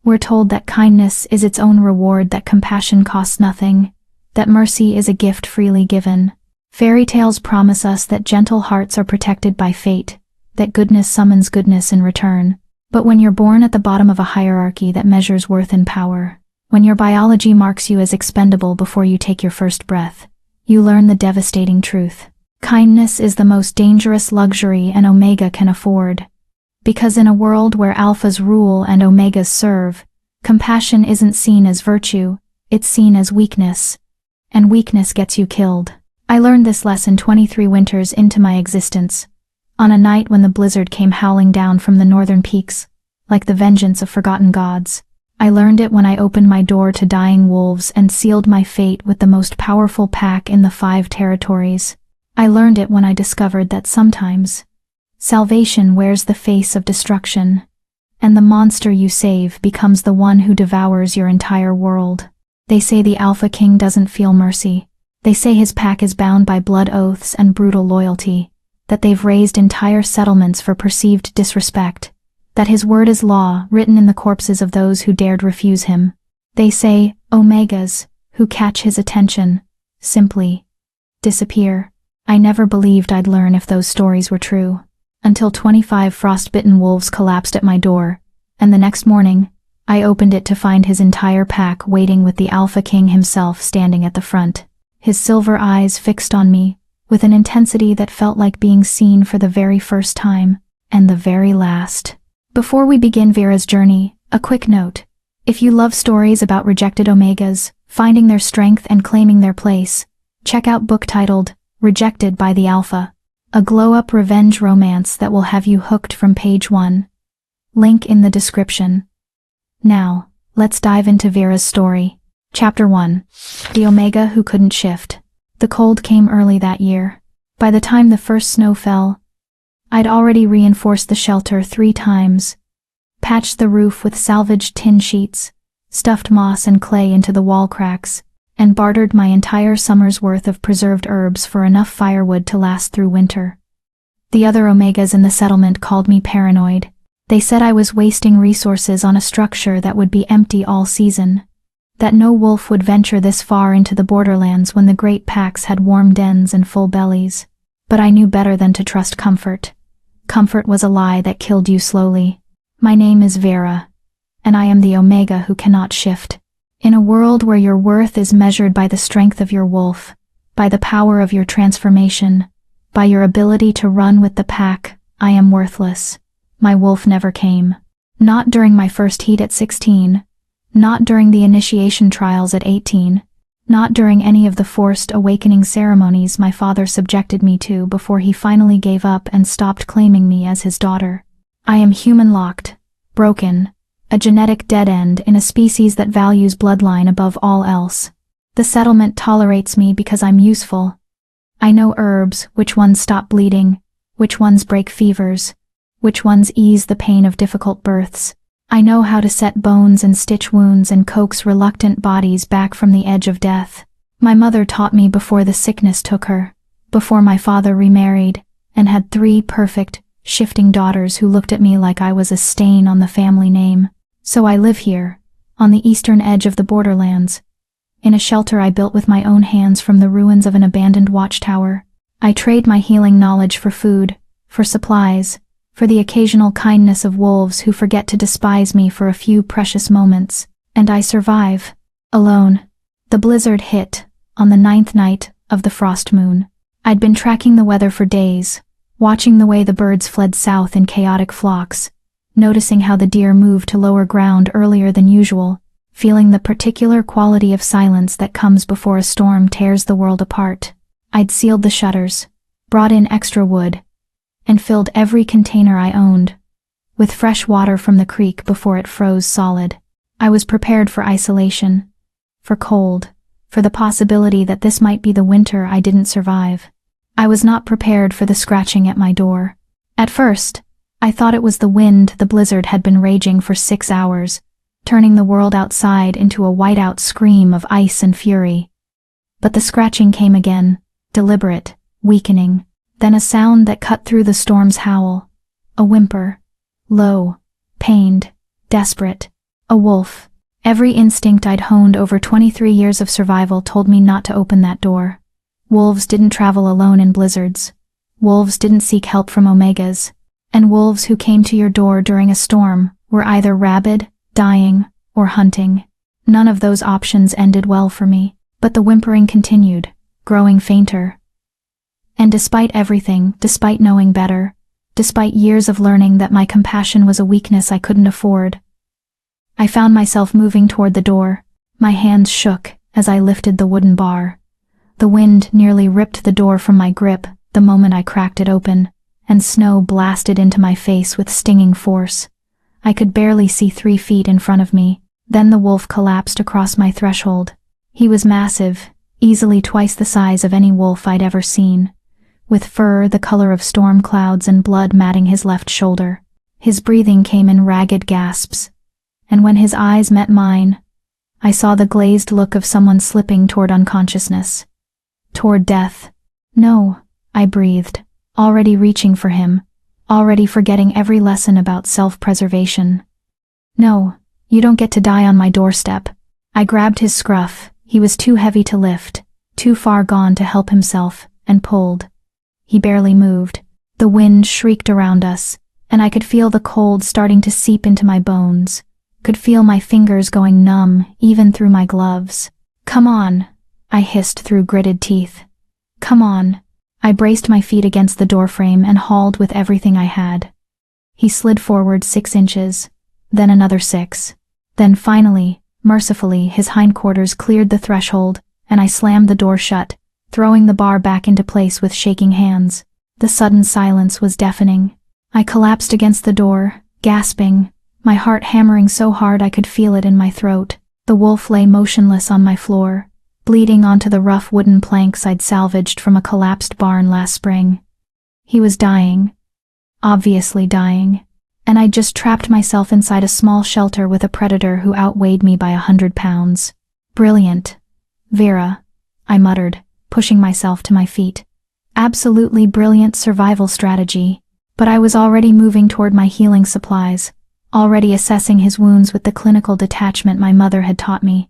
We're told that kindness is its own reward, that compassion costs nothing, that mercy is a gift freely given. Fairy tales promise us that gentle hearts are protected by fate, that goodness summons goodness in return. But when you're born at the bottom of a hierarchy that measures worth in power, when your biology marks you as expendable before you take your first breath, you learn the devastating truth. Kindness is the most dangerous luxury an omega can afford. Because in a world where alphas rule and omegas serve, compassion isn't seen as virtue, it's seen as weakness. And weakness gets you killed. I learned this lesson 23 winters into my existence, on a night when the blizzard came howling down from the northern peaks, like the vengeance of forgotten gods. I learned it when I opened my door to dying wolves and sealed my fate with the most powerful pack in the 5 territories. I learned it when I discovered that sometimes salvation wears the face of destruction, and the monster you save becomes the one who devours your entire world. They say the Alpha King doesn't feel mercy. They say his pack is bound by blood oaths and brutal loyalty, that they've raised entire settlements for perceived disrespect, that his word is law written in the corpses of those who dared refuse him. They say omegas, who catch his attention, simply disappear. I never believed I'd learn if those stories were true, until 25 frostbitten wolves collapsed at my door, and the next morning, I opened it to find his entire pack waiting with the Alpha King himself standing at the front, his silver eyes fixed on me, with an intensity that felt like being seen for the very first time, and the very last. Before we begin Vera's journey, a quick note. If you love stories about rejected omegas, finding their strength and claiming their place, check out book titled Rejected by the Alpha, a glow-up revenge romance that will have you hooked from page 1. Link in the description. Now, let's dive into Vera's story. Chapter 1. The Omega Who Couldn't Shift. The cold came early that year. By the time the first snow fell, I'd already reinforced the shelter 3 times, patched the roof with salvaged tin sheets, stuffed moss and clay into the wall cracks, and bartered my entire summer's worth of preserved herbs for enough firewood to last through winter. The other omegas in the settlement called me paranoid. They said I was wasting resources on a structure that would be empty all season, that no wolf would venture this far into the borderlands when the great packs had warm dens and full bellies. But I knew better than to trust comfort. Comfort was a lie that killed you slowly. My name is Vera, and I am the Omega who cannot shift. In a world where your worth is measured by the strength of your wolf, by the power of your transformation, by your ability to run with the pack, I am worthless. My wolf never came. Not during my first heat at 16, not during the initiation trials at 18, not during any of the forced awakening ceremonies my father subjected me to before he finally gave up and stopped claiming me as his daughter. I am human-locked, broken, a genetic dead end in a species that values bloodline above all else. The settlement tolerates me because I'm useful. I know herbs, which ones stop bleeding, which ones break fevers, which ones ease the pain of difficult births. I know how to set bones and stitch wounds and coax reluctant bodies back from the edge of death. My mother taught me before the sickness took her, before my father remarried, and had 3 perfect, shifting daughters who looked at me like I was a stain on the family name. So I live here, on the eastern edge of the borderlands, in a shelter I built with my own hands from the ruins of an abandoned watchtower. I trade my healing knowledge for food, for supplies, for the occasional kindness of wolves who forget to despise me for a few precious moments, and I survive. Alone. The blizzard hit, on the 9th night of the frost moon. I'd been tracking the weather for days, watching the way the birds fled south in chaotic flocks, noticing how the deer moved to lower ground earlier than usual, feeling the particular quality of silence that comes before a storm tears the world apart. I'd sealed the shutters, brought in extra wood, and filled every container I owned with fresh water from the creek before it froze solid. I was prepared for isolation, for cold, for the possibility that this might be the winter I didn't survive. I was not prepared for the scratching at my door. At first, I thought it was the wind. The blizzard had been raging for 6 hours, turning the world outside into a whiteout scream of ice and fury. But the scratching came again, deliberate, weakening, then a sound that cut through the storm's howl, a whimper, low, pained, desperate. A wolf. Every instinct I'd honed over 23 years of survival told me not to open that door. Wolves didn't travel alone in blizzards. Wolves didn't seek help from omegas. And wolves who came to your door during a storm were either rabid, dying, or hunting. None of those options ended well for me, but the whimpering continued, growing fainter. And despite everything, despite knowing better, despite years of learning that my compassion was a weakness I couldn't afford, I found myself moving toward the door. My hands shook as I lifted the wooden bar. The wind nearly ripped the door from my grip the moment I cracked it open, and snow blasted into my face with stinging force. I could barely see 3 feet in front of me. Then the wolf collapsed across my threshold. He was massive, easily twice the size of any wolf I'd ever seen, with fur the color of storm clouds and blood matting his left shoulder. His breathing came in ragged gasps, and when his eyes met mine, I saw the glazed look of someone slipping toward unconsciousness. Toward death. No, I breathed, already reaching for him, already forgetting every lesson about self-preservation. No, you don't get to die on my doorstep. I grabbed his scruff. He was too heavy to lift, too far gone to help himself, and pulled. He barely moved. The wind shrieked around us, and I could feel the cold starting to seep into my bones, could feel my fingers going numb even through my gloves. Come on, I hissed through gritted teeth. Come on. I braced my feet against the doorframe and hauled with everything I had. He slid forward 6 inches, then another 6. Then finally, mercifully, his hindquarters cleared the threshold, and I slammed the door shut, throwing the bar back into place with shaking hands. The sudden silence was deafening. I collapsed against the door, gasping, my heart hammering so hard I could feel it in my throat. The wolf lay motionless on my floor, bleeding onto the rough wooden planks I'd salvaged from a collapsed barn last spring. He was dying. Obviously dying. And I'd just trapped myself inside a small shelter with a predator who outweighed me by 100 pounds. Brilliant. Vera, I muttered, pushing myself to my feet. Absolutely brilliant survival strategy. But I was already moving toward my healing supplies, already assessing his wounds with the clinical detachment my mother had taught me.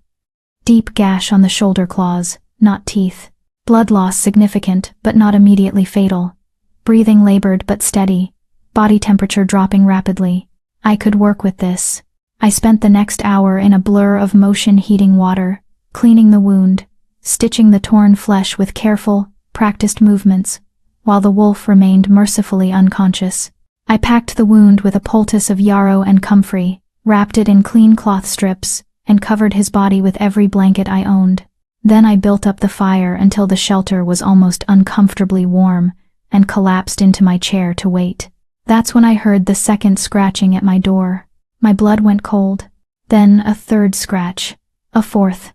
Deep gash on the shoulder claws, not teeth. Blood loss significant, but not immediately fatal. Breathing labored but steady. Body temperature dropping rapidly. I could work with this. I spent the next hour in a blur of motion heating water, cleaning the wound, stitching the torn flesh with careful, practiced movements, while the wolf remained mercifully unconscious. I packed the wound with a poultice of yarrow and comfrey, wrapped it in clean cloth strips, and covered his body with every blanket I owned. Then I built up the fire until the shelter was almost uncomfortably warm, and collapsed into my chair to wait. That's when I heard the second scratching at my door. My blood went cold. Then a third scratch. A fourth.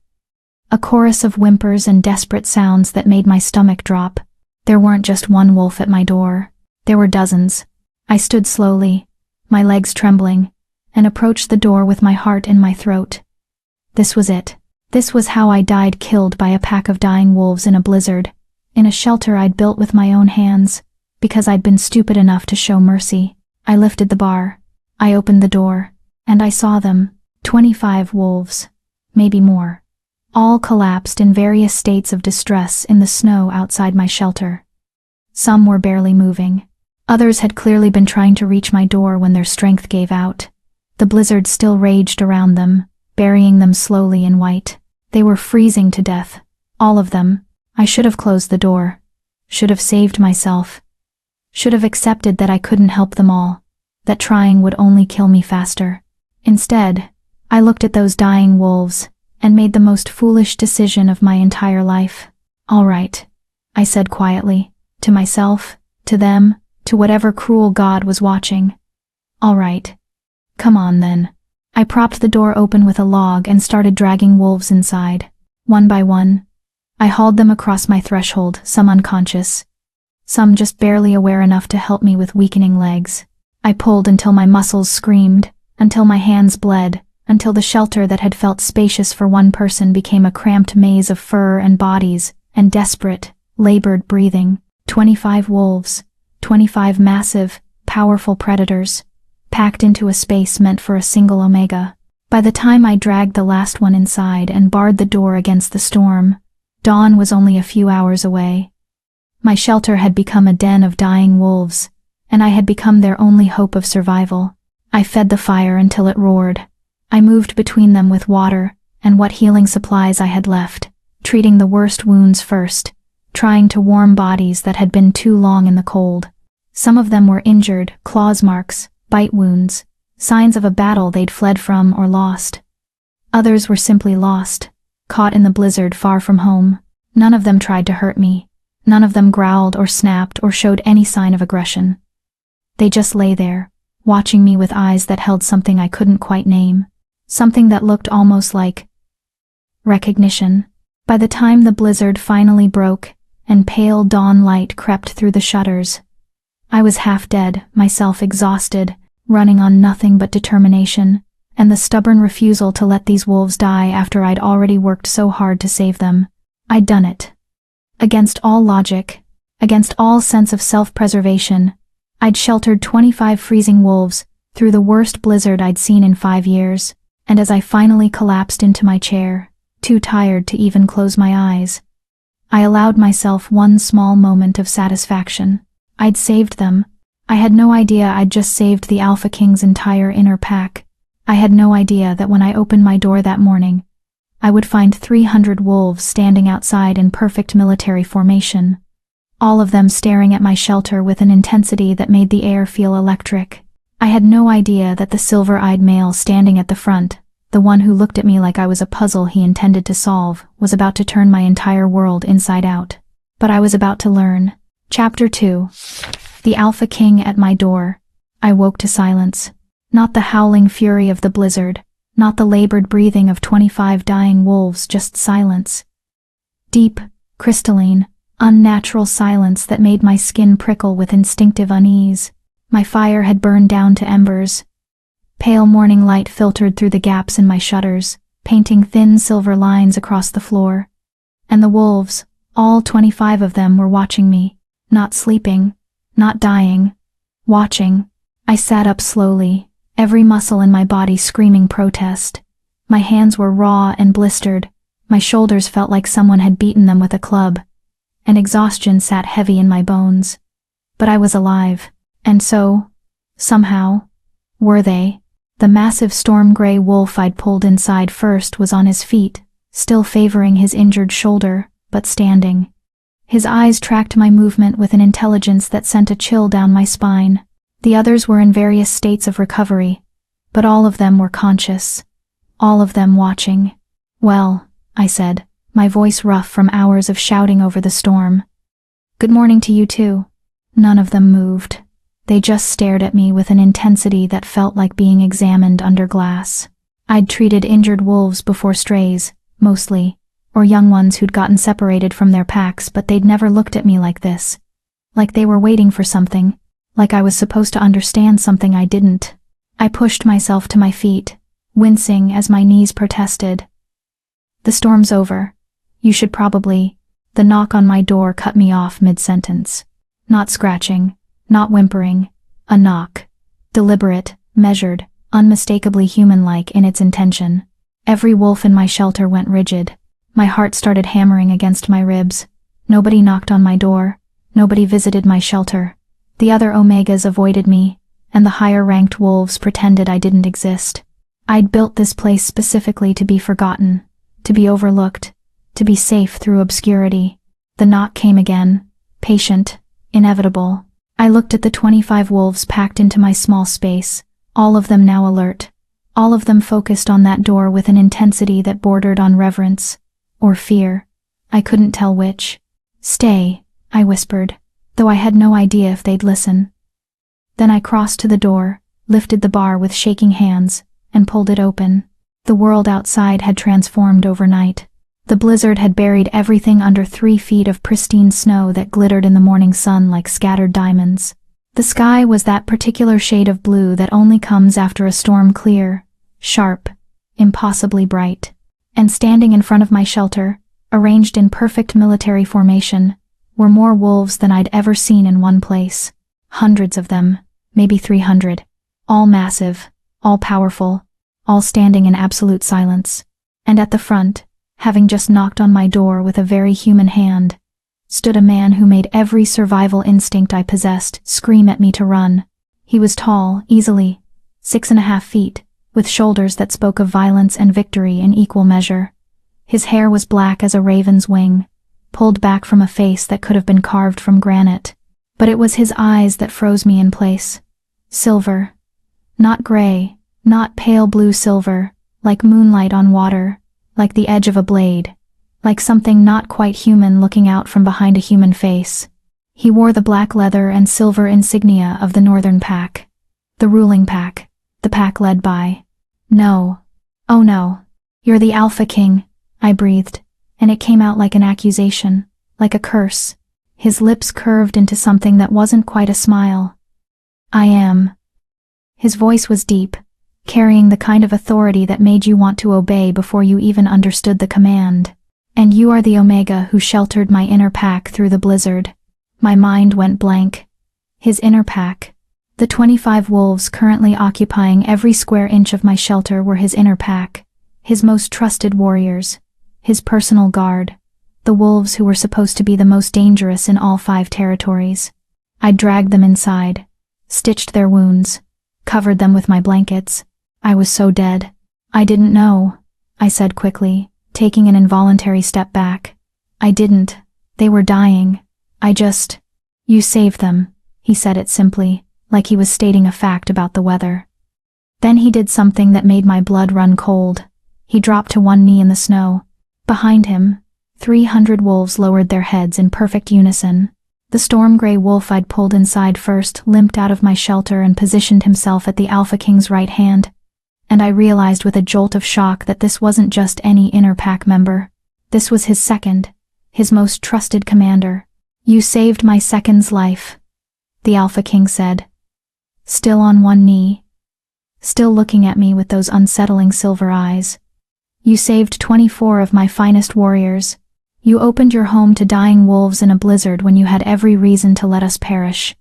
A chorus of whimpers and desperate sounds that made my stomach drop. There weren't just one wolf at my door. There were dozens. I stood slowly, my legs trembling, and approached the door with my heart in my throat. This was it. This was how I died, killed by a pack of dying wolves in a blizzard, in a shelter I'd built with my own hands, because I'd been stupid enough to show mercy. I lifted the bar. I opened the door, and I saw them, 25 wolves, maybe more, all collapsed in various states of distress in the snow outside my shelter. Some were barely moving. Others had clearly been trying to reach my door when their strength gave out. The blizzard still raged around them, burying them slowly in white. They were freezing to death. All of them. I should have closed the door. Should have saved myself. Should have accepted that I couldn't help them all, that trying would only kill me faster. Instead, I looked at those dying wolves, and made the most foolish decision of my entire life. All right, I said quietly, to myself, to them, to whatever cruel god was watching. All right. Come on then. I propped the door open with a log and started dragging wolves inside. One by one, I hauled them across my threshold, some unconscious, some just barely aware enough to help me with weakening legs. I pulled until my muscles screamed, until my hands bled, until the shelter that had felt spacious for one person became a cramped maze of fur and bodies, and desperate, labored breathing. 25 wolves, 25 massive, powerful predators, packed into a space meant for a single omega. By the time I dragged the last one inside and barred the door against the storm, dawn was only a few hours away. My shelter had become a den of dying wolves, and I had become their only hope of survival. I fed the fire until it roared. I moved between them with water and what healing supplies I had left, treating the worst wounds first, trying to warm bodies that had been too long in the cold. Some of them were injured, claws marks, bite wounds, signs of a battle they'd fled from or lost. Others were simply lost, caught in the blizzard far from home. None of them tried to hurt me. None of them growled or snapped or showed any sign of aggression. They just lay there, watching me with eyes that held something I couldn't quite name, something that looked almost like recognition. By the time the blizzard finally broke and pale dawn light crept through the shutters, I was half dead, myself exhausted, running on nothing but determination, and the stubborn refusal to let these wolves die after I'd already worked so hard to save them. I'd done it. Against all logic, against all sense of self-preservation, I'd sheltered 25 freezing wolves through the worst blizzard I'd seen in 5 years, and as I finally collapsed into my chair, too tired to even close my eyes, I allowed myself one small moment of satisfaction. I'd saved them. I had no idea I'd just saved the Alpha King's entire inner pack. I had no idea that when I opened my door that morning, I would find 300 wolves standing outside in perfect military formation, all of them staring at my shelter with an intensity that made the air feel electric. I had no idea that the silver-eyed male standing at the front, the one who looked at me like I was a puzzle he intended to solve, was about to turn my entire world inside out. But I was about to learn. Chapter 2. The Alpha King at my door. I woke to silence. Not the howling fury of the blizzard, not the labored breathing of 25 dying wolves, just silence. Deep, crystalline, unnatural silence that made my skin prickle with instinctive unease. My fire had burned down to embers. Pale morning light filtered through the gaps in my shutters, painting thin silver lines across the floor. And the wolves, all 25 of them, were watching me, not sleeping, not dying, watching. I sat up slowly, every muscle in my body screaming protest. My hands were raw and blistered, my shoulders felt like someone had beaten them with a club, and exhaustion sat heavy in my bones. But I was alive, and so, somehow, were they. The massive storm-gray wolf I'd pulled inside first was on his feet, still favoring his injured shoulder, but standing. His eyes tracked my movement with an intelligence that sent a chill down my spine. The others were in various states of recovery, but all of them were conscious, all of them watching. "Well," I said, my voice rough from hours of shouting over the storm. "Good morning to you too." None of them moved. They just stared at me with an intensity that felt like being examined under glass. I'd treated injured wolves before strays, mostly, or young ones who'd gotten separated from their packs, but they'd never looked at me like this. Like they were waiting for something. Like I was supposed to understand something I didn't. I pushed myself to my feet, wincing as my knees protested. "The storm's over. You should probably—" The knock on my door cut me off mid-sentence. Not scratching, not whimpering, a knock. Deliberate, measured, unmistakably human-like in its intention. Every wolf in my shelter went rigid. My heart started hammering against my ribs. Nobody knocked on my door. Nobody visited my shelter. The other Omegas avoided me, and the higher-ranked wolves pretended I didn't exist. I'd built this place specifically to be forgotten, to be overlooked, to be safe through obscurity. The knock came again, patient, inevitable. I looked at the 25 wolves packed into my small space, all of them now alert, all of them focused on that door with an intensity that bordered on reverence, or fear. I couldn't tell which. "Stay," I whispered, though I had no idea if they'd listen. Then I crossed to the door, lifted the bar with shaking hands, and pulled it open. The world outside had transformed overnight. The blizzard had buried everything under 3 feet of pristine snow that glittered in the morning sun like scattered diamonds. The sky was that particular shade of blue that only comes after a storm, clear, sharp, impossibly bright. And standing in front of my shelter, arranged in perfect military formation, were more wolves than I'd ever seen in one place. Hundreds of them, maybe 300, all massive, all powerful, all standing in absolute silence. And at the front, having just knocked on my door with a very human hand, stood a man who made every survival instinct I possessed scream at me to run. He was tall, easily 6.5 feet, with shoulders that spoke of violence and victory in equal measure. His hair was black as a raven's wing, pulled back from a face that could have been carved from granite. But it was his eyes that froze me in place. Silver. Not gray, not pale blue silver, like moonlight on water, like the edge of a blade, like something not quite human looking out from behind a human face. He wore the black leather and silver insignia of the Northern Pack. The ruling pack. The pack led by. No. Oh no. You're the Alpha King, I breathed, and it came out like an accusation, like a curse. His lips curved into something that wasn't quite a smile. I am. His voice was deep, carrying the kind of authority that made you want to obey before you even understood the command. And you are the Omega who sheltered my inner pack through the blizzard. My mind went blank. His inner pack. The 25 wolves currently occupying every square inch of my shelter were his inner pack, his most trusted warriors, his personal guard, the wolves who were supposed to be the most dangerous in all 5 territories. I dragged them inside, stitched their wounds, covered them with my blankets. I was so dead. I didn't know, I said quickly, taking an involuntary step back. I didn't. They were dying. You saved them, he said it simply, like he was stating a fact about the weather. Then he did something that made my blood run cold. He dropped to one knee in the snow. Behind him, 300 wolves lowered their heads in perfect unison. The storm gray wolf I'd pulled inside first limped out of my shelter and positioned himself at the Alpha King's right hand. And I realized with a jolt of shock that this wasn't just any inner pack member. This was his second, his most trusted commander. You saved my second's life, the Alpha King said, still on one knee, still looking at me with those unsettling silver eyes. You saved 24 of my finest warriors. You opened your home to dying wolves in a blizzard when you had every reason to let us perish.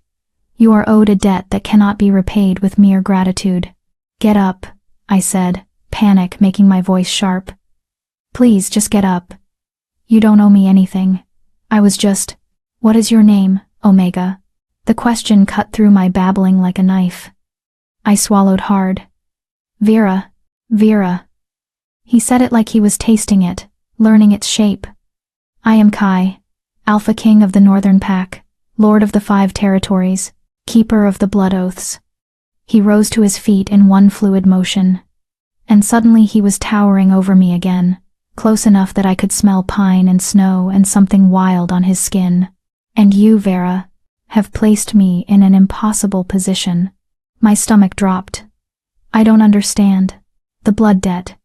You are owed a debt that cannot be repaid with mere gratitude. Get up, I said, panic making my voice sharp. Please just get up. You don't owe me anything. What is your name, Omega? The question cut through my babbling like a knife. I swallowed hard. Vera. He said it like he was tasting it, learning its shape. I am Kai, Alpha King of the Northern Pack, Lord of the 5 territories, Keeper of the Blood Oaths. He rose to his feet in one fluid motion. And suddenly he was towering over me again, close enough that I could smell pine and snow and something wild on his skin. And you, Vera, have placed me in an impossible position. My stomach dropped. I don't understand. The blood debt.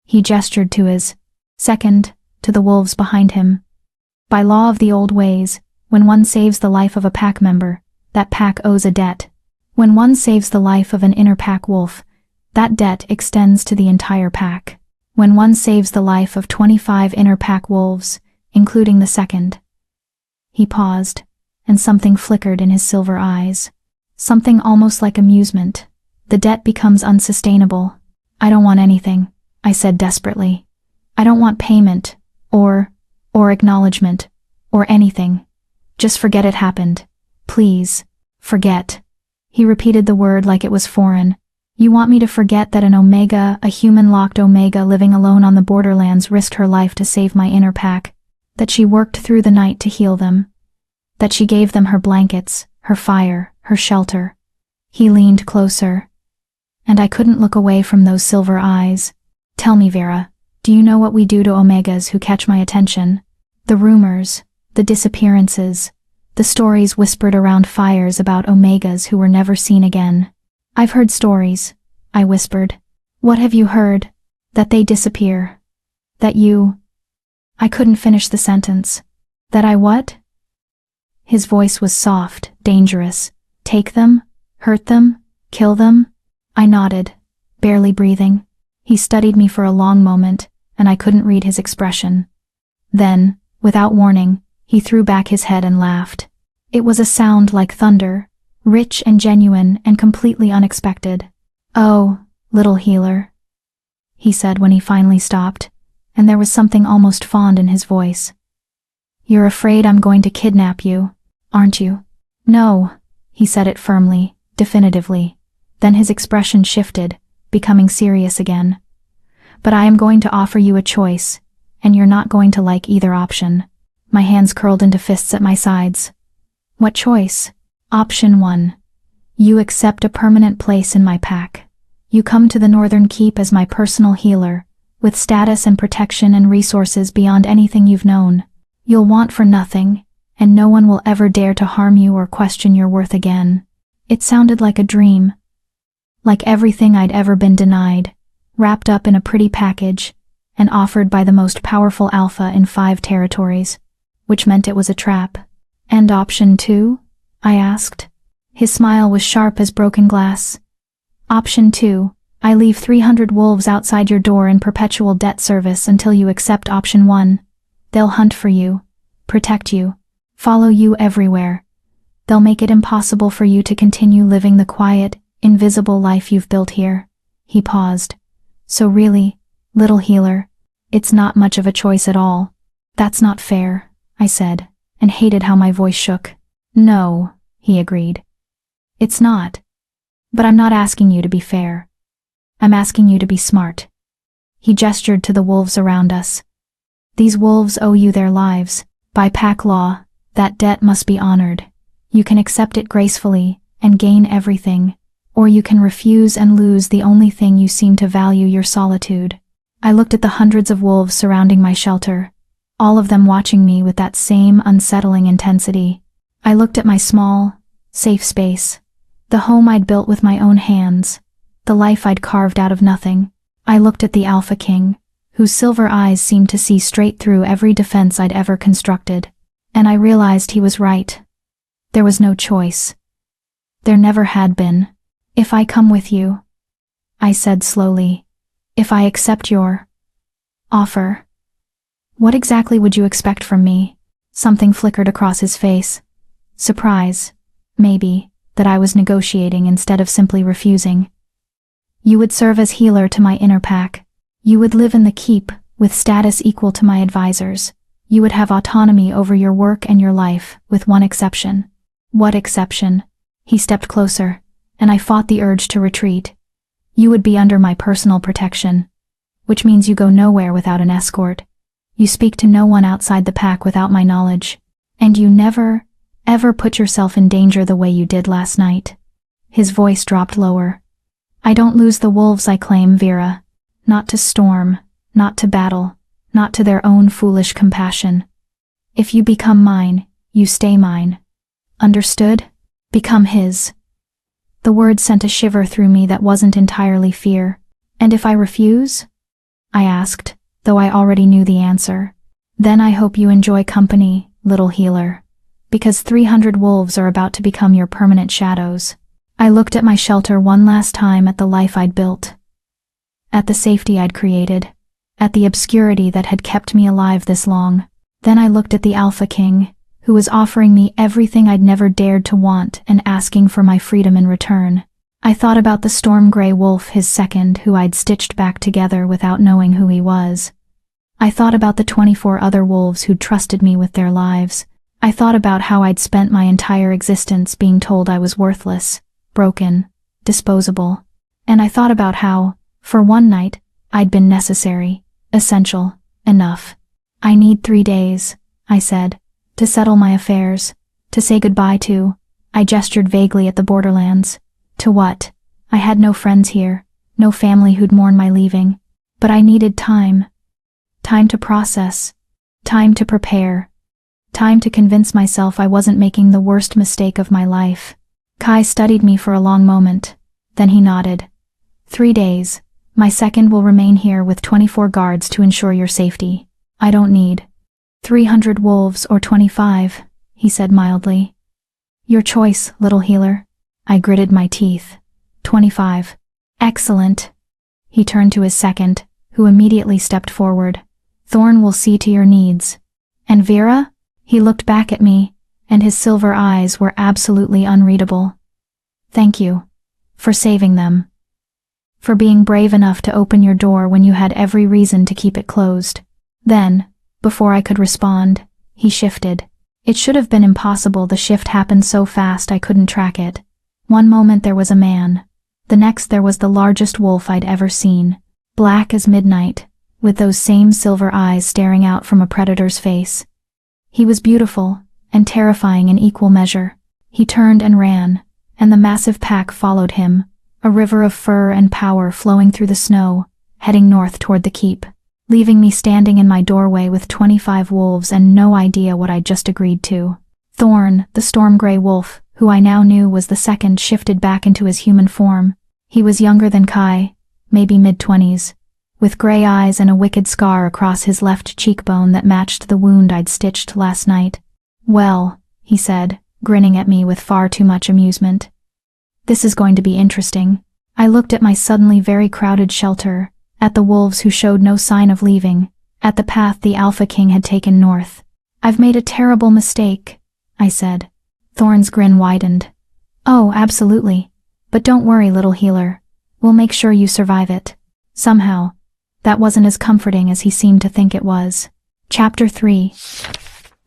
He gestured to his second, to the wolves behind him. By law of the old ways, when one saves the life of a pack member, that pack owes a debt. When one saves the life of an inner pack wolf, that debt extends to the entire pack. When one saves the life of 25 inner pack wolves, including the second. He paused, and something flickered in his silver eyes. Something almost like amusement. The debt becomes unsustainable. I don't want anything, I said desperately. I don't want payment, or acknowledgement, or anything. Just forget it happened. Please, forget. He repeated the word like it was foreign. You want me to forget that an Omega, a human-locked Omega living alone on the borderlands risked her life to save my inner pack, that she worked through the night to heal them, that she gave them her blankets, her fire, her shelter. He leaned closer, and I couldn't look away from those silver eyes. Tell me, Vera, do you know what we do to Omegas who catch my attention? The rumors, the disappearances, the stories whispered around fires about Omegas who were never seen again. I've heard stories, I whispered. What have you heard? That they disappear. That you... I couldn't finish the sentence. That I what? His voice was soft, dangerous. Take them? Hurt them? Kill them? I nodded, barely breathing. He studied me for a long moment, and I couldn't read his expression. Then, without warning, he threw back his head and laughed. It was a sound like thunder, rich and genuine and completely unexpected. Oh, little healer, he said when he finally stopped, and there was something almost fond in his voice. You're afraid I'm going to kidnap you, aren't you? No, he said it firmly, definitively. Then his expression shifted, becoming serious again. But I am going to offer you a choice, and you're not going to like either option. My hands curled into fists at my sides. What choice? Option 1. You accept a permanent place in my pack. You come to the Northern Keep as my personal healer, with status and protection and resources beyond anything you've known. You'll want for nothing, and no one will ever dare to harm you or question your worth again. It sounded like a dream. Like everything I'd ever been denied, wrapped up in a pretty package, and offered by the most powerful alpha in 5 territories, which meant it was a trap. And option 2? I asked. His smile was sharp as broken glass. Option 2, I leave 300 wolves outside your door in perpetual debt service until you accept option 1. They'll hunt for you, protect you, follow you everywhere. They'll make it impossible for you to continue living the quiet, invisible life you've built here. He paused. So really, little healer, it's not much of a choice at all. That's not fair, I said, and hated how my voice shook. No, he agreed. It's not. But I'm not asking you to be fair. I'm asking you to be smart. He gestured to the wolves around us. These wolves owe you their lives. By pack law, that debt must be honored. You can accept it gracefully and gain everything, or you can refuse and lose the only thing you seem to value, your solitude. I looked at the hundreds of wolves surrounding my shelter, all of them watching me with that same unsettling intensity. I looked at my small, safe space, the home I'd built with my own hands, the life I'd carved out of nothing. I looked at the Alpha King, whose silver eyes seemed to see straight through every defense I'd ever constructed. And I realized he was right. There was no choice. There never had been. If I come with you, I said slowly, if I accept your offer, what exactly would you expect from me? Something flickered across his face. Surprise, maybe, that I was negotiating instead of simply refusing. You would serve as healer to my inner pack. You would live in the keep, with status equal to my advisors. You would have autonomy over your work and your life, with one exception. What exception? He stepped closer, and I fought the urge to retreat. You would be under my personal protection, which means you go nowhere without an escort. You speak to no one outside the pack without my knowledge, and you never, ever put yourself in danger the way you did last night. His voice dropped lower. I don't lose the wolves I claim, Vera. Not to storm, not to battle, not to their own foolish compassion. If you become mine, you stay mine. Understood? Become his. The word sent a shiver through me that wasn't entirely fear. And if I refuse? I asked, though I already knew the answer. Then I hope you enjoy company, little healer. Because 300 wolves are about to become your permanent shadows. I looked at my shelter one last time, at the life I'd built. At the safety I'd created. At the obscurity that had kept me alive this long. Then I looked at the Alpha King, who was offering me everything I'd never dared to want and asking for my freedom in return. I thought about the storm gray wolf, his second, who I'd stitched back together without knowing who he was. I thought about the 24 other wolves who'd trusted me with their lives. I thought about how I'd spent my entire existence being told I was worthless, broken, disposable. And I thought about how, for one night, I'd been necessary, essential, enough. I need 3 days, I said, to settle my affairs, to say goodbye to. I gestured vaguely at the borderlands. To what? I had no friends here, no family who'd mourn my leaving. But I needed time. Time to process. Time to prepare. Time to convince myself I wasn't making the worst mistake of my life. Kai studied me for a long moment. Then he nodded. 3 days. My second will remain here with 24 guards to ensure your safety. I don't need 300 wolves or 25, he said mildly. Your choice, little healer. I gritted my teeth. 25. Excellent. He turned to his second, who immediately stepped forward. Thorn will see to your needs. And Vera? He looked back at me, and his silver eyes were absolutely unreadable. Thank you. For saving them. for being brave enough to open your door when you had every reason to keep it closed. Then, before I could respond, he shifted. It should have been impossible. The shift happened so fast I couldn't track it. One moment there was a man. The next there was the largest wolf I'd ever seen, black as midnight, with those same silver eyes staring out from a predator's face. He was beautiful and terrifying in equal measure. He turned and ran, and the massive pack followed him, a river of fur and power flowing through the snow, heading north toward the keep, leaving me standing in my doorway with 25 wolves and no idea what I'd just agreed to. Thorn, the storm gray wolf, who I now knew was the second, shifted back into his human form. He was younger than Kai, maybe mid-20s, with gray eyes and a wicked scar across his left cheekbone that matched the wound I'd stitched last night. "Well," he said, grinning at me with far too much amusement. "This is going to be interesting." I looked at my suddenly very crowded shelter, at the wolves who showed no sign of leaving, at the path the Alpha King had taken north. "I've made a terrible mistake," I said. Thorn's grin widened. "Oh, absolutely. But don't worry, little healer. We'll make sure you survive it." Somehow, that wasn't as comforting as he seemed to think it was. Chapter 3.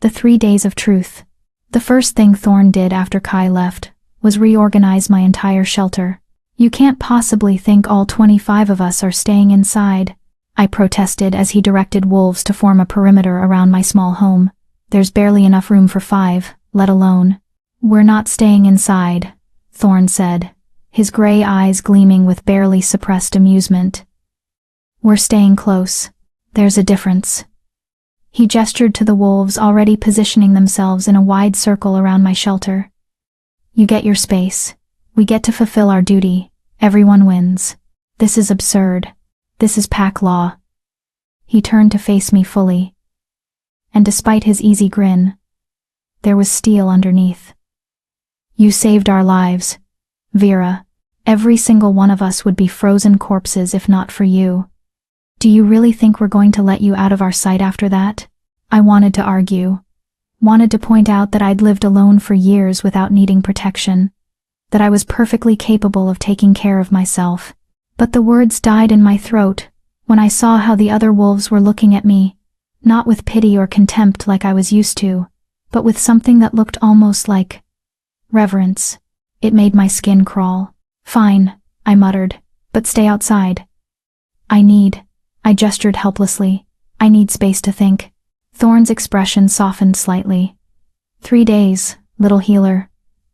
The 3 Days of Truth. The first thing Thorn did after Kai left was reorganize my entire shelter. "You can't possibly think all 25 of us are staying inside," I protested as he directed wolves to form a perimeter around my small home. "There's barely enough room for 5, let alone." "We're not staying inside," Thorn said, his gray eyes gleaming with barely suppressed amusement. "We're staying close. There's a difference." He gestured to the wolves already positioning themselves in a wide circle around my shelter. "You get your space. We get to fulfill our duty. Everyone wins. This is absurd. This is pack law." He turned to face me fully. And despite his easy grin, there was steel underneath. "You saved our lives, Vera. Every single one of us would be frozen corpses if not for you. Do you really think we're going to let you out of our sight after that?" I wanted to argue. Wanted to point out that I'd lived alone for years without needing protection. That I was perfectly capable of taking care of myself. But the words died in my throat when I saw how the other wolves were looking at me, not with pity or contempt like I was used to, but with something that looked almost like reverence. It made my skin crawl. "Fine," I muttered, "but stay outside." I gestured helplessly. "I need space to think." Thorn's expression softened slightly. 3 days, little healer.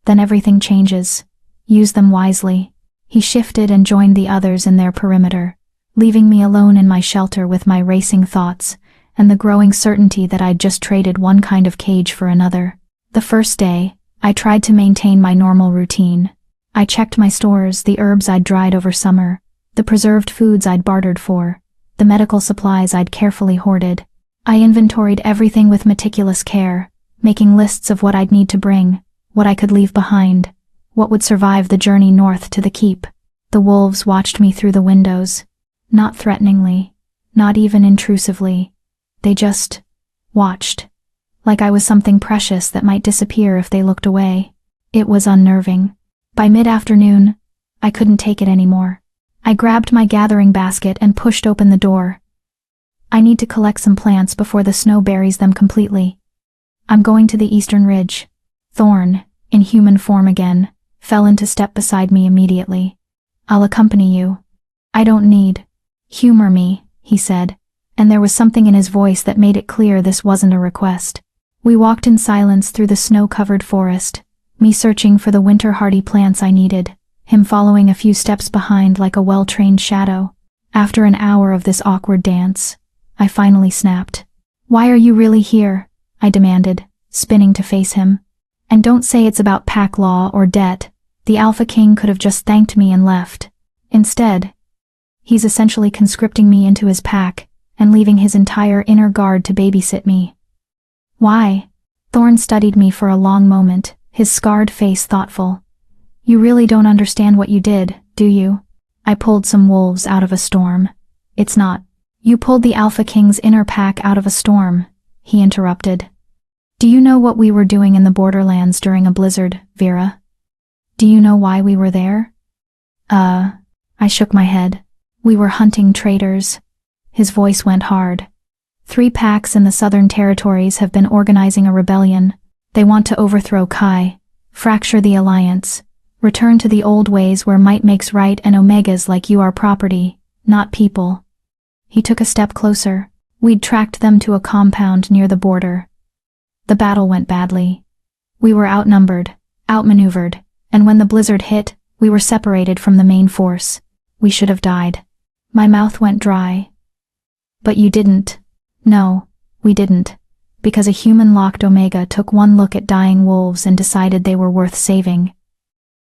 Then everything changes. Use them wisely." He shifted and joined the others in their perimeter, leaving me alone in my shelter with my racing thoughts and the growing certainty that I'd just traded one kind of cage for another. The first day, I tried to maintain my normal routine. I checked my stores, the herbs I'd dried over summer, the preserved foods I'd bartered for, the medical supplies I'd carefully hoarded. I inventoried everything with meticulous care, making lists of what I'd need to bring, what I could leave behind, what would survive the journey north to the keep. The wolves watched me through the windows, not threateningly, not even intrusively. They just watched, like I was something precious that might disappear if they looked away. It was unnerving. By mid-afternoon, I couldn't take it anymore. I grabbed my gathering basket and pushed open the door. "I need to collect some plants before the snow buries them completely. I'm going to the eastern ridge." Thorn, in human form again, fell into step beside me immediately. "I'll accompany you." "I don't need." "Humor me," he said, and there was something in his voice that made it clear this wasn't a request. We walked in silence through the snow-covered forest, me searching for the winter-hardy plants I needed, him following a few steps behind like a well-trained shadow. After an hour of this awkward dance, I finally snapped. "Why are you really here?" I demanded, spinning to face him. "And don't say it's about pack law or debt. The Alpha King could have just thanked me and left. Instead, he's essentially conscripting me into his pack and leaving his entire inner guard to babysit me." "Why?" Thorn studied me for a long moment, his scarred face thoughtful. "You really don't understand what you did, do you?" "I pulled some wolves out of a storm. It's not." "You pulled the Alpha King's inner pack out of a storm," he interrupted. "Do you know what we were doing in the borderlands during a blizzard, Vera? Do you know why we were there?" I shook my head. We were hunting traitors. His voice went hard. 3 packs in the Southern Territories have been organizing a rebellion. They want to overthrow Kai, fracture the alliance, return to the old ways where might makes right, and Omegas like you are property, not people. He took a step closer. We'd tracked them to a compound near the border. The battle went badly. We were outnumbered, outmaneuvered, and when the blizzard hit, we were separated from the main force. We should have died. My mouth went dry. But you didn't. No, we didn't. Because a human-locked Omega took one look at dying wolves and decided they were worth saving.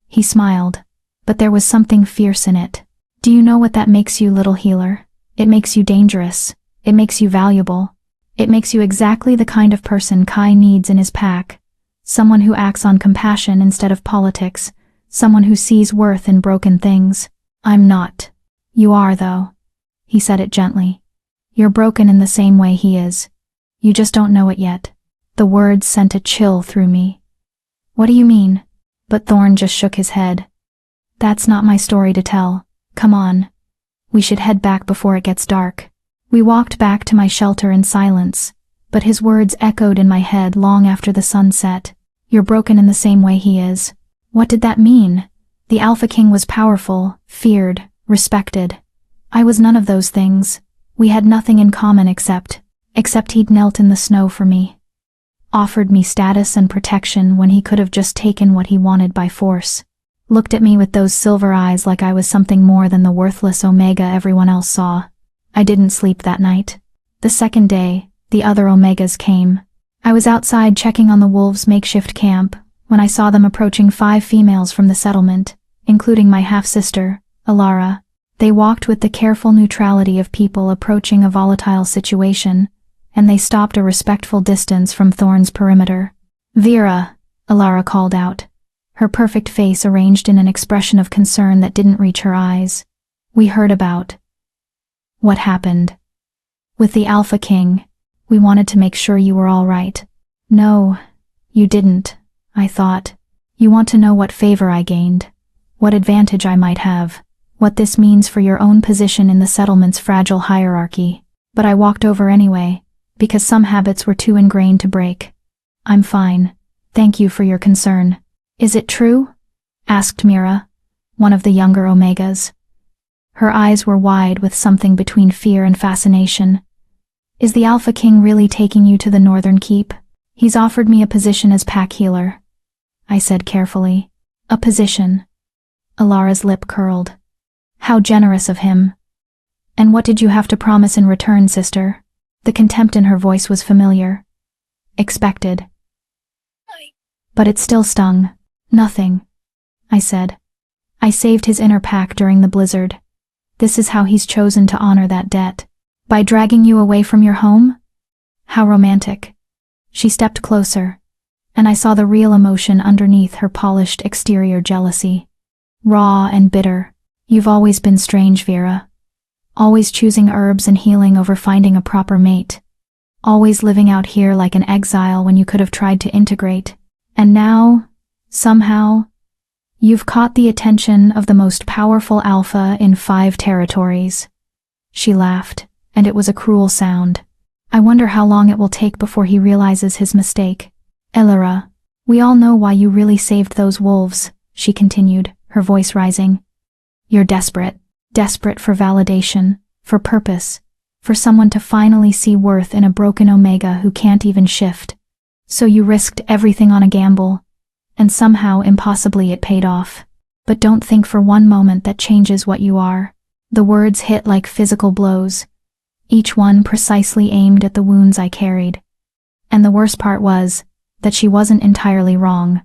He smiled, but there was something fierce in it. Do you know what that makes you, little healer? It makes you dangerous. It makes you valuable. It makes you exactly the kind of person Kai needs in his pack. Someone who acts on compassion instead of politics. Someone who sees worth in broken things. I'm not. You are, though. He said it gently. You're broken in the same way he is. You just don't know it yet. The words sent a chill through me. What do you mean? But Thorn just shook his head. That's not my story to tell. Come on. We should head back before it gets dark. We walked back to my shelter in silence, but his words echoed in my head long after the sun set. You're broken in the same way he is. What did that mean? The Alpha King was powerful, feared, respected. I was none of those things. We had nothing in common except he'd knelt in the snow for me. Offered me status and protection when he could have just taken what he wanted by force. Looked at me with those silver eyes like I was something more than the worthless Omega everyone else saw. I didn't sleep that night. The second day, the other Omegas came. I was outside checking on the wolves' makeshift camp when I saw them approaching 5 females from the settlement, including my half-sister, Alara. They walked with the careful neutrality of people approaching a volatile situation, and they stopped a respectful distance from Thorn's perimeter. Vera, Alara called out, her perfect face arranged in an expression of concern that didn't reach her eyes. We heard about what happened with the Alpha King. We wanted to make sure you were all right. No, you didn't, I thought. You want to know what favor I gained, what advantage I might have, what this means for your own position in the settlement's fragile hierarchy. But I walked over anyway, because some habits were too ingrained to break. I'm fine. Thank you for your concern. Is it true? Asked Mira, one of the younger Omegas. Her eyes were wide with something between fear and fascination. Is the Alpha King really taking you to the Northern Keep? He's offered me a position as pack healer, I said carefully. A position. Alara's lip curled. How generous of him. And what did you have to promise in return, sister? The contempt in her voice was familiar. Expected. But it still stung. Nothing, I said. I saved his inner pack during the blizzard. This is how he's chosen to honor that debt. By dragging you away from your home? How romantic. She stepped closer, and I saw the real emotion underneath her polished exterior jealousy. Raw and bitter. You've always been strange, Vera. Always choosing herbs and healing over finding a proper mate. Always living out here like an exile when you could have tried to integrate. And now, somehow, you've caught the attention of the most powerful alpha in 5 territories. She laughed, and it was a cruel sound. I wonder how long it will take before he realizes his mistake. Elara, we all know why you really saved those wolves, she continued, her voice rising. You're desperate. Desperate for validation, for purpose, for someone to finally see worth in a broken Omega who can't even shift. So you risked everything on a gamble, and somehow, impossibly, it paid off. But don't think for one moment that changes what you are. The words hit like physical blows, each one precisely aimed at the wounds I carried. And the worst part was that she wasn't entirely wrong.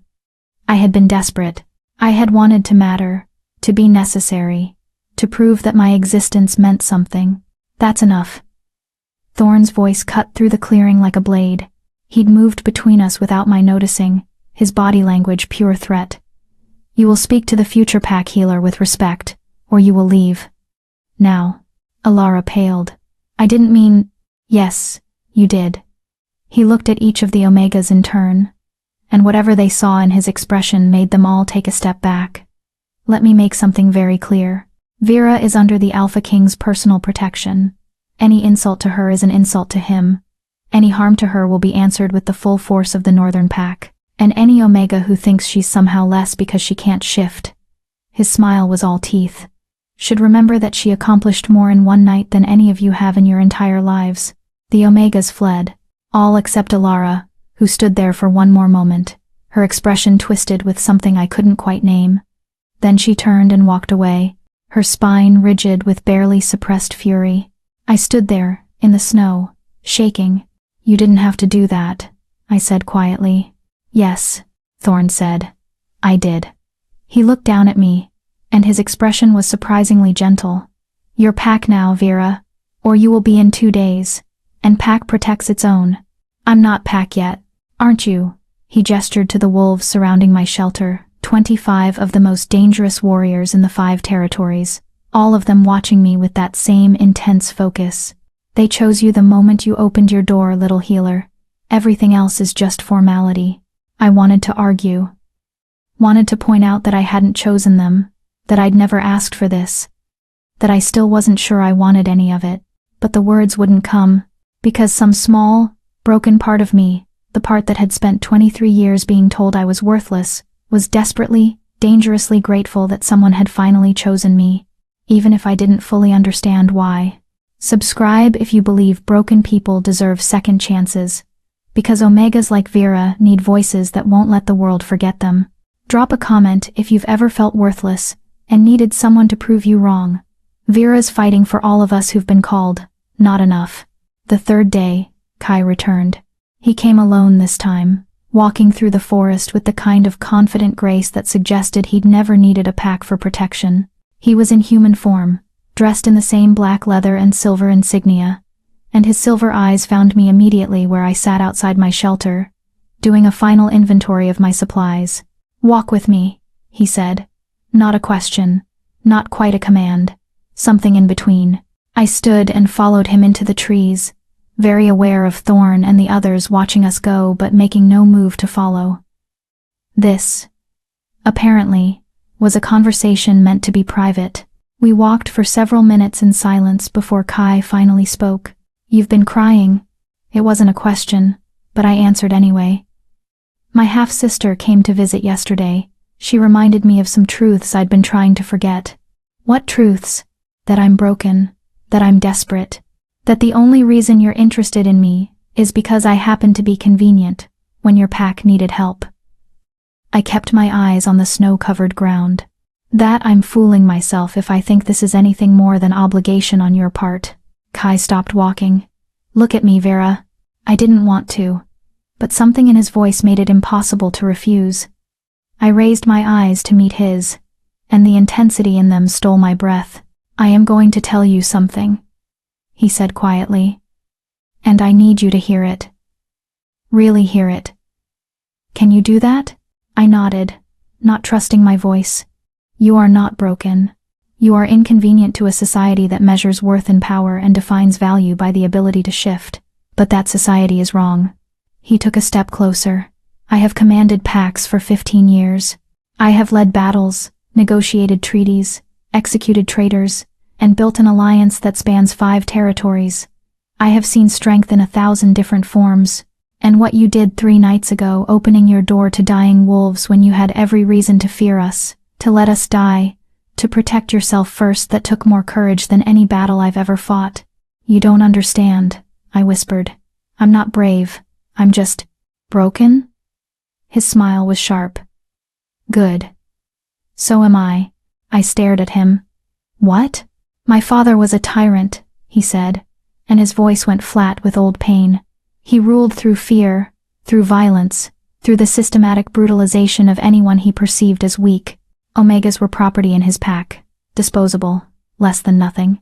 I had been desperate. I had wanted to matter, to be necessary, to prove that my existence meant something. That's enough. Thorn's voice cut through the clearing like a blade. He'd moved between us without my noticing, his body language pure threat. You will speak to the future pack healer with respect, or you will leave. Now. Alara paled. I didn't mean... Yes, you did. He looked at each of the Omegas in turn, and whatever they saw in his expression made them all take a step back. Let me make something very clear. Vera is under the Alpha King's personal protection. Any insult to her is an insult to him. Any harm to her will be answered with the full force of the Northern Pack. And any Omega who thinks she's somehow less because she can't shift. His smile was all teeth. Should remember that she accomplished more in one night than any of you have in your entire lives. The Omegas fled. All except Alara, who stood there for one more moment, her expression twisted with something I couldn't quite name. Then she turned and walked away, her spine rigid with barely suppressed fury. I stood there, in the snow, shaking. You didn't have to do that, I said quietly. Yes, Thorn said. I did. He looked down at me, and his expression was surprisingly gentle. You're Pack now, Vera, or you will be in 2 days, and Pack protects its own. I'm not Pack yet, aren't you? He gestured to the wolves surrounding my shelter, 25 of the most dangerous warriors in the 5 territories, all of them watching me with that same intense focus. They chose you the moment you opened your door, little healer. Everything else is just formality. I wanted to argue. Wanted to point out that I hadn't chosen them, that I'd never asked for this, that I still wasn't sure I wanted any of it, but the words wouldn't come, because some small, broken part of me, the part that had spent 23 years being told I was worthless, was desperately, dangerously grateful that someone had finally chosen me, even if I didn't fully understand why. Subscribe if you believe broken people deserve second chances, because Omegas like Vera need voices that won't let the world forget them. Drop a comment if you've ever felt worthless and needed someone to prove you wrong. Vera's fighting for all of us who've been called not enough. The 3rd day, Kai returned. He came alone this time, walking through the forest with the kind of confident grace that suggested he'd never needed a pack for protection. He was in human form, dressed in the same black leather and silver insignia, and his silver eyes found me immediately where I sat outside my shelter, doing a final inventory of my supplies. Walk with me, he said. Not a question, not quite a command, something in between. I stood and followed him into the trees, very aware of Thorn and the others watching us go but making no move to follow. This, apparently, was a conversation meant to be private. We walked for several minutes in silence before Kai finally spoke. You've been crying. It wasn't a question, but I answered anyway. My half-sister came to visit yesterday. She reminded me of some truths I'd been trying to forget. What truths? That I'm broken, that I'm desperate, that the only reason you're interested in me is because I happen to be convenient when your pack needed help. I kept my eyes on the snow-covered ground. That I'm fooling myself if I think this is anything more than obligation on your part. Kai stopped walking. Look at me, Vera. I didn't want to, but something in his voice made it impossible to refuse. I raised my eyes to meet his, and the intensity in them stole my breath. I am going to tell you something, he said quietly, and I need you to hear it. Really hear it. Can you do that? I nodded, not trusting my voice. You are not broken. You are inconvenient to a society that measures worth in power and defines value by the ability to shift. But that society is wrong. He took a step closer. I have commanded packs for 15 years. I have led battles, negotiated treaties, executed traitors, and built an alliance that spans 5 territories. I have seen strength in 1,000 different forms. And what you did 3 nights ago, opening your door to dying wolves when you had every reason to fear us, to let us die, to protect yourself first, that took more courage than any battle I've ever fought. You don't understand, I whispered. I'm not brave. I'm just broken? His smile was sharp. Good. So am I. I stared at him. What? My father was a tyrant, he said, and his voice went flat with old pain. He ruled through fear, through violence, through the systematic brutalization of anyone he perceived as weak. Omegas were property in his pack, disposable, less than nothing.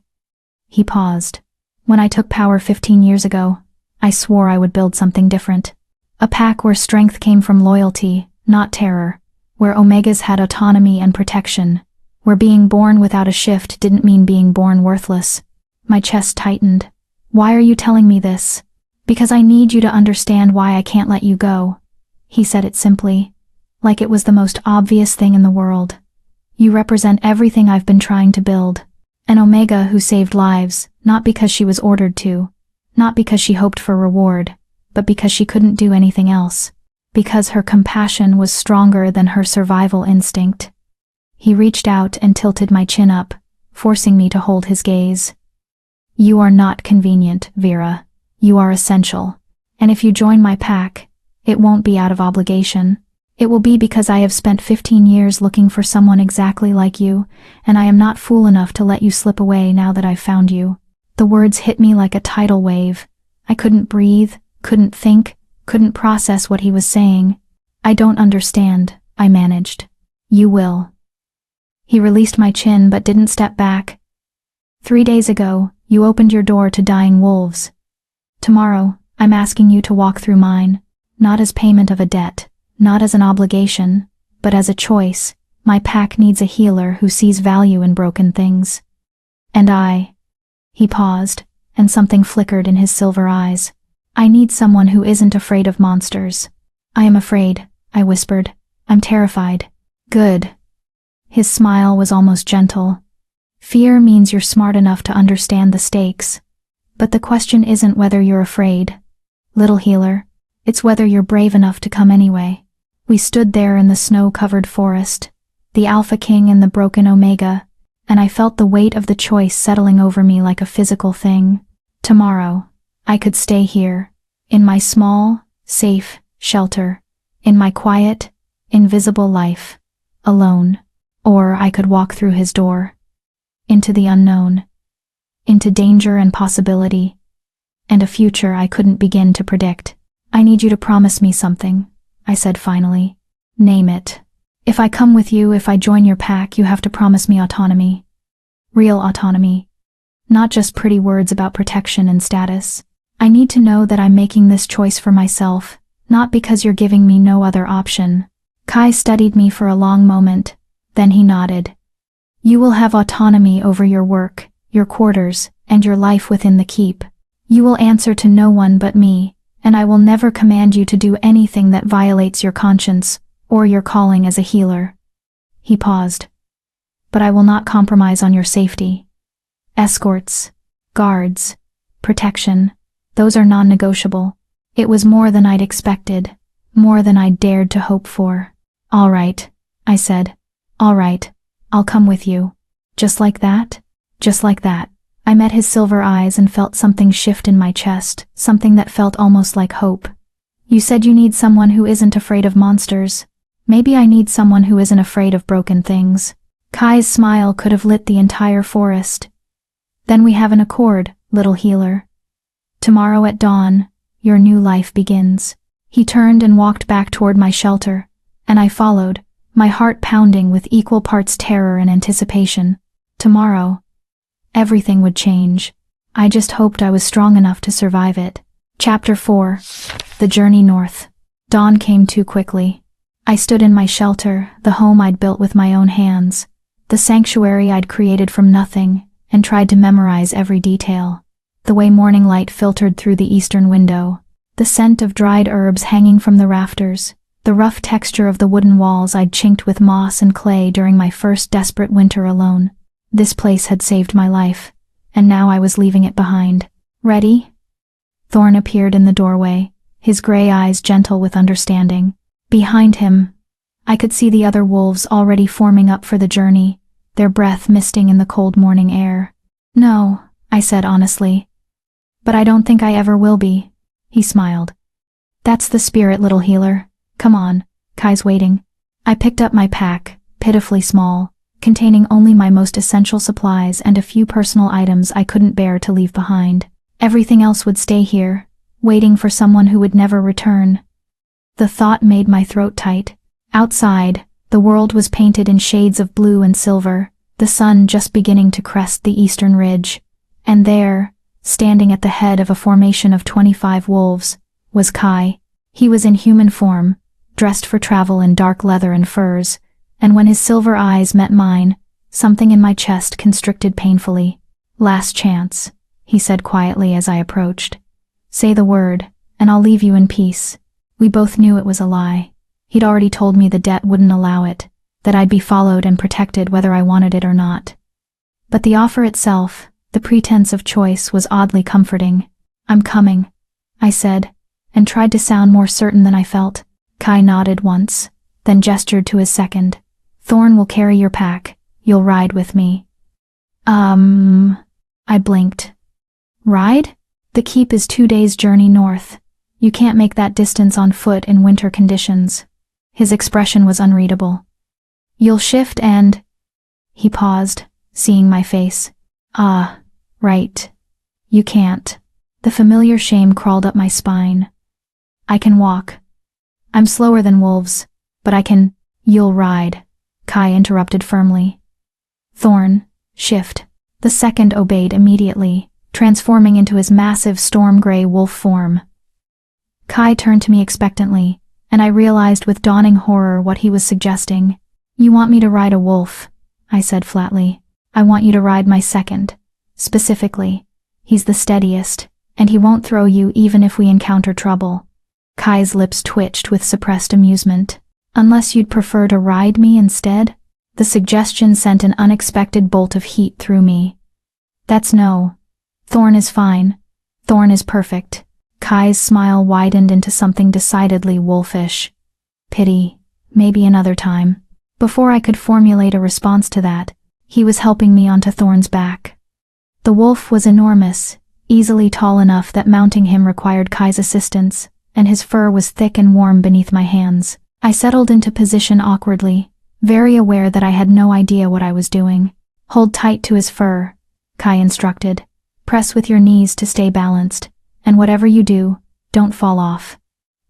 He paused. When I took power 15 years ago, I swore I would build something different. A pack where strength came from loyalty, not terror, where Omegas had autonomy and protection, where being born without a shift didn't mean being born worthless. My chest tightened. Why are you telling me this? Because I need you to understand why I can't let you go. He said it simply, like it was the most obvious thing in the world. You represent everything I've been trying to build, An Omega who saved lives, not because she was ordered to, not because she hoped for reward, but because she couldn't do anything else, because her compassion was stronger than her survival instinct. He reached out and tilted my chin up, forcing me to hold his gaze. You are not convenient, Vera. You are essential. And if you join my pack, it won't be out of obligation. It will be because I have spent 15 years looking for someone exactly like you, and I am not fool enough to let you slip away now that I've found you. The words hit me like a tidal wave. I couldn't breathe, couldn't think, couldn't process what he was saying. I don't understand, I managed. You will. He released my chin but didn't step back. 3 days ago, you opened your door to dying wolves. Tomorrow, I'm asking you to walk through mine, not as payment of a debt, not as an obligation, but as a choice. My pack needs a healer who sees value in broken things. And I. He paused, and something flickered in his silver eyes. I need someone who isn't afraid of monsters. I am afraid, I whispered. I'm terrified. Good. His smile was almost gentle. Fear means you're smart enough to understand the stakes. But the question isn't whether you're afraid, little healer. It's whether you're brave enough to come anyway. We stood there in the snow-covered forest, the Alpha King and the broken Omega, and I felt the weight of the choice settling over me like a physical thing. Tomorrow, I could stay here, in my small, safe shelter, in my quiet, invisible life, alone. Or I could walk through his door, into the unknown, into danger and possibility, and a future I couldn't begin to predict. I need you to promise me something, I said finally. Name it. If I come with you, if I join your pack, you have to promise me autonomy. Real autonomy. Not just pretty words about protection and status. I need to know that I'm making this choice for myself, not because you're giving me no other option. Kai studied me for a long moment, then he nodded. You will have autonomy over your work, your quarters, and your life within the keep. You will answer to no one but me, and I will never command you to do anything that violates your conscience or your calling as a healer. He paused. But I will not compromise on your safety. Escorts, guards, protection, those are non-negotiable. It was more than I'd expected, more than I'd dared to hope for. All right, I said. All right, I'll come with you. Just like that? Just like that. I met his silver eyes and felt something shift in my chest, something that felt almost like hope. You said you need someone who isn't afraid of monsters. Maybe I need someone who isn't afraid of broken things. Kai's smile could have lit the entire forest. Then we have an accord, little healer. Tomorrow at dawn, your new life begins. He turned and walked back toward my shelter, and I followed, my heart pounding with equal parts terror and anticipation. Tomorrow, everything would change. I just hoped I was strong enough to survive it. Chapter 4. The Journey North. Dawn came too quickly. I stood in my shelter, the home I'd built with my own hands, the sanctuary I'd created from nothing, and tried to memorize every detail. The way morning light filtered through the eastern window, the scent of dried herbs hanging from the rafters, the rough texture of the wooden walls I'd chinked with moss and clay during my first desperate winter alone. This place had saved my life, and now I was leaving it behind. Ready? Thorn appeared in the doorway, his gray eyes gentle with understanding. Behind him, I could see the other wolves already forming up for the journey, their breath misting in the cold morning air. No, I said honestly. But I don't think I ever will be. He smiled. That's the spirit, little healer. Come on, Kai's waiting. I picked up my pack, pitifully small, containing only my most essential supplies and a few personal items I couldn't bear to leave behind. Everything else would stay here, waiting for someone who would never return. The thought made my throat tight. Outside, the world was painted in shades of blue and silver, the sun just beginning to crest the eastern ridge. And there, standing at the head of a formation of 25 wolves, was Kai. He was in human form, dressed for travel in dark leather and furs, and when his silver eyes met mine, something in my chest constricted painfully. Last chance, he said quietly as I approached. Say the word, and I'll leave you in peace. We both knew it was a lie. He'd already told me the debt wouldn't allow it, that I'd be followed and protected whether I wanted it or not. But the offer itself, the pretense of choice, was oddly comforting. "I'm coming," I said, and tried to sound more certain than I felt. Kai nodded once, then gestured to his second. "Thorn will carry your pack. You'll ride with me." I blinked. "Ride? The keep is 2 days' journey north. You can't make that distance on foot in winter conditions." His expression was unreadable. "You'll shift and—" He paused, seeing my face. "Ah, right. You can't." The familiar shame crawled up my spine. "I can walk. I'm slower than wolves, but I can—" "You'll ride," Kai interrupted firmly. "Thorn, shift." The second obeyed immediately, transforming into his massive storm-gray wolf form. Kai turned to me expectantly, and I realized with dawning horror what he was suggesting. "You want me to ride a wolf," I said flatly. "I want you to ride my second. Specifically. He's the steadiest, and he won't throw you even if we encounter trouble." Kai's lips twitched with suppressed amusement. "Unless you'd prefer to ride me instead?" The suggestion sent an unexpected bolt of heat through me. "That's no. Thorn is fine. Thorn is perfect." Kai's smile widened into something decidedly wolfish. "Pity. Maybe another time." Before I could formulate a response to that, he was helping me onto Thorn's back. The wolf was enormous, easily tall enough that mounting him required Kai's assistance, and his fur was thick and warm beneath my hands. I settled into position awkwardly, very aware that I had no idea what I was doing. "Hold tight to his fur," Kai instructed. "Press with your knees to stay balanced, and whatever you do, don't fall off."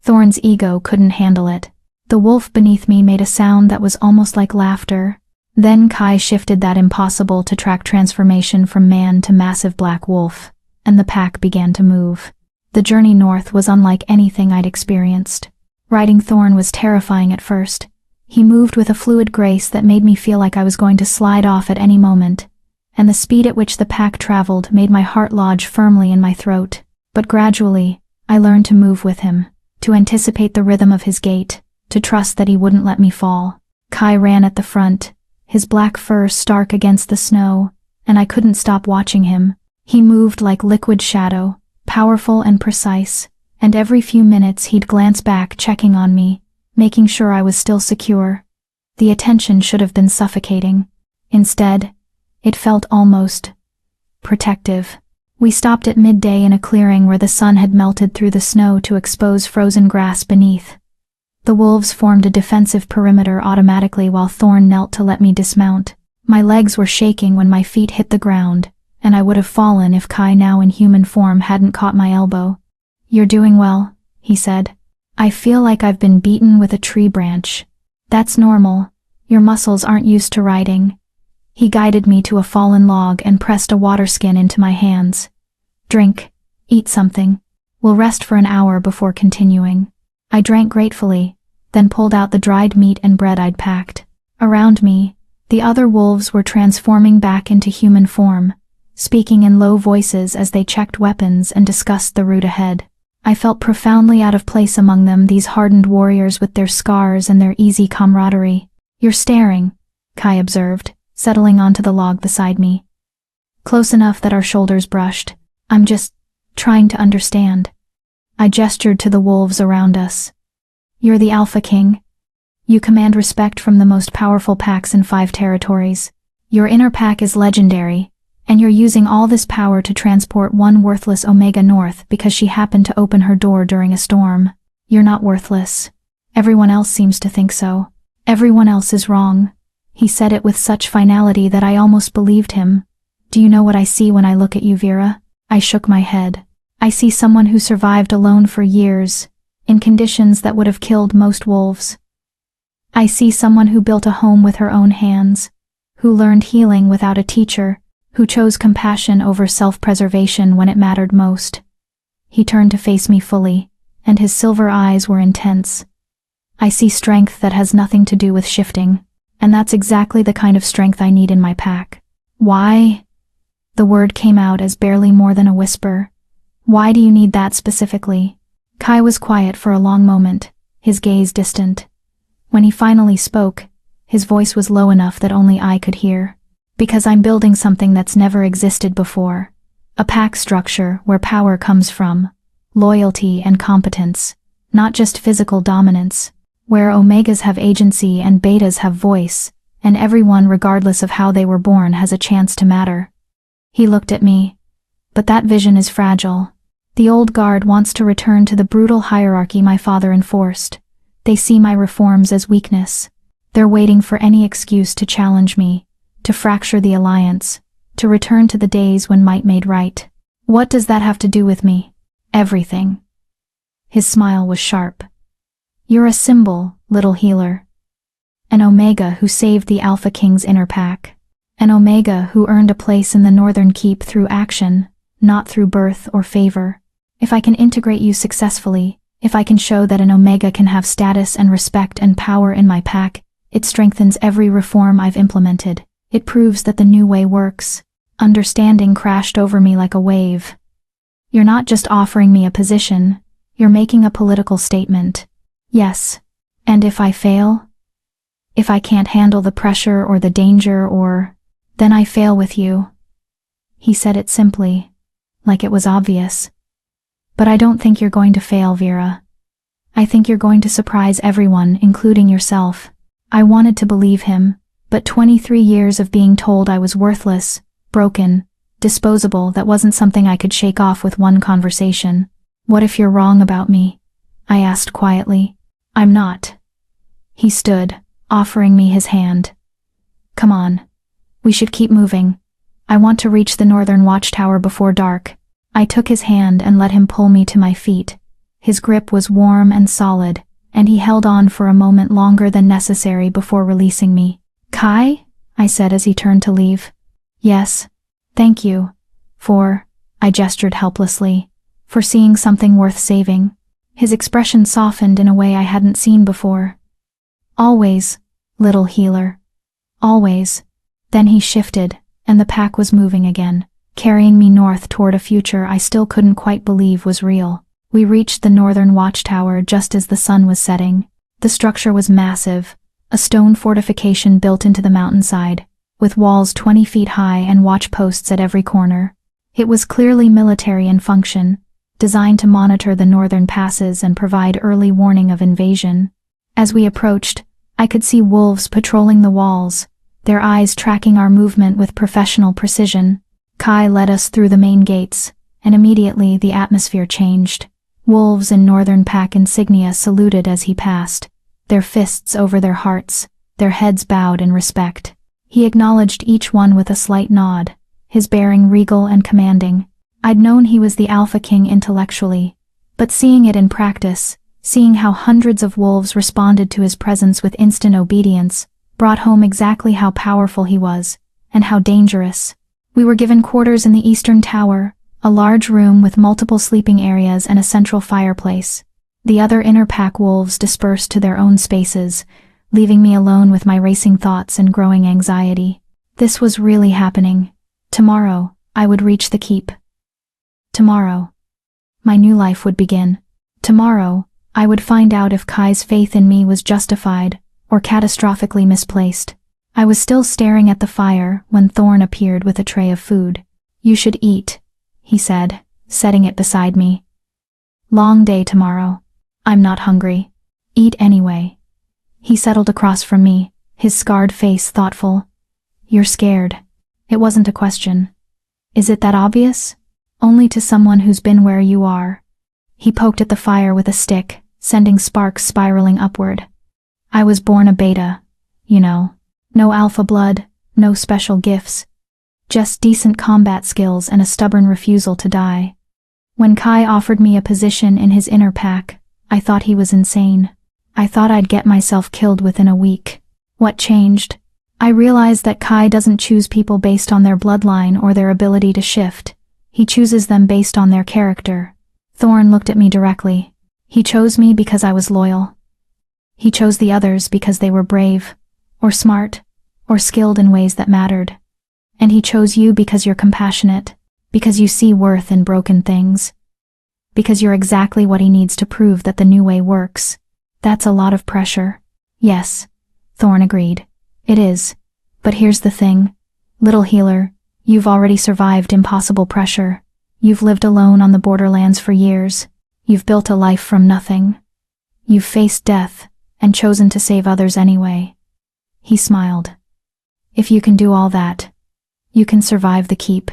Thorn's ego couldn't handle it. The wolf beneath me made a sound that was almost like laughter. Then Kai shifted that impossible to track transformation from man to massive black wolf, and the pack began to move. The journey north was unlike anything I'd experienced. Riding Thorn was terrifying at first. He moved with a fluid grace that made me feel like I was going to slide off at any moment, and the speed at which the pack traveled made my heart lodge firmly in my throat. But gradually, I learned to move with him, to anticipate the rhythm of his gait, to trust that he wouldn't let me fall. Kai ran at the front, his black fur stark against the snow, and I couldn't stop watching him. He moved like liquid shadow, powerful and precise, and every few minutes he'd glance back, checking on me, making sure I was still secure. The attention should have been suffocating. Instead, it felt almost protective. We stopped at midday in a clearing where the sun had melted through the snow to expose frozen grass beneath. The wolves formed a defensive perimeter automatically while Thorn knelt to let me dismount. My legs were shaking when my feet hit the ground, and I would have fallen if Kai, now in human form, hadn't caught my elbow. "You're doing well," he said. "I feel like I've been beaten with a tree branch." "That's normal. Your muscles aren't used to riding." He guided me to a fallen log and pressed a water skin into my hands. "Drink. Eat something. We'll rest for an hour before continuing." I drank gratefully, then pulled out the dried meat and bread I'd packed. Around me, the other wolves were transforming back into human form, speaking in low voices as they checked weapons and discussed the route ahead. I felt profoundly out of place among them, these hardened warriors with their scars and their easy camaraderie. "You're staring," Kai observed, settling onto the log beside me. Close enough that our shoulders brushed. "I'm just trying to understand." I gestured to the wolves around us. "You're the Alpha King. You command respect from the most powerful packs in 5 territories. Your inner pack is legendary, and you're using all this power to transport one worthless Omega north because she happened to open her door during a storm. You're not worthless. Everyone else seems to think so. Everyone else is wrong." He said it with such finality that I almost believed him. "Do you know what I see when I look at you, Vera?" I shook my head. "I see someone who survived alone for years, in conditions that would have killed most wolves. I see someone who built a home with her own hands, who learned healing without a teacher, who chose compassion over self-preservation when it mattered most." He turned to face me fully, and his silver eyes were intense. "I see strength that has nothing to do with shifting, and that's exactly the kind of strength I need in my pack." "Why?" The word came out as barely more than a whisper. "Why do you need that specifically?" Kai was quiet for a long moment, his gaze distant. When he finally spoke, his voice was low enough that only I could hear. Because I'm building something that's never existed before. A pack structure where power comes from loyalty and competence, not just physical dominance, where omegas have agency and betas have voice, and everyone, regardless of how they were born, has a chance to matter. He looked at me. But that vision is fragile. The old guard wants to return to the brutal hierarchy my father enforced. They see my reforms as weakness. They're waiting for any excuse to challenge me, to fracture the alliance, to return to the days when might made right. What does that have to do with me? Everything. His smile was sharp. You're a symbol, little healer. An Omega who saved the Alpha King's inner pack. An Omega who earned a place in the Northern Keep through action, not through birth or favor. If I can integrate you successfully, if I can show that an Omega can have status and respect and power in my pack, it strengthens every reform I've implemented. It proves that the new way works. Understanding crashed over me like a wave. You're not just offering me a position, you're making a political statement. Yes. And if I fail? If I can't handle the pressure or the danger then I fail with you. He said it simply, like it was obvious. But I don't think you're going to fail, Vera. I think you're going to surprise everyone, including yourself. I wanted to believe him, but 23 years of being told I was worthless, broken, disposable, that wasn't something I could shake off with one conversation. What if you're wrong about me? I asked quietly. I'm not. He stood, offering me his hand. Come on. We should keep moving. I want to reach the Northern Watchtower before dark. I took his hand and let him pull me to my feet. His grip was warm and solid, and he held on for a moment longer than necessary before releasing me. Kai? I said as he turned to leave. Yes. Thank you. I gestured helplessly, for seeing something worth saving. His expression softened in a way I hadn't seen before. Always, little healer. Always. Then he shifted, and the pack was moving again, carrying me north toward a future I still couldn't quite believe was real. We reached the Northern Watchtower just as the sun was setting. The structure was massive, a stone fortification built into the mountainside, with walls 20 feet high and watch posts at every corner. It was clearly military in function, designed to monitor the northern passes and provide early warning of invasion. As we approached, I could see wolves patrolling the walls, their eyes tracking our movement with professional precision. Kai led us through the main gates, and immediately the atmosphere changed. Wolves in Northern Pack insignia saluted as he passed, their fists over their hearts, their heads bowed in respect. He acknowledged each one with a slight nod, his bearing regal and commanding. I'd known he was the Alpha King intellectually, but seeing it in practice, seeing how hundreds of wolves responded to his presence with instant obedience, brought home exactly how powerful he was, and how dangerous. We were given quarters in the Eastern Tower, a large room with multiple sleeping areas and a central fireplace. The other inner pack wolves dispersed to their own spaces, leaving me alone with my racing thoughts and growing anxiety. This was really happening. Tomorrow, I would reach the keep. Tomorrow, my new life would begin. Tomorrow, I would find out if Kai's faith in me was justified or catastrophically misplaced. I was still staring at the fire when Thorn appeared with a tray of food. You should eat, he said, setting it beside me. Long day tomorrow. I'm not hungry. Eat anyway. He settled across from me, his scarred face thoughtful. You're scared. It wasn't a question. Is it that obvious? Only to someone who's been where you are. He poked at the fire with a stick, sending sparks spiraling upward. I was born a beta, you know. No alpha blood, no special gifts. Just decent combat skills and a stubborn refusal to die. When Kai offered me a position in his inner pack, I thought he was insane. I thought I'd get myself killed within a week. What changed? I realized that Kai doesn't choose people based on their bloodline or their ability to shift. He chooses them based on their character. Thorn looked at me directly. He chose me because I was loyal. He chose the others because they were brave, or smart, or skilled in ways that mattered. And he chose you because you're compassionate, because you see worth in broken things. Because you're exactly what he needs to prove that the new way works. That's a lot of pressure. Yes, Thorn agreed. It is. But here's the thing. Little healer, you've already survived impossible pressure. You've lived alone on the borderlands for years. You've built a life from nothing. You've faced death and chosen to save others anyway. He smiled. If you can do all that, you can survive the keep.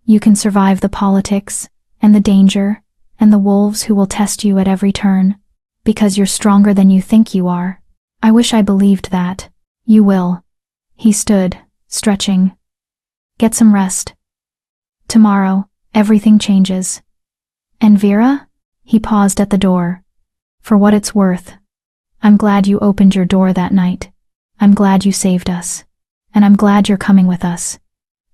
You can survive the politics, and the danger, and the wolves who will test you at every turn, because you're stronger than you think you are. I wish I believed that. You will. He stood, stretching. Get some rest. Tomorrow, everything changes. And Vera? He paused at the door. For what it's worth, I'm glad you opened your door that night. I'm glad you saved us. And I'm glad you're coming with us.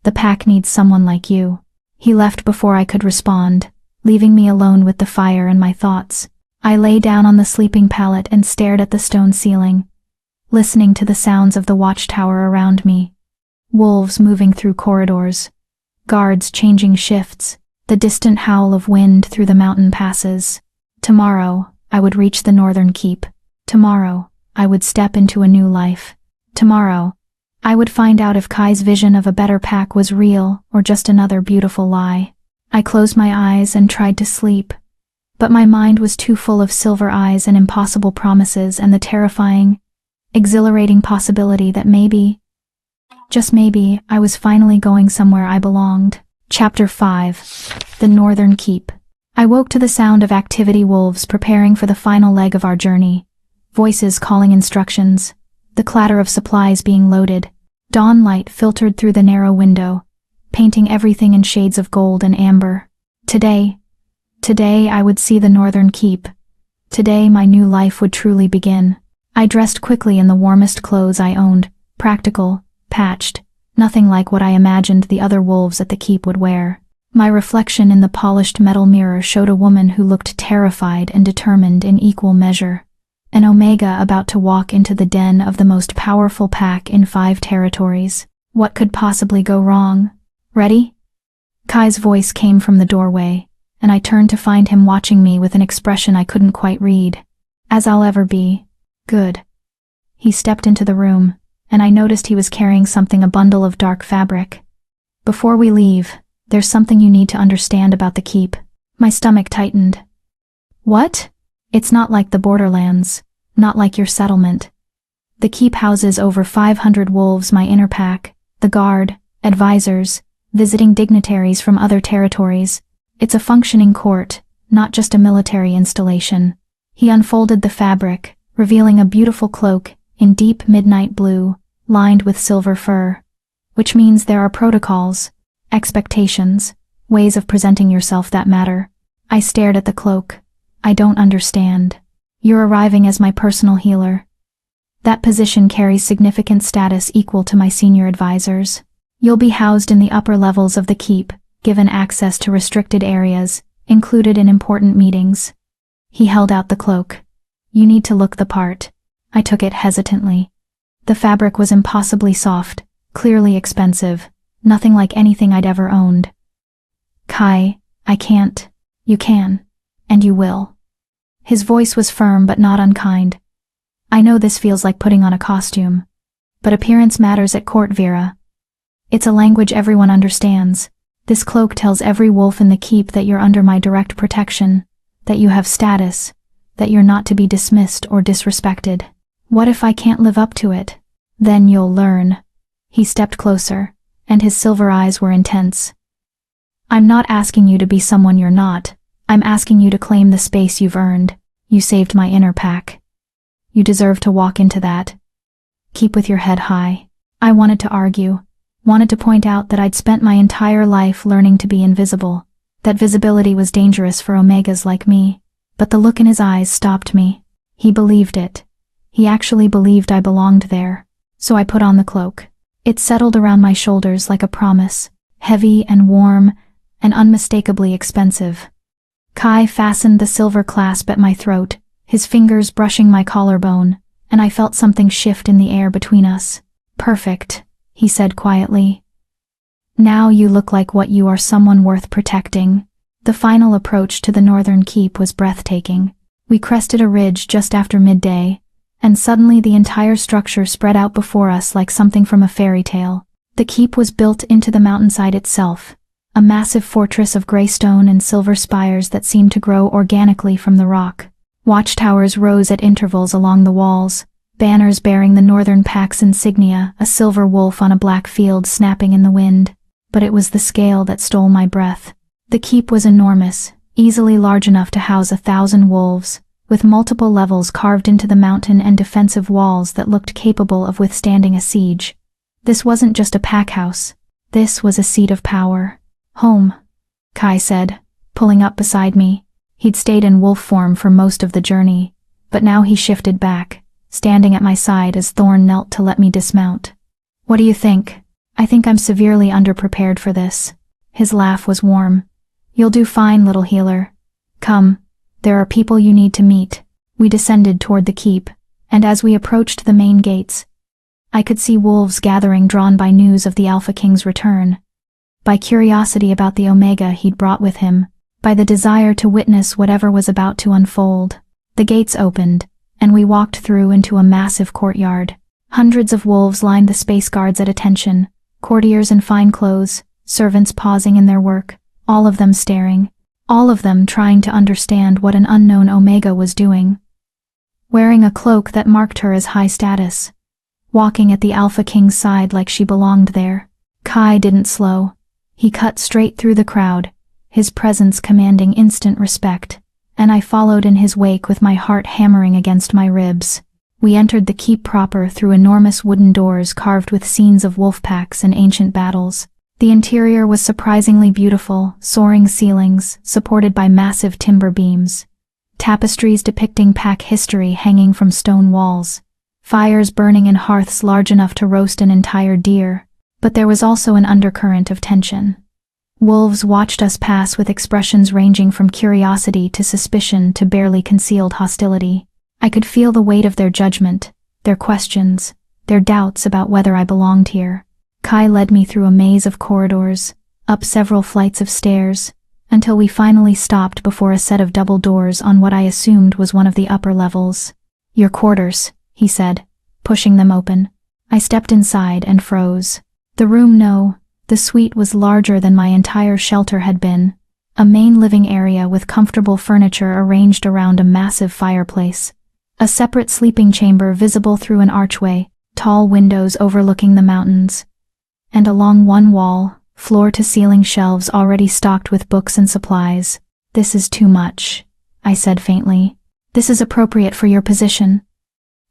The pack needs someone like you. He left before I could respond, leaving me alone with the fire and my thoughts. I lay down on the sleeping pallet and stared at the stone ceiling, listening to the sounds of the watchtower around me. Wolves moving through corridors, guards changing shifts, the distant howl of wind through the mountain passes. Tomorrow, I would reach the northern keep. Tomorrow, I would step into a new life. Tomorrow, I would find out if Kai's vision of a better pack was real or just another beautiful lie. I closed my eyes and tried to sleep, but my mind was too full of silver eyes and impossible promises and the terrifying, exhilarating possibility that maybe, just maybe, I was finally going somewhere I belonged. Chapter 5. The Northern Keep. I woke to the sound of activity wolves preparing for the final leg of our journey, voices calling instructions, the clatter of supplies being loaded. Dawn light filtered through the narrow window, painting everything in shades of gold and amber. Today I would see the Northern Keep. Today my new life would truly begin. I dressed quickly in the warmest clothes I owned, practical, patched, nothing like what I imagined the other wolves at the keep would wear. My reflection in the polished metal mirror showed a woman who looked terrified and determined in equal measure. An Omega about to walk into the den of the most powerful pack in 5 territories. What could possibly go wrong? Ready? Kai's voice came from the doorway, and I turned to find him watching me with an expression I couldn't quite read. As I'll ever be. Good. He stepped into the room, and I noticed he was carrying a bundle of dark fabric. Before we leave, there's something you need to understand about the keep. My stomach tightened. What? It's not like the borderlands, not like your settlement. The keep houses over 500 wolves, my inner pack, the guard, advisors, visiting dignitaries from other territories. It's a functioning court, not just a military installation. He unfolded the fabric, revealing a beautiful cloak in deep midnight blue, lined with silver fur. Which means there are protocols, expectations, ways of presenting yourself that matter. I stared at the cloak. I don't understand. You're arriving as my personal healer. That position carries significant status equal to my senior advisors. You'll be housed in the upper levels of the keep, given access to restricted areas, included in important meetings. He held out the cloak. You need to look the part. I took it hesitantly. The fabric was impossibly soft, clearly expensive, nothing like anything I'd ever owned. Kai, I can't. You can. And you will. His voice was firm but not unkind. I know this feels like putting on a costume, but appearance matters at court, Vera. It's a language everyone understands. This cloak tells every wolf in the keep that you're under my direct protection, that you have status, that you're not to be dismissed or disrespected. What if I can't live up to it? Then you'll learn. He stepped closer, and his silver eyes were intense. I'm not asking you to be someone you're not. I'm asking you to claim the space you've earned. You saved my inner pack. You deserve to walk into that. Keep with your head high. I wanted to argue, wanted to point out that I'd spent my entire life learning to be invisible, that visibility was dangerous for Omegas like me, but the look in his eyes stopped me. He believed it. He actually believed I belonged there. So I put on the cloak. It settled around my shoulders like a promise, heavy and warm and unmistakably expensive. Kai fastened the silver clasp at my throat, his fingers brushing my collarbone, and I felt something shift in the air between us. Perfect, he said quietly. Now you look like what you are, someone worth protecting. The final approach to the Northern Keep was breathtaking. We crested a ridge just after midday, and suddenly the entire structure spread out before us like something from a fairy tale. The keep was built into the mountainside itself, a massive fortress of gray stone and silver spires that seemed to grow organically from the rock. Watchtowers rose at intervals along the walls, banners bearing the Northern Pack's insignia, a silver wolf on a black field snapping in the wind. But it was the scale that stole my breath. The keep was enormous, easily large enough to house 1,000 wolves, with multiple levels carved into the mountain and defensive walls that looked capable of withstanding a siege. This wasn't just a pack house. This was a seat of power. "Home," Kai said, pulling up beside me. He'd stayed in wolf form for most of the journey, but now he shifted back, standing at my side as Thorn knelt to let me dismount. "What do you think?" "I think I'm severely underprepared for this." His laugh was warm. "You'll do fine, little healer. Come, there are people you need to meet." We descended toward the keep, and as we approached the main gates, I could see wolves gathering, drawn by news of the Alpha King's return, by curiosity about the Omega he'd brought with him, by the desire to witness whatever was about to unfold. The gates opened, and we walked through into a massive courtyard. Hundreds of wolves lined the space guards at attention, courtiers in fine clothes, servants pausing in their work, all of them staring, all of them trying to understand what an unknown Omega was doing. Wearing a cloak that marked her as high status, walking at the Alpha King's side like she belonged there. Kai didn't slow. He cut straight through the crowd, his presence commanding instant respect, and I followed in his wake with my heart hammering against my ribs. We entered the keep proper through enormous wooden doors carved with scenes of wolf packs and ancient battles. The interior was surprisingly beautiful, soaring ceilings, supported by massive timber beams, tapestries depicting pack history hanging from stone walls, fires burning in hearths large enough to roast an entire deer. But there was also an undercurrent of tension. Wolves watched us pass with expressions ranging from curiosity to suspicion to barely concealed hostility. I could feel the weight of their judgment, their questions, their doubts about whether I belonged here. Kai led me through a maze of corridors, up several flights of stairs, until we finally stopped before a set of double doors on what I assumed was one of the upper levels. "Your quarters," he said, pushing them open. I stepped inside and froze. The suite was larger than my entire shelter had been, a main living area with comfortable furniture arranged around a massive fireplace, a separate sleeping chamber visible through an archway, tall windows overlooking the mountains, and along one wall, floor-to-ceiling shelves already stocked with books and supplies. "This is too much," I said faintly. "This is appropriate for your position."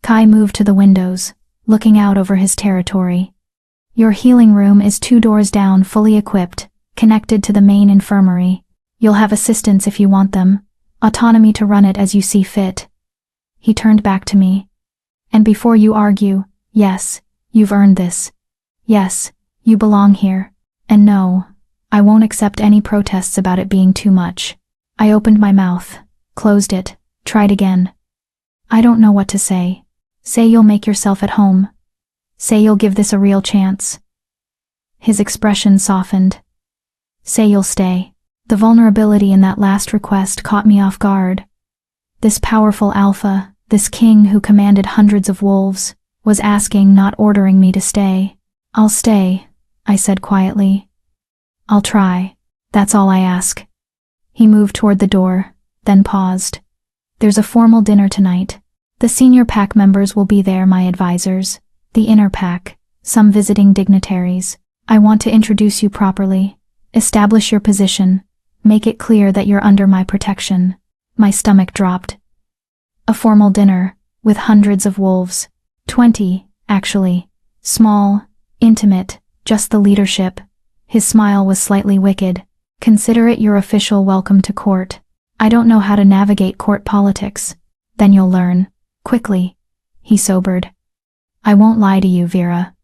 Kai moved to the windows, looking out over his territory. "Your healing room is 2 doors down, fully equipped, connected to the main infirmary. You'll have assistants if you want them, autonomy to run it as you see fit." He turned back to me. "And before you argue, yes, you've earned this. Yes, you belong here. And no, I won't accept any protests about it being too much." I opened my mouth, closed it, tried again. "I don't know what to say. Say you'll make yourself at home. Say you'll give this a real chance." His expression softened. "Say you'll stay." The vulnerability in that last request caught me off guard. This powerful alpha, this king who commanded hundreds of wolves, was asking, not ordering me to stay. "I'll stay," I said quietly. "I'll try. That's all I ask." He moved toward the door, then paused. "There's a formal dinner tonight. The senior pack members will be there, my advisors, the inner pack, some visiting dignitaries. I want to introduce you properly, establish your position, make it clear that you're under my protection." My stomach dropped. A formal dinner, with hundreds of wolves. 20, actually. Small, intimate, just the leadership. His smile was slightly wicked. "Consider it your official welcome to court. I don't know how to navigate court politics." "Then you'll learn. Quickly." He sobered. "I won't lie to you, Vera.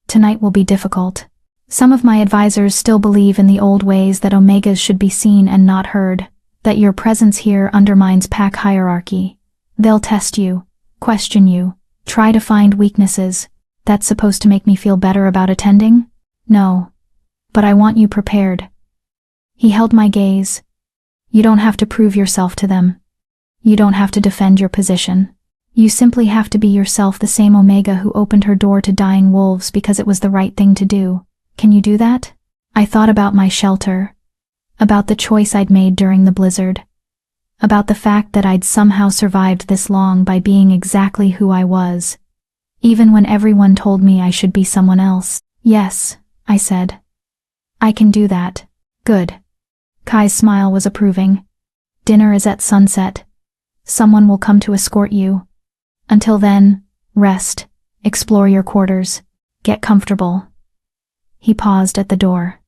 Tonight will be difficult. Some of my advisors still believe in the old ways that Omegas should be seen and not heard, that your presence here undermines pack hierarchy. They'll test you, question you, try to find weaknesses. That's supposed to make me feel better about attending? No. But I want you prepared." He held my gaze. "You don't have to prove yourself to them. You don't have to defend your position. You simply have to be yourself, the same Omega who opened her door to dying wolves because it was the right thing to do. Can you do that? I thought about my shelter, about the choice I'd made during the blizzard, about the fact that I'd somehow survived this long by being exactly who I was, even when everyone told me I should be someone else. Yes, I said. I can do that. Good. Kai's smile was approving. Dinner is at sunset. Someone will come to escort you. Until then, rest, explore your quarters, get comfortable. He paused at the door.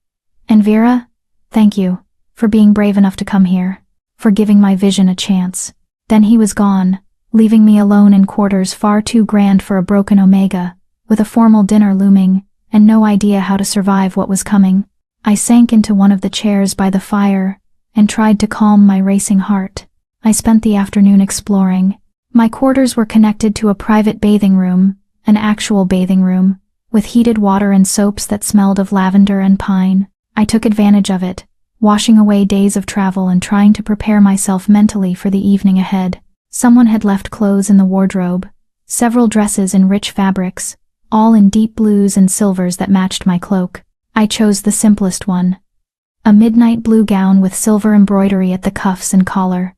And Vera, thank you for being brave enough to come here, for giving my vision a chance. Then he was gone, leaving me alone in quarters far too grand for a broken Omega, with a formal dinner looming, and no idea how to survive what was coming. I sank into one of the chairs by the fire and tried to calm my racing heart. I spent the afternoon exploring. My quarters were connected to a private bathing room, an actual bathing room, with heated water and soaps that smelled of lavender and pine. I took advantage of it, washing away days of travel and trying to prepare myself mentally for the evening ahead. Someone had left clothes in the wardrobe, several dresses in rich fabrics, all in deep blues and silvers that matched my cloak. I chose the simplest one, a midnight blue gown with silver embroidery at the cuffs and collar.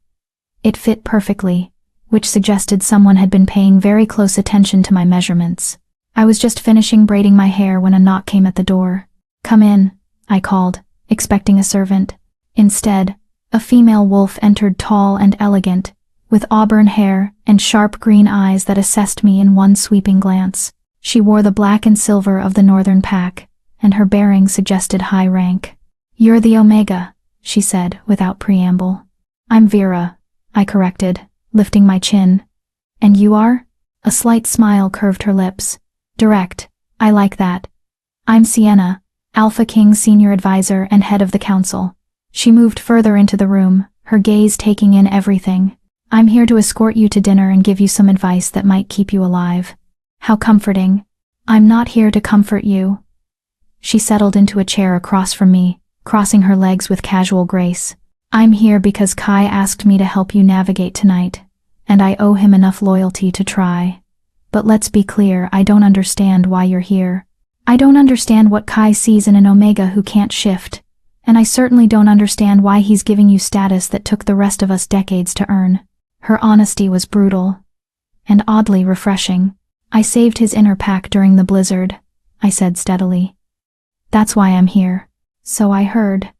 It fit perfectly, which suggested someone had been paying very close attention to my measurements. I was just finishing braiding my hair when a knock came at the door. "Come in," I called, expecting a servant. Instead, a female wolf entered, tall and elegant, with auburn hair and sharp green eyes that assessed me in one sweeping glance. She wore the black and silver of the Northern Pack, and her bearing suggested high rank. "You're the Omega," she said without preamble. "I'm Vera," I corrected, lifting my chin. "And you are?" A slight smile curved her lips. "Direct. I like that. I'm Sienna, Alpha King's senior advisor and head of the council." She moved further into the room, her gaze taking in everything. "I'm here to escort you to dinner and give you some advice that might keep you alive." "How comforting." "I'm not here to comfort you." She settled into a chair across from me, crossing her legs with casual grace. "I'm here because Kai asked me to help you navigate tonight, and I owe him enough loyalty to try. But let's be clear, I don't understand why you're here. I don't understand what Kai sees in an Omega who can't shift, and I certainly don't understand why he's giving you status that took the rest of us decades to earn." Her honesty was brutal, and oddly refreshing. "I saved his inner pack during the blizzard," I said steadily. "That's why I'm here." "So I heard."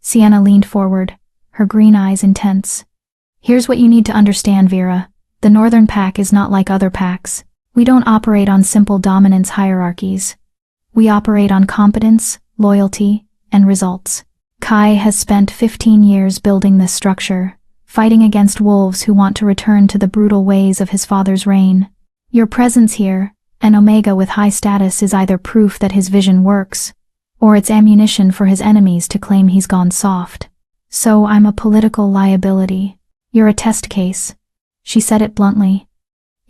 Sienna leaned forward, her green eyes intense. "Here's what you need to understand, Vera. The Northern Pack is not like other packs. We don't operate on simple dominance hierarchies. We operate on competence, loyalty, and results. Kai has spent 15 years building this structure, fighting against wolves who want to return to the brutal ways of his father's reign. Your presence here, an Omega with high status, is either proof that his vision works, or it's ammunition for his enemies to claim he's gone soft. So I'm a political liability. You're a test case." She said it bluntly.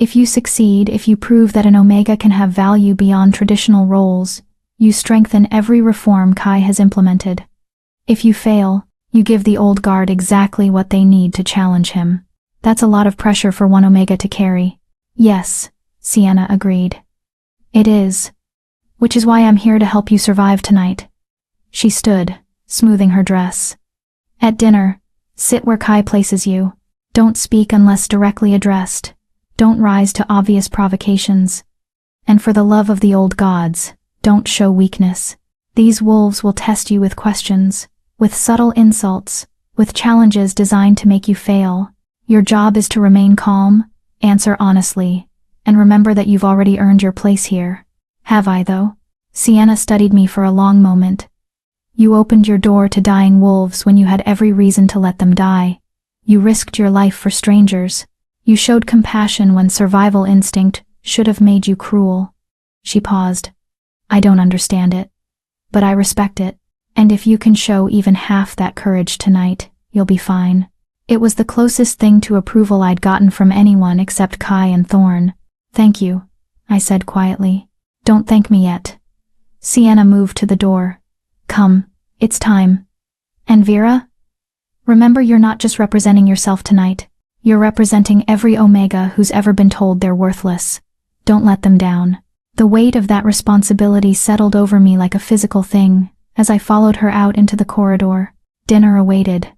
"If you succeed, if you prove that an Omega can have value beyond traditional roles, you strengthen every reform Kai has implemented. If you fail, you give the old guard exactly what they need to challenge him. That's a lot of pressure for one Omega to carry." "Yes," Sienna agreed. "It is. Which is why I'm here to help you survive tonight." She stood, smoothing her dress. "At dinner, sit where Kai places you. Don't speak unless directly addressed. Don't rise to obvious provocations. And for the love of the old gods, don't show weakness. These wolves will test you with questions, with subtle insults, with challenges designed to make you fail. Your job is to remain calm, answer honestly, and remember that you've already earned your place here." "Have I, though?" Sienna studied me for a long moment. "You opened your door to dying wolves when you had every reason to let them die. You risked your life for strangers. You showed compassion when survival instinct should have made you cruel." She paused. "I don't understand it, but I respect it. And if you can show even half that courage tonight, you'll be fine." It was the closest thing to approval I'd gotten from anyone except Kai and Thorn. "Thank you," I said quietly. "Don't thank me yet." Sienna moved to the door. "Come, it's time. And Vera? Remember, you're not just representing yourself tonight. You're representing every Omega who's ever been told they're worthless. Don't let them down. The weight of that responsibility settled over me like a physical thing as I followed her out into the corridor. Dinner awaited,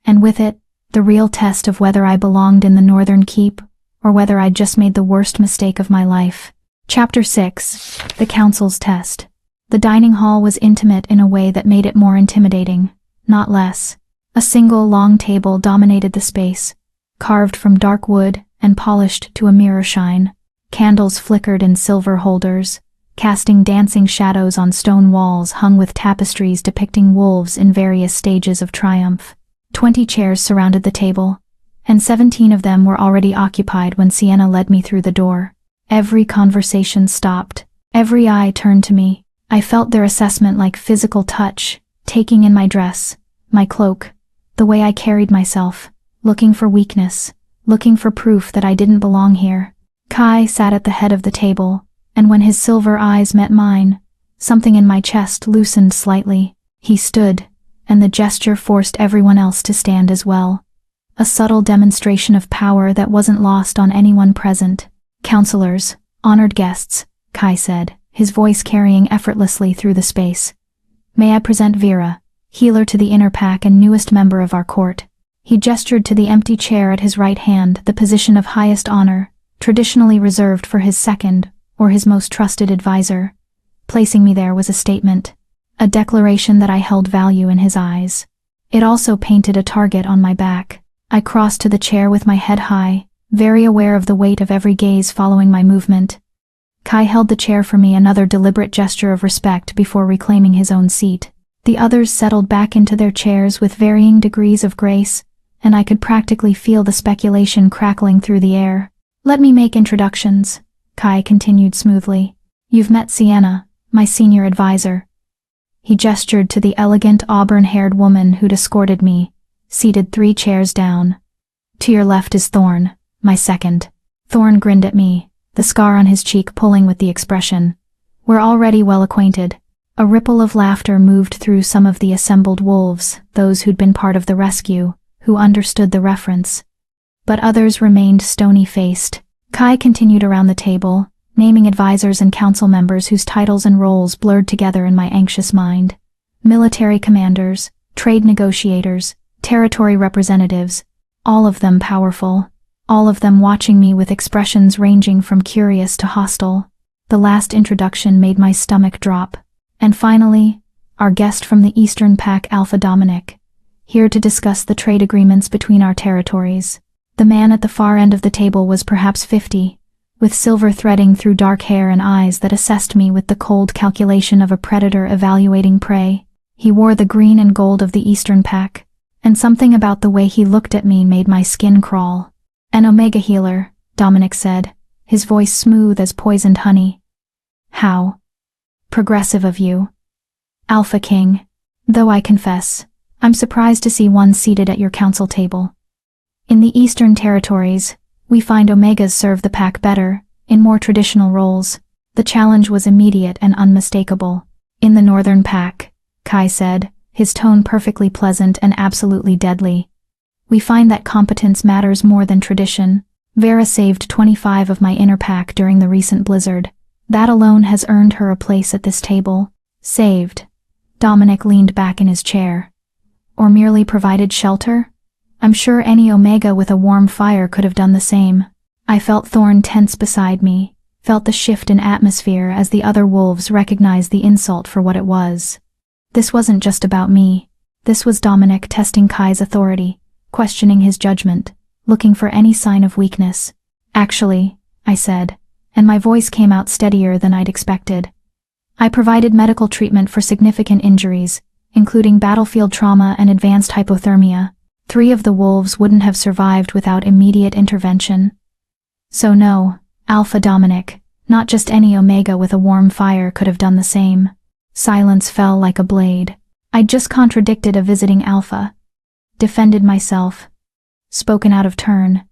and with it, the real test of whether I belonged in the Northern Keep or whether I'd just made the worst mistake of my life. Chapter 6. The Council's Test. The dining hall was intimate in a way that made it more intimidating, not less. A single long table dominated the space, carved from dark wood and polished to a mirror shine. Candles flickered in silver holders, casting dancing shadows on stone walls hung with tapestries depicting wolves in various stages of triumph. 20 chairs surrounded the table, and 17 of them were already occupied when Sienna led me through the door. Every conversation stopped. Every eye turned to me. I felt their assessment like physical touch, taking in my dress, my cloak, the way I carried myself, looking for weakness, looking for proof that I didn't belong here. Kai sat at the head of the table, and when his silver eyes met mine, something in my chest loosened slightly. He stood, and the gesture forced everyone else to stand as well. A subtle demonstration of power that wasn't lost on anyone present. "Counselors, honored guests," Kai said, his voice carrying effortlessly through the space. "May I present Vera, healer to the inner pack and newest member of our court." He gestured to the empty chair at his right hand, the position of highest honor, traditionally reserved for his second, or his most trusted advisor. Placing me there was a statement, a declaration that I held value in his eyes. It also painted a target on my back. I crossed to the chair with my head high, very aware of the weight of every gaze following my movement. Kai held the chair for me, another deliberate gesture of respect before reclaiming his own seat. The others settled back into their chairs with varying degrees of grace, and I could practically feel the speculation crackling through the air. "Let me make introductions," Kai continued smoothly. "You've met Sienna, my senior advisor." He gestured to the elegant auburn-haired woman who'd escorted me, seated 3 chairs down. "To your left is Thorn, my second." Thorn grinned at me, the scar on his cheek pulling with the expression. "We're already well acquainted." A ripple of laughter moved through some of the assembled wolves, those who'd been part of the rescue, who understood the reference. But others remained stony-faced. Kai continued around the table, naming advisors and council members whose titles and roles blurred together in my anxious mind. Military commanders, trade negotiators, territory representatives, all of them powerful, all of them watching me with expressions ranging from curious to hostile. The last introduction made my stomach drop. And finally, our guest from the Eastern Pack, Alpha Dominic, here to discuss the trade agreements between our territories. The man at the far end of the table was perhaps 50, with silver threading through dark hair and eyes that assessed me with the cold calculation of a predator evaluating prey. He wore the green and gold of the Eastern Pack, and something about the way he looked at me made my skin crawl. "An Omega healer," Dominic said, his voice smooth as poisoned honey. "How progressive of you. Alpha King. Though I confess, I'm surprised to see one seated at your council table. In the Eastern Territories, we find Omegas serve the pack better, in more traditional roles." The challenge was immediate and unmistakable. "In the Northern Pack," Kai said, his tone perfectly pleasant and absolutely deadly, "we find that competence matters more than tradition. Vera saved 25 of my inner pack during the recent blizzard. That alone has earned her a place at this table." "Saved?" Dominic leaned back in his chair. "Or merely provided shelter? I'm sure any Omega with a warm fire could have done the same." I felt Thorn tense beside me, felt the shift in atmosphere as the other wolves recognized the insult for what it was. This wasn't just about me. This was Dominic testing Kai's authority, questioning his judgment, looking for any sign of weakness. "Actually," I said, and my voice came out steadier than I'd expected, "I provided medical treatment for significant injuries, including battlefield trauma and advanced hypothermia. 3 of the wolves wouldn't have survived without immediate intervention." "So no, Alpha Dominic, not just any Omega with a warm fire could have done the same." Silence fell like a blade. I'd just contradicted a visiting Alpha, defended myself, spoken out of turn,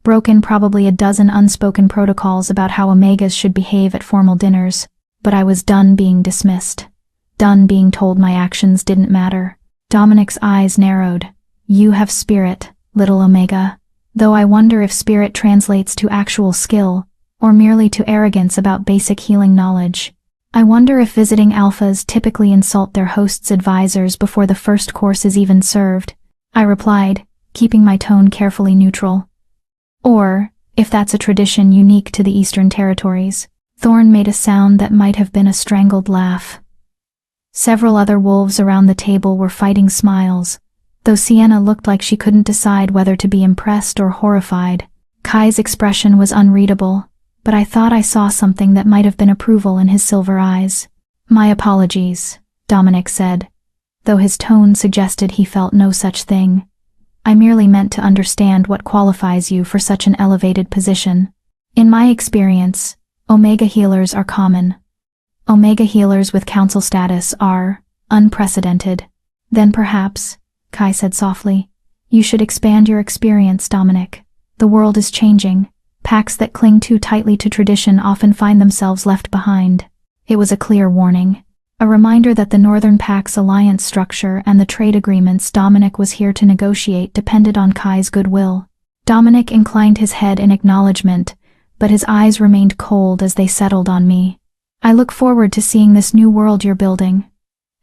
broken probably a dozen unspoken protocols about how Omegas should behave at formal dinners, but I was done being dismissed, done being told my actions didn't matter. Dominic's eyes narrowed. "You have spirit, little Omega. though I wonder if spirit translates to actual skill, or merely to arrogance about basic healing knowledge. I wonder if visiting alphas typically insult their hosts' advisors before the first course is even served, I replied, keeping my tone carefully neutral. Or, if that's a tradition unique to the Eastern Territories. Thorn made a sound that might have been a strangled laugh. Several other wolves around the table were fighting smiles, though Sienna looked like she couldn't decide whether to be impressed or horrified. Kai's expression was unreadable, but I thought I saw something that might have been approval in his silver eyes. My apologies, Dominic said, though his tone suggested he felt no such thing. I merely meant to understand what qualifies you for such an elevated position. In my experience, Omega healers are common. Omega healers with council status are unprecedented. Then perhaps, Kai said softly, you should expand your experience, Dominic. The world is changing. Packs that cling too tightly to tradition often find themselves left behind. It was a clear warning. A reminder that the Northern Pack's alliance structure and the trade agreements Dominic was here to negotiate depended on Kai's goodwill. Dominic inclined his head in acknowledgement, but his eyes remained cold as they settled on me. I look forward to seeing this new world you're building.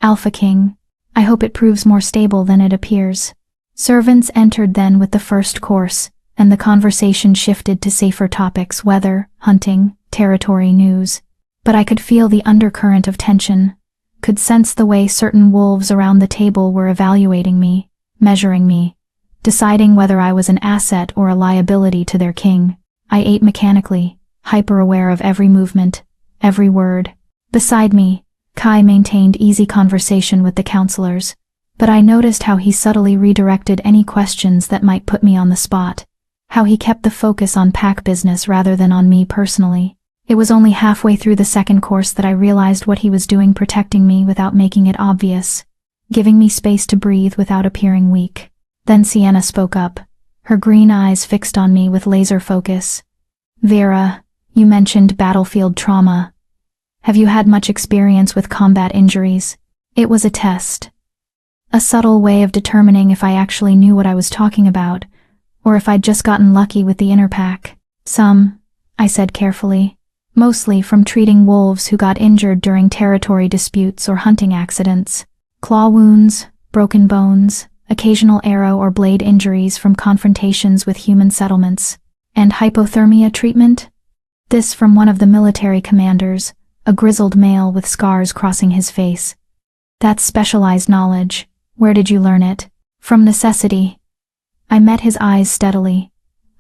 Alpha King, I hope it proves more stable than it appears. Servants entered then with the first course, and the conversation shifted to safer topics: weather, hunting, territory news. But I could feel the undercurrent of tension, could sense the way certain wolves around the table were evaluating me, measuring me, deciding whether I was an asset or a liability to their king. I ate mechanically, hyper-aware of every movement, every word. Beside me, Kai maintained easy conversation with the counselors, but I noticed how he subtly redirected any questions that might put me on the spot, how he kept the focus on pack business rather than on me personally. It was only halfway through the second course that I realized what he was doing, protecting me without making it obvious, giving me space to breathe without appearing weak. Then Sienna spoke up, her green eyes fixed on me with laser focus. Vera, you mentioned battlefield trauma. Have you had much experience with combat injuries? It was a test. A subtle way of determining if I actually knew what I was talking about, or if I'd just gotten lucky with the inner pack. Some, I said carefully. Mostly from treating wolves who got injured during territory disputes or hunting accidents. Claw wounds, broken bones, occasional arrow or blade injuries from confrontations with human settlements. And hypothermia treatment? This from one of the military commanders, a grizzled male with scars crossing his face. That's specialized knowledge. Where did you learn it? From necessity. I met his eyes steadily.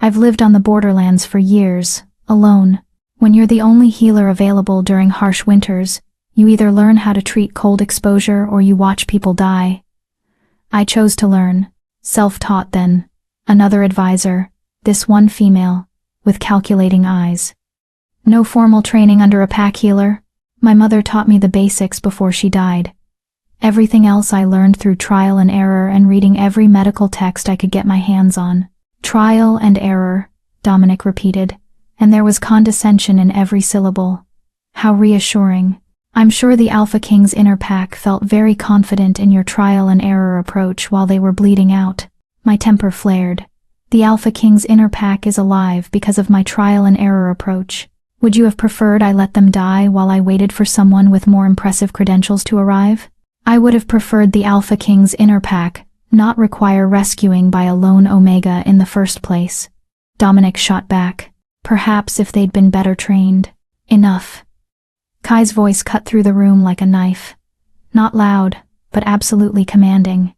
I've lived on the borderlands for years, alone. When you're the only healer available during harsh winters, you either learn how to treat cold exposure or you watch people die. I chose to learn. Self-taught then. Another advisor, this one female, with calculating eyes. No formal training under a pack healer. My mother taught me the basics before she died. Everything else I learned through trial and error and reading every medical text I could get my hands on. Trial and error, Dominic repeated, and there was condescension in every syllable. How reassuring. I'm sure the Alpha King's inner pack felt very confident in your trial and error approach while they were bleeding out. My temper flared. The Alpha King's inner pack is alive because of my trial and error approach. Would you have preferred I let them die while I waited for someone with more impressive credentials to arrive? I would have preferred the Alpha King's inner pack not require rescuing by a lone Omega in the first place. Dominic shot back. Perhaps if they'd been better trained. Enough. Kai's voice cut through the room like a knife. Not loud, but absolutely commanding.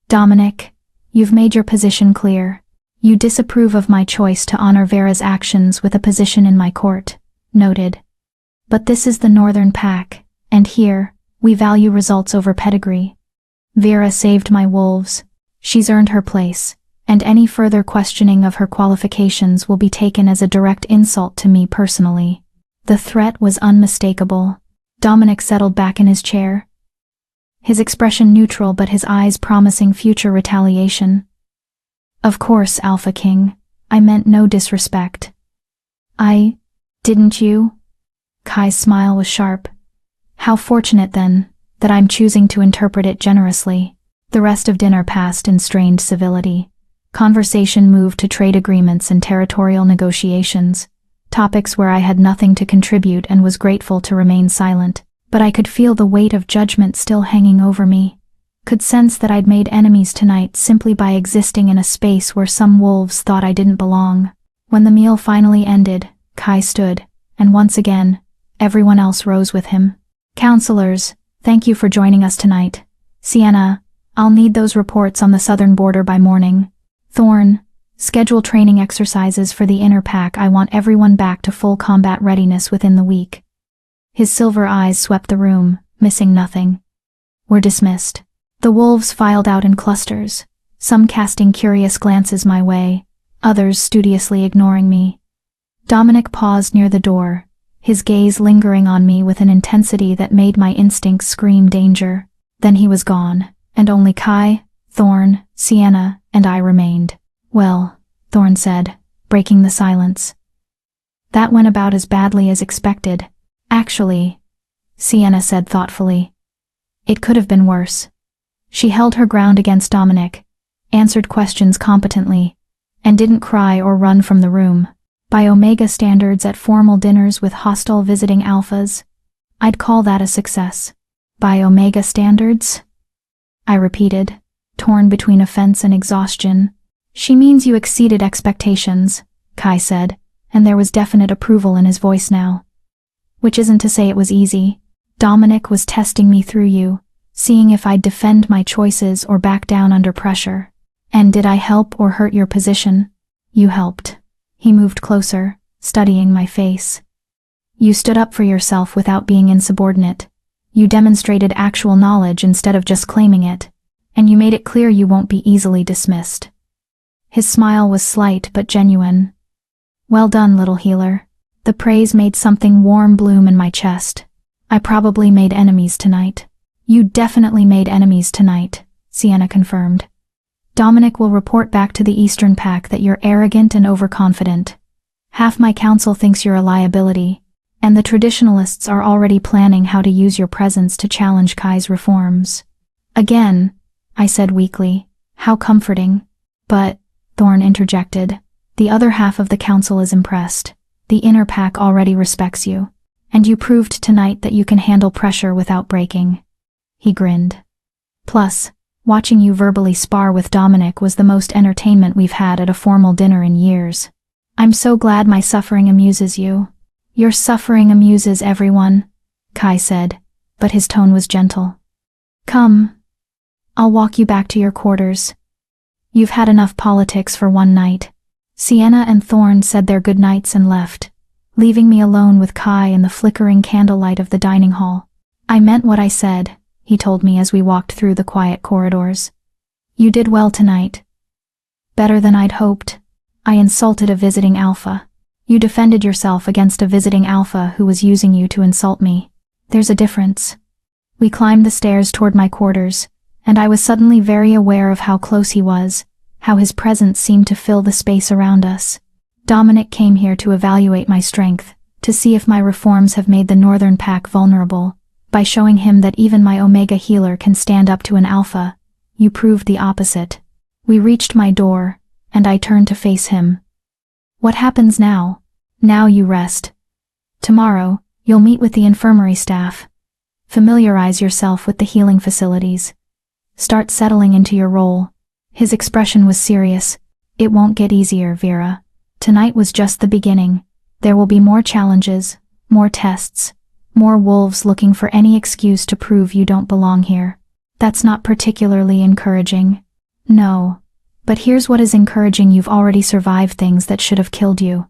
Dominic, you've made your position clear. You disapprove of my choice to honor Vera's actions with a position in my court. Noted. But this is the Northern Pack, and here, we value results over pedigree. Vera saved my wolves. She's earned her place, and any further questioning of her qualifications will be taken as a direct insult to me personally. The threat was unmistakable. Dominic settled back in his chair, his expression neutral but his eyes promising future retaliation. Of course, Alpha King, I meant no disrespect. Didn't you? Kai's smile was sharp. How fortunate, then, that I'm choosing to interpret it generously. The rest of dinner passed in strained civility. Conversation moved to trade agreements and territorial negotiations, topics where I had nothing to contribute and was grateful to remain silent. But I could feel the weight of judgment still hanging over me, could sense that I'd made enemies tonight simply by existing in a space where some wolves thought I didn't belong. When the meal finally ended, Kai stood, and once again, everyone else rose with him. Counselors, thank you for joining us tonight. Sienna, I'll need those reports on the southern border by morning. Thorn, schedule training exercises for the inner pack. I want everyone back to full combat readiness within the week. His silver eyes swept the room, missing nothing. We're dismissed. The wolves filed out in clusters, some casting curious glances my way, others studiously ignoring me. Dominic paused near the door, his gaze lingering on me with an intensity that made my instincts scream danger. Then he was gone, and only Kai, Thorn, Sienna, and I remained. Well, Thorn said, breaking the silence. That went about as badly as expected. Actually, Sienna said thoughtfully. It could have been worse. She held her ground against Dominic, answered questions competently, and didn't cry or run from the room. By Omega standards at formal dinners with hostile visiting alphas, I'd call that a success. By Omega standards? I repeated, torn between offense and exhaustion. She means you exceeded expectations, Kai said, and there was definite approval in his voice now. Which isn't to say it was easy. Dominic was testing me through you, seeing if I'd defend my choices or back down under pressure. And did I help or hurt your position? You helped. He moved closer, studying my face. You stood up for yourself without being insubordinate. You demonstrated actual knowledge instead of just claiming it, and you made it clear you won't be easily dismissed. His smile was slight but genuine. Well done, little healer. The praise made something warm bloom in my chest. I probably made enemies tonight. You definitely made enemies tonight, Sienna confirmed. Dominic will report back to the Eastern Pack that you're arrogant and overconfident. Half my council thinks you're a liability, and the traditionalists are already planning how to use your presence to challenge Kai's reforms. Again, I said weakly, how comforting. But, Thorn interjected, the other half of the council is impressed. The inner pack already respects you, and you proved tonight that you can handle pressure without breaking. He grinned. Plus, watching you verbally spar with Dominic was the most entertainment we've had at a formal dinner in years. I'm so glad my suffering amuses you. Your suffering amuses everyone, Kai said, but his tone was gentle. Come. I'll walk you back to your quarters. You've had enough politics for one night. Sienna and Thorn said their goodnights and left, leaving me alone with Kai in the flickering candlelight of the dining hall. I meant what I said, he told me as we walked through the quiet corridors. You did well tonight. Better than I'd hoped. I insulted a visiting alpha. You defended yourself against a visiting alpha who was using you to insult me. There's a difference. We climbed the stairs toward my quarters, and I was suddenly very aware of how close he was, how his presence seemed to fill the space around us. Dominic came here to evaluate my strength, to see if my reforms have made the Northern Pack vulnerable. By showing him that even my Omega healer can stand up to an alpha, you proved the opposite. We reached my door, and I turned to face him. What happens now? Now you rest. Tomorrow, you'll meet with the infirmary staff. Familiarize yourself with the healing facilities. Start settling into your role. His expression was serious. It won't get easier, Vera. Tonight was just the beginning. There will be more challenges, more tests, more wolves looking for any excuse to prove you don't belong here. That's not particularly encouraging. No. But here's what is encouraging: you've already survived things that should have killed you.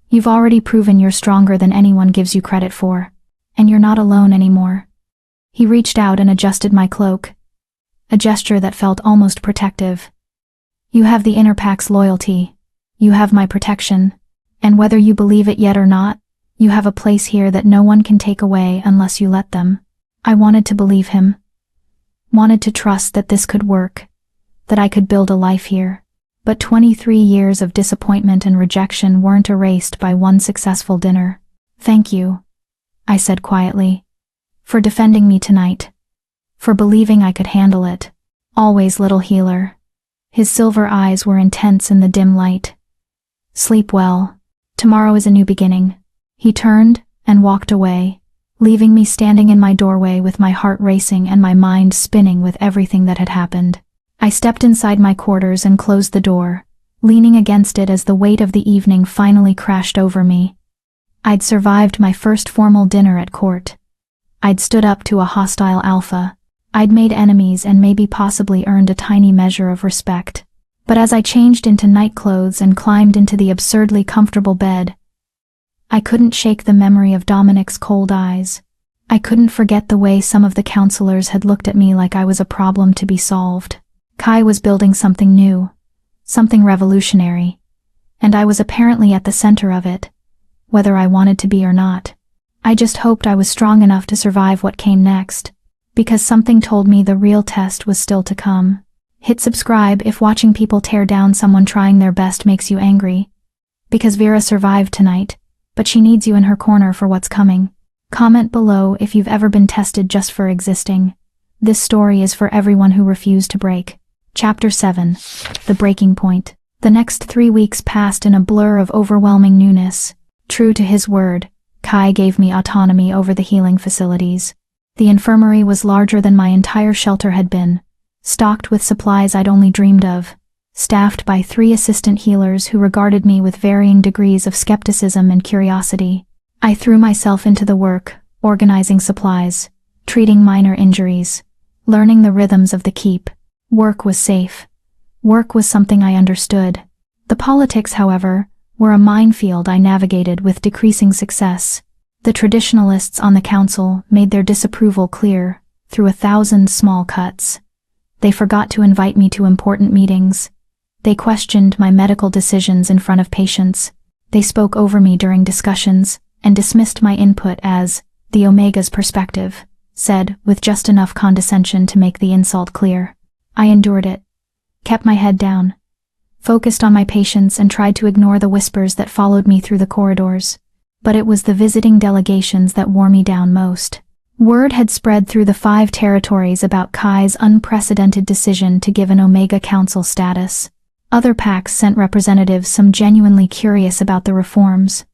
You've already proven you're stronger than anyone gives you credit for. And you're not alone anymore. He reached out and adjusted my cloak. A gesture that felt almost protective. You have the inner pack's loyalty. You have my protection. And whether you believe it yet or not, you have a place here that no one can take away unless you let them. I wanted to believe him. Wanted to trust that this could work. That I could build a life here. But 23 years of disappointment and rejection weren't erased by one successful dinner. Thank you, I said quietly. For defending me tonight. For believing I could handle it. Always, little healer. His silver eyes were intense in the dim light. "Sleep well. Tomorrow is a new beginning." He turned and walked away, leaving me standing in my doorway with my heart racing and my mind spinning with everything that had happened. I stepped inside my quarters and closed the door, leaning against it as the weight of the evening finally crashed over me. I'd survived my first formal dinner at court. I'd stood up to a hostile alpha. I'd made enemies and maybe possibly earned a tiny measure of respect. But as I changed into nightclothes and climbed into the absurdly comfortable bed, I couldn't shake the memory of Dominic's cold eyes. I couldn't forget the way some of the counselors had looked at me like I was a problem to be solved. Kai was building something new, something revolutionary, and I was apparently at the center of it, whether I wanted to be or not. I just hoped I was strong enough to survive what came next, because something told me the real test was still to come. Hit subscribe if watching people tear down someone trying their best makes you angry. Because Vera survived tonight, but she needs you in her corner for what's coming. Comment below if you've ever been tested just for existing. This story is for everyone who refused to break. Chapter 7. The Breaking Point. The next 3 weeks passed in a blur of overwhelming newness. True to his word, Kai gave me autonomy over the healing facilities. The infirmary was larger than my entire shelter had been, stocked with supplies I'd only dreamed of, staffed by 3 assistant healers who regarded me with varying degrees of skepticism and curiosity. I threw myself into the work, organizing supplies, treating minor injuries, learning the rhythms of the keep. Work was safe. Work was something I understood. The politics, however, were a minefield I navigated with decreasing success. The traditionalists on the council made their disapproval clear through 1,000 small cuts. They forgot to invite me to important meetings. They questioned my medical decisions in front of patients. They spoke over me during discussions and dismissed my input as the Omega's perspective, said with just enough condescension to make the insult clear. I endured it, kept my head down, focused on my patients and tried to ignore the whispers that followed me through the corridors. But it was the visiting delegations that wore me down most. Word had spread through the 5 territories about Kai's unprecedented decision to give an Omega Council status. Other packs sent representatives, some genuinely curious about the reforms,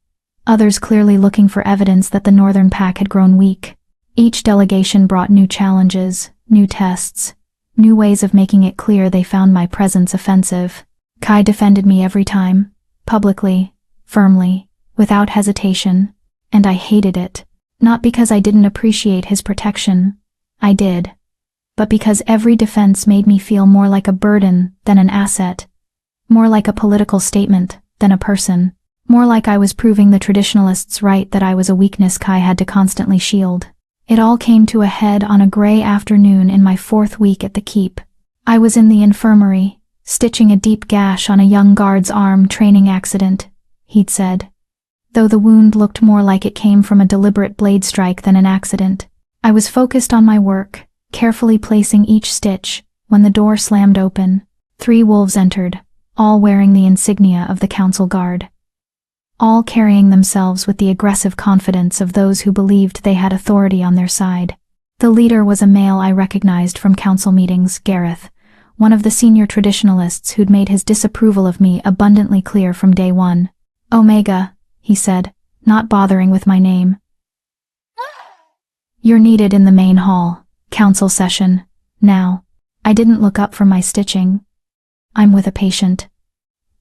others clearly looking for evidence that the Northern Pack had grown weak. Each delegation brought new challenges, new tests, new ways of making it clear they found my presence offensive. Kai defended me every time, publicly, firmly, without hesitation, and I hated it. Not because I didn't appreciate his protection, I did, but because every defense made me feel more like a burden than an asset, more like a political statement than a person, more like I was proving the traditionalists right that I was a weakness Kai had to constantly shield. It all came to a head on a gray afternoon in my 4th week at the keep. I was in the infirmary, stitching a deep gash on a young guard's arm. Training accident, he'd said, though the wound looked more like it came from a deliberate blade strike than an accident. I was focused on my work, carefully placing each stitch, when the door slammed open. 3 wolves entered, all wearing the insignia of the council guard, all carrying themselves with the aggressive confidence of those who believed they had authority on their side. The leader was a male I recognized from council meetings, Gareth, one of the senior traditionalists who'd made his disapproval of me abundantly clear from day one. "Omega," he said, not bothering with my name. "You're needed in the main hall. Council session. Now." I didn't look up from my stitching. "I'm with a patient.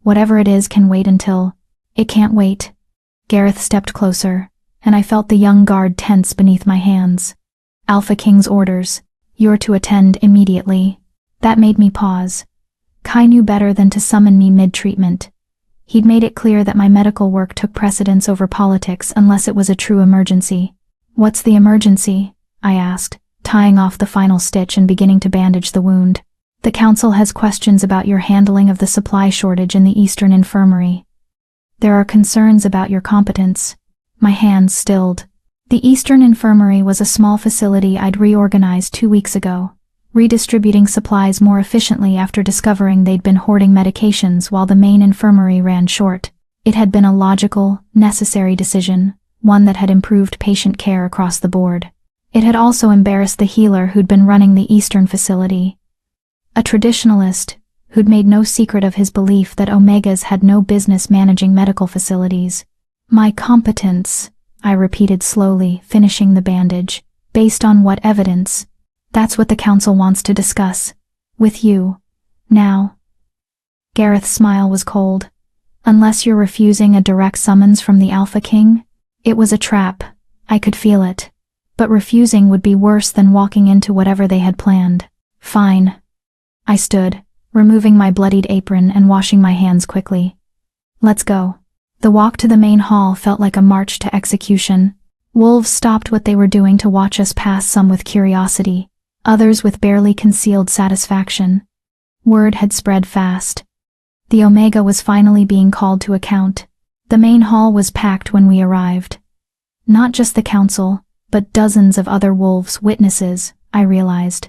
Whatever it is can wait until..." "It can't wait." Gareth stepped closer, and I felt the young guard tense beneath my hands. "Alpha King's orders. You're to attend immediately." That made me pause. Kai knew better than to summon me mid-treatment. He'd made it clear that my medical work took precedence over politics unless it was a true emergency. "What's the emergency?" I asked, tying off the final stitch and beginning to bandage the wound. "The council has questions about your handling of the supply shortage in the Eastern Infirmary. There are concerns about your competence." My hands stilled. The Eastern Infirmary was a small facility I'd reorganized 2 weeks ago, redistributing supplies more efficiently after discovering they'd been hoarding medications while the main infirmary ran short. It had been a logical, necessary decision, one that had improved patient care across the board. It had also embarrassed the healer who'd been running the Eastern facility. A traditionalist, who'd made no secret of his belief that Omegas had no business managing medical facilities. My competence, I repeated slowly, finishing the bandage. Based on what evidence? That's what the council wants to discuss. With you. Now. Gareth's smile was cold. Unless you're refusing a direct summons from the Alpha King? It was a trap. I could feel it. But refusing would be worse than walking into whatever they had planned. Fine. I stood, removing my bloodied apron and washing my hands quickly. Let's go. The walk to the main hall felt like a march to execution. Wolves stopped what they were doing to watch us pass, some with curiosity, others with barely concealed satisfaction. Word had spread fast. The Omega was finally being called to account. The main hall was packed when we arrived. Not just the council, but dozens of other wolves, witnesses, I realized.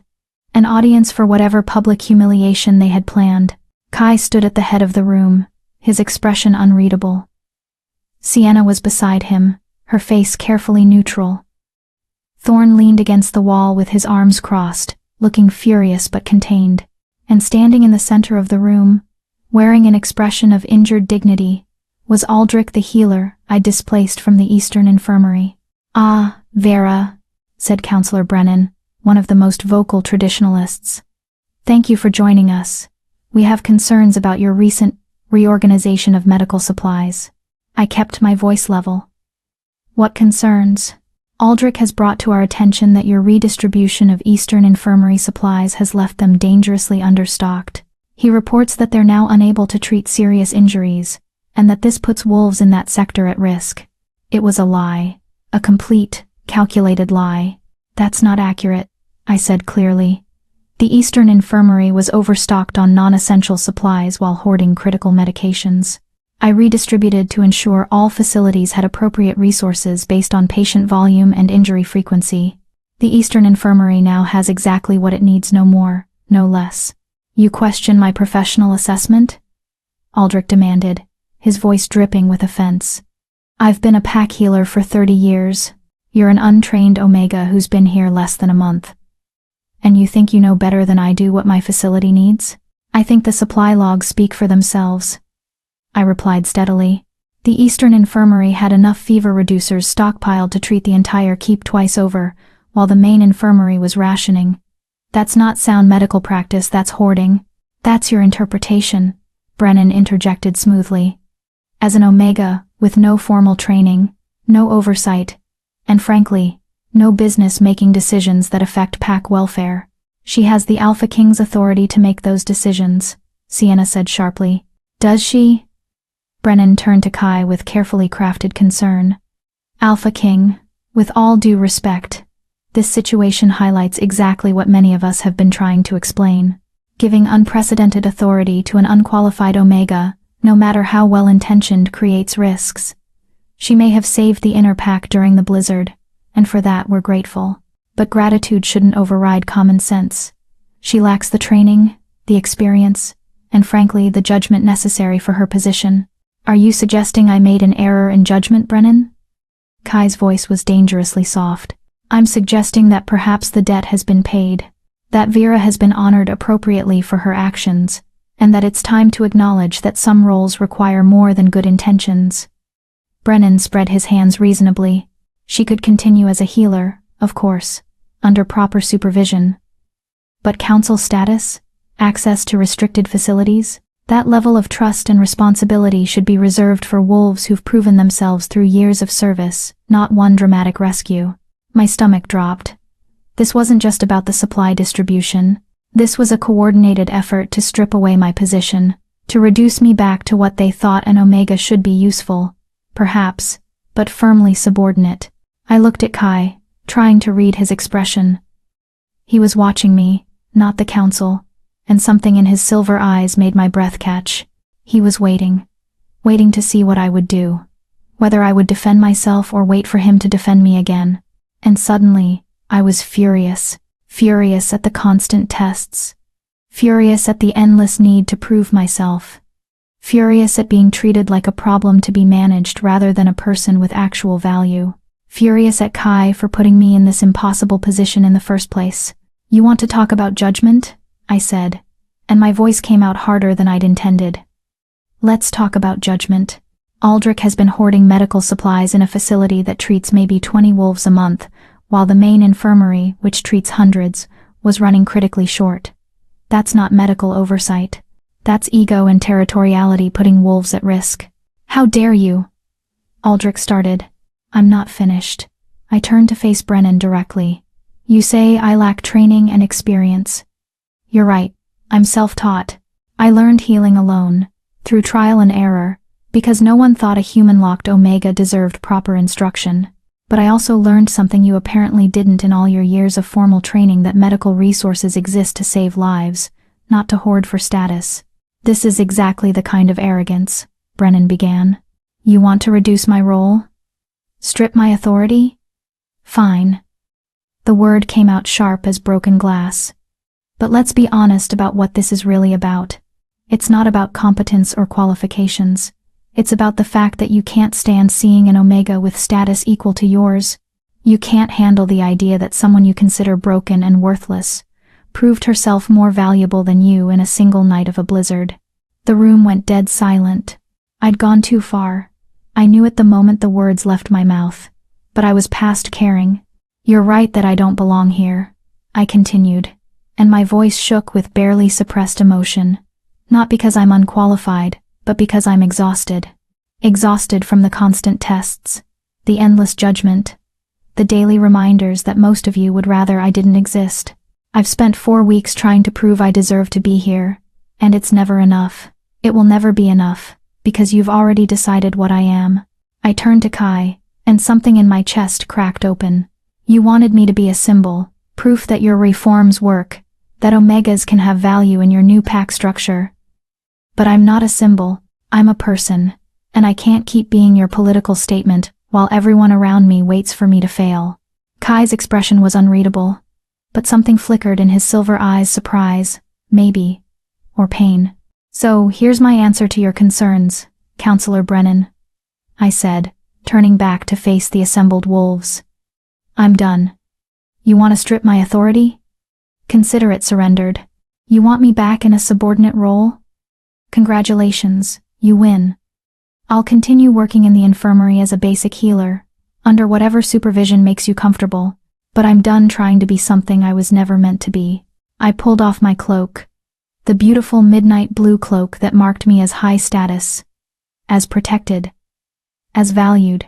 An audience for whatever public humiliation they had planned. Kai stood at the head of the room, his expression unreadable. Sienna was beside him, her face carefully neutral. Thorn leaned against the wall with his arms crossed, looking furious but contained. And standing in the center of the room, wearing an expression of injured dignity, was Aldrich the healer I'd displaced from the Eastern Infirmary. "Ah, Vera," said Counselor Brennan, one of the most vocal traditionalists. "Thank you for joining us. We have concerns about your recent reorganization of medical supplies." I kept my voice level. "What concerns?" "Aldrich has brought to our attention that your redistribution of Eastern Infirmary supplies has left them dangerously understocked. He reports that they're now unable to treat serious injuries, and that this puts wolves in that sector at risk." It was a lie. A complete, calculated lie. "That's not accurate," I said clearly. The Eastern Infirmary was overstocked on non-essential supplies while hoarding critical medications. I redistributed to ensure all facilities had appropriate resources based on patient volume and injury frequency. The Eastern Infirmary now has exactly what it needs, no more, no less. "You question my professional assessment?" Aldrich demanded, his voice dripping with offense. "I've been a pack healer for 30 years. You're an untrained Omega who's been here less than a month. And you think you know better than I do what my facility needs? I think the supply logs speak for themselves," I replied steadily. The Eastern Infirmary had enough fever reducers stockpiled to treat the entire keep twice over, while the main infirmary was rationing. "That's not sound medical practice, that's hoarding." "That's your interpretation," Brennan interjected smoothly. "As an Omega, with no formal training, no oversight, and frankly, no business making decisions that affect pack welfare. She has the Alpha King's authority to make those decisions," Sienna said sharply. "Does she?" Brennan turned to Kai with carefully crafted concern. "Alpha King, with all due respect, this situation highlights exactly what many of us have been trying to explain. Giving unprecedented authority to an unqualified Omega, no matter how well-intentioned, creates risks. She may have saved the inner pack during the blizzard, and for that we're grateful. But gratitude shouldn't override common sense. She lacks the training, the experience, and frankly the judgment necessary for her position." "Are you suggesting I made an error in judgment, Brennan?" Kai's voice was dangerously soft. "I'm suggesting that perhaps the debt has been paid, that Vera has been honored appropriately for her actions, and that it's time to acknowledge that some roles require more than good intentions." Brennan spread his hands reasonably. "She could continue as a healer, of course, under proper supervision. But council status? Access to restricted facilities? That level of trust and responsibility should be reserved for wolves who've proven themselves through years of service, not one dramatic rescue." My stomach dropped. This wasn't just about the supply distribution. This was a coordinated effort to strip away my position, to reduce me back to what they thought an Omega should be: useful, perhaps, but firmly subordinate. I looked at Kai, trying to read his expression. He was watching me, not the council, and something in his silver eyes made my breath catch. He was waiting to see what I would do, whether I would defend myself or wait for him to defend me again. And suddenly, I was furious at the constant tests, furious at the endless need to prove myself, furious at being treated like a problem to be managed rather than a person with actual value, furious at Kai for putting me in this impossible position in the first place. "You want to talk about judgment?" I said, and my voice came out harder than I'd intended. Let's talk about judgment. Aldrich has been hoarding medical supplies in a facility that treats maybe 20 wolves a month, while the main infirmary, which treats hundreds, was running critically short. That's not medical oversight. That's ego and territoriality putting wolves at risk. How dare you? Aldrich started. I'm not finished. I turned to face Brennan directly. You say I lack training and experience. You're right. I'm self-taught. I learned healing alone, through trial and error, because no one thought a human-locked Omega deserved proper instruction. But I also learned something you apparently didn't in all your years of formal training, that medical resources exist to save lives, not to hoard for status. This is exactly the kind of arrogance, Brennan began. You want to reduce my role? Strip my authority? Fine. The word came out sharp as broken glass. But let's be honest about what this is really about. It's not about competence or qualifications. It's about the fact that you can't stand seeing an Omega with status equal to yours. You can't handle the idea that someone you consider broken and worthless proved herself more valuable than you in a single night of a blizzard. The room went dead silent. I'd gone too far. I knew at the moment the words left my mouth, but I was past caring. You're right that I don't belong here, I continued, and my voice shook with barely suppressed emotion. Not because I'm unqualified, but because I'm exhausted. Exhausted from the constant tests, the endless judgment, the daily reminders that most of you would rather I didn't exist. I've spent 4 weeks trying to prove I deserve to be here, and it's never enough. It will never be enough, because you've already decided what I am. I turned to Kai, and something in my chest cracked open. You wanted me to be a symbol, proof that your reforms work, that Omegas can have value in your new pack structure. But I'm not a symbol, I'm a person, and I can't keep being your political statement while everyone around me waits for me to fail. Kai's expression was unreadable, but something flickered in his silver eyes: surprise, maybe, or pain. So here's my answer to your concerns, Counselor Brennan, I said, turning back to face the assembled wolves. I'm done. You want to strip my authority? Consider it surrendered. You want me back in a subordinate role? Congratulations, you win. I'll continue working in the infirmary as a basic healer, under whatever supervision makes you comfortable, but I'm done trying to be something I was never meant to be. I pulled off my cloak, the beautiful midnight blue cloak that marked me as high status, as protected, as valued,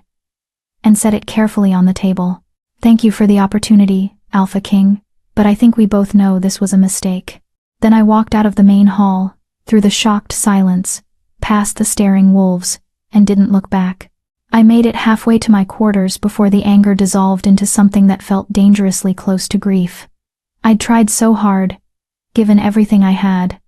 and set it carefully on the table. Thank you for the opportunity, Alpha King, but I think we both know this was a mistake. Then I walked out of the main hall, through the shocked silence, past the staring wolves, and didn't look back. I made it halfway to my quarters before the anger dissolved into something that felt dangerously close to grief. I'd tried so hard, given everything I had,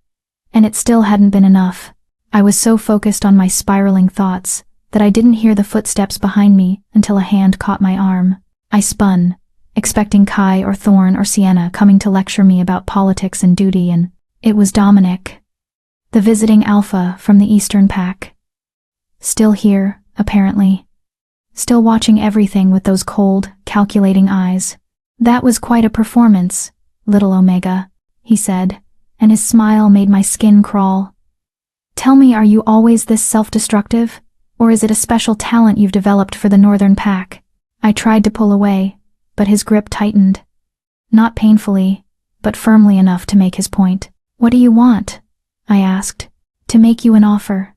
and it still hadn't been enough. I was so focused on my spiraling thoughts that I didn't hear the footsteps behind me until a hand caught my arm. I spun, expecting Kai or Thorn or Sienna coming to lecture me about politics and duty, and it was Dominic, the visiting Alpha from the Eastern Pack. Still here, apparently. Still watching everything with those cold, calculating eyes. That was quite a performance, little Omega, he said, and his smile made my skin crawl. Tell me, are you always this self-destructive, or is it a special talent you've developed for the Northern Pack? I tried to pull away, but his grip tightened. Not painfully, but firmly enough to make his point. What do you want? I asked. To make you an offer.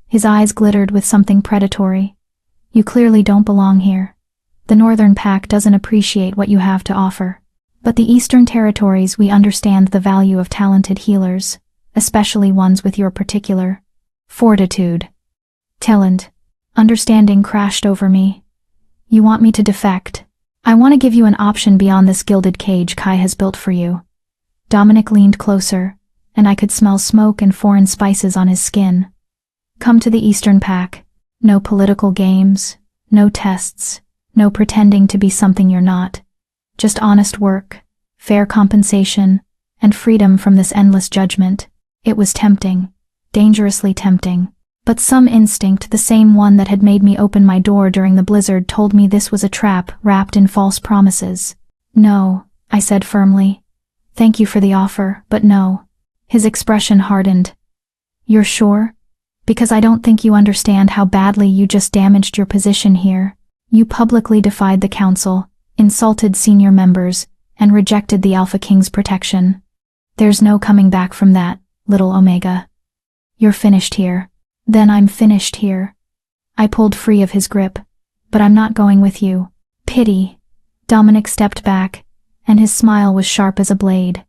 His eyes glittered with something predatory. You clearly don't belong here. The Northern Pack doesn't appreciate what you have to offer. But the Eastern Territories, we understand the value of talented healers, especially ones with your particular fortitude. Talent. Understanding crashed over me. You want me to defect? I want to give you an option beyond this gilded cage Kai has built for you. Dominic leaned closer, and I could smell smoke and foreign spices on his skin. Come to the Eastern Pack. No political games, no tests, no pretending to be something you're not. Just honest work, fair compensation, and freedom from this endless judgment. It was tempting, dangerously tempting. But some instinct, the same one that had made me open my door during the blizzard, told me this was a trap wrapped in false promises. No, I said firmly. Thank you for the offer, but no. His expression hardened. You're sure? Because I don't think you understand how badly you just damaged your position here. You publicly defied the council, insulted senior members, and rejected the Alpha King's protection. There's no coming back from that, little Omega. You're finished here. Then I'm finished here. I pulled free of his grip. But I'm not going with you. Pity. Dominic stepped back, and his smile was sharp as a blade.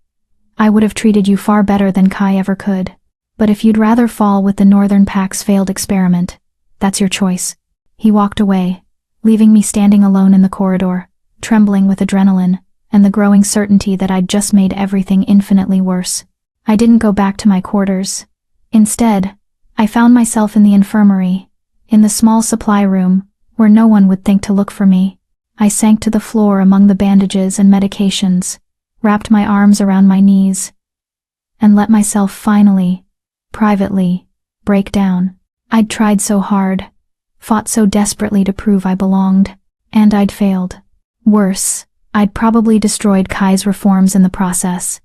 I would have treated you far better than Kai ever could. But if you'd rather fall with the Northern Pack's failed experiment, that's your choice. He walked away, leaving me standing alone in the corridor, trembling with adrenaline, and the growing certainty that I'd just made everything infinitely worse. I didn't go back to my quarters. Instead, I found myself in the infirmary, in the small supply room, where no one would think to look for me. I sank to the floor among the bandages and medications, wrapped my arms around my knees, and let myself finally, privately, break down. I'd tried so hard, fought so desperately to prove I belonged, and I'd failed. Worse, I'd probably destroyed Kai's reforms in the process,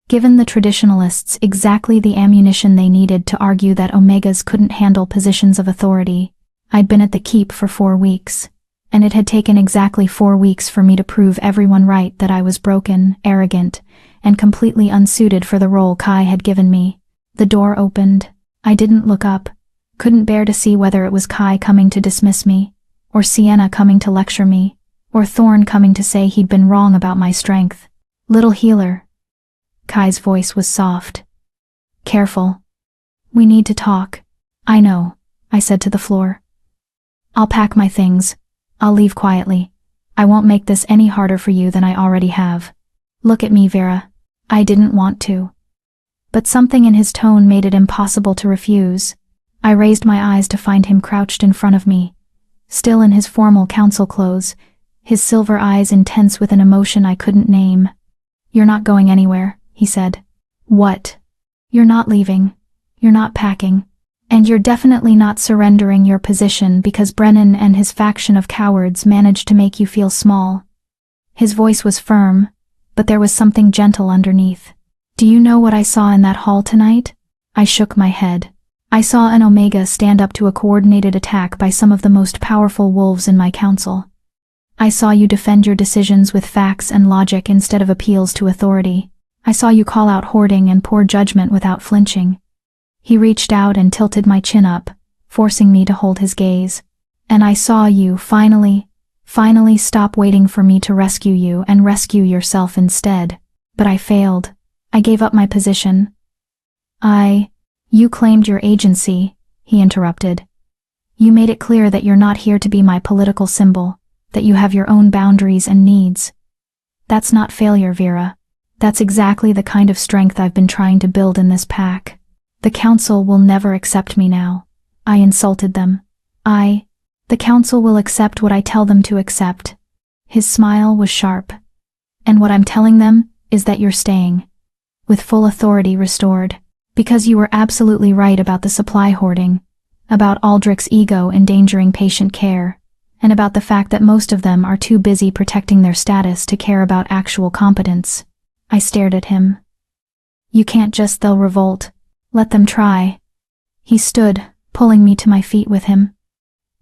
given the traditionalists exactly the ammunition they needed to argue that Omegas couldn't handle positions of authority. I'd been at the keep for 4 weeks, and it had taken exactly 4 weeks for me to prove everyone right that I was broken, arrogant, and completely unsuited for the role Kai had given me. The door opened. I didn't look up, couldn't bear to see whether it was Kai coming to dismiss me, or Sienna coming to lecture me, or Thorn coming to say he'd been wrong about my strength. Little healer. Kai's voice was soft. Careful. We need to talk. I know, I said to the floor. I'll pack my things. I'll leave quietly. I won't make this any harder for you than I already have. Look at me, Vera. I didn't want to. But something in his tone made it impossible to refuse. I raised my eyes to find him crouched in front of me, still in his formal council clothes, his silver eyes intense with an emotion I couldn't name. You're not going anywhere, he said. What? You're not leaving. You're not packing. And you're definitely not surrendering your position because Brennan and his faction of cowards managed to make you feel small. His voice was firm, but there was something gentle underneath. Do you know what I saw in that hall tonight? I shook my head. I saw an Omega stand up to a coordinated attack by some of the most powerful wolves in my council. I saw you defend your decisions with facts and logic instead of appeals to authority. I saw you call out hoarding and poor judgment without flinching. He reached out and tilted my chin up, forcing me to hold his gaze. And I saw you finally stop waiting for me to rescue you and rescue yourself instead. But I failed. I gave up my position. You claimed your agency, he interrupted. You made it clear that you're not here to be my political symbol, that you have your own boundaries and needs. That's not failure, Vera. That's exactly the kind of strength I've been trying to build in this pack. The council will never accept me now. I insulted them. The council will accept what I tell them to accept. His smile was sharp. And what I'm telling them is that you're staying, with full authority restored, because you were absolutely right about the supply hoarding, about Aldrich's ego endangering patient care, and about the fact that most of them are too busy protecting their status to care about actual competence. I stared at him. You can't just, they'll revolt. Let them try. He stood, pulling me to my feet with him.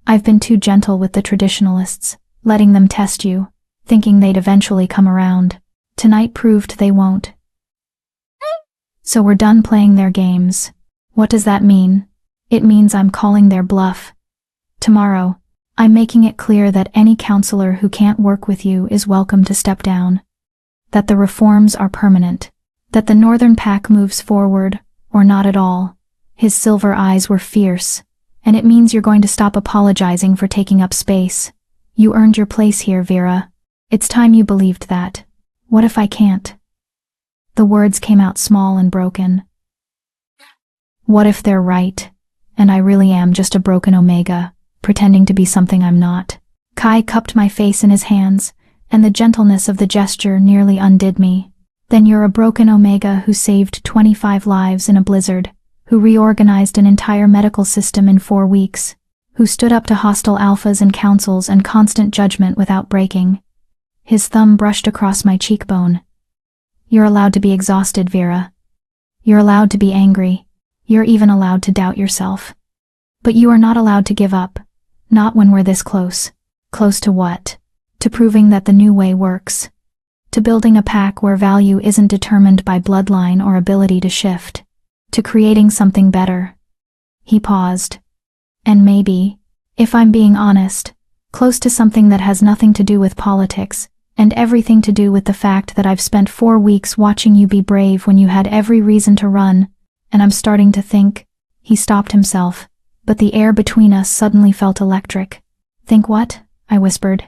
I've been too gentle with the traditionalists, letting them test you, thinking they'd eventually come around. Tonight proved they won't. So we're done playing their games. What does that mean? It means I'm calling their bluff. Tomorrow, I'm making it clear that any counselor who can't work with you is welcome to step down. That the reforms are permanent. That the Northern Pack moves forward, or not at all. His silver eyes were fierce. And it means you're going to stop apologizing for taking up space. You earned your place here, Vera. It's time you believed that. What if I can't? The words came out small and broken. What if they're right, and I really am just a broken Omega, pretending to be something I'm not? Kai cupped my face in his hands, and the gentleness of the gesture nearly undid me. Then you're a broken Omega who saved 25 lives in a blizzard, who reorganized an entire medical system in 4 weeks, who stood up to hostile alphas and councils and constant judgment without breaking. His thumb brushed across my cheekbone. You're allowed to be exhausted, Vera. You're allowed to be angry. You're even allowed to doubt yourself. But you are not allowed to give up. Not when we're this close. Close to what? To proving that the new way works. To building a pack where value isn't determined by bloodline or ability to shift. To creating something better. He paused. And maybe, if I'm being honest, close to something that has nothing to do with politics, and everything to do with the fact that I've spent 4 weeks watching you be brave when you had every reason to run, and I'm starting to think. He stopped himself, but the air between us suddenly felt electric. Think what? I whispered.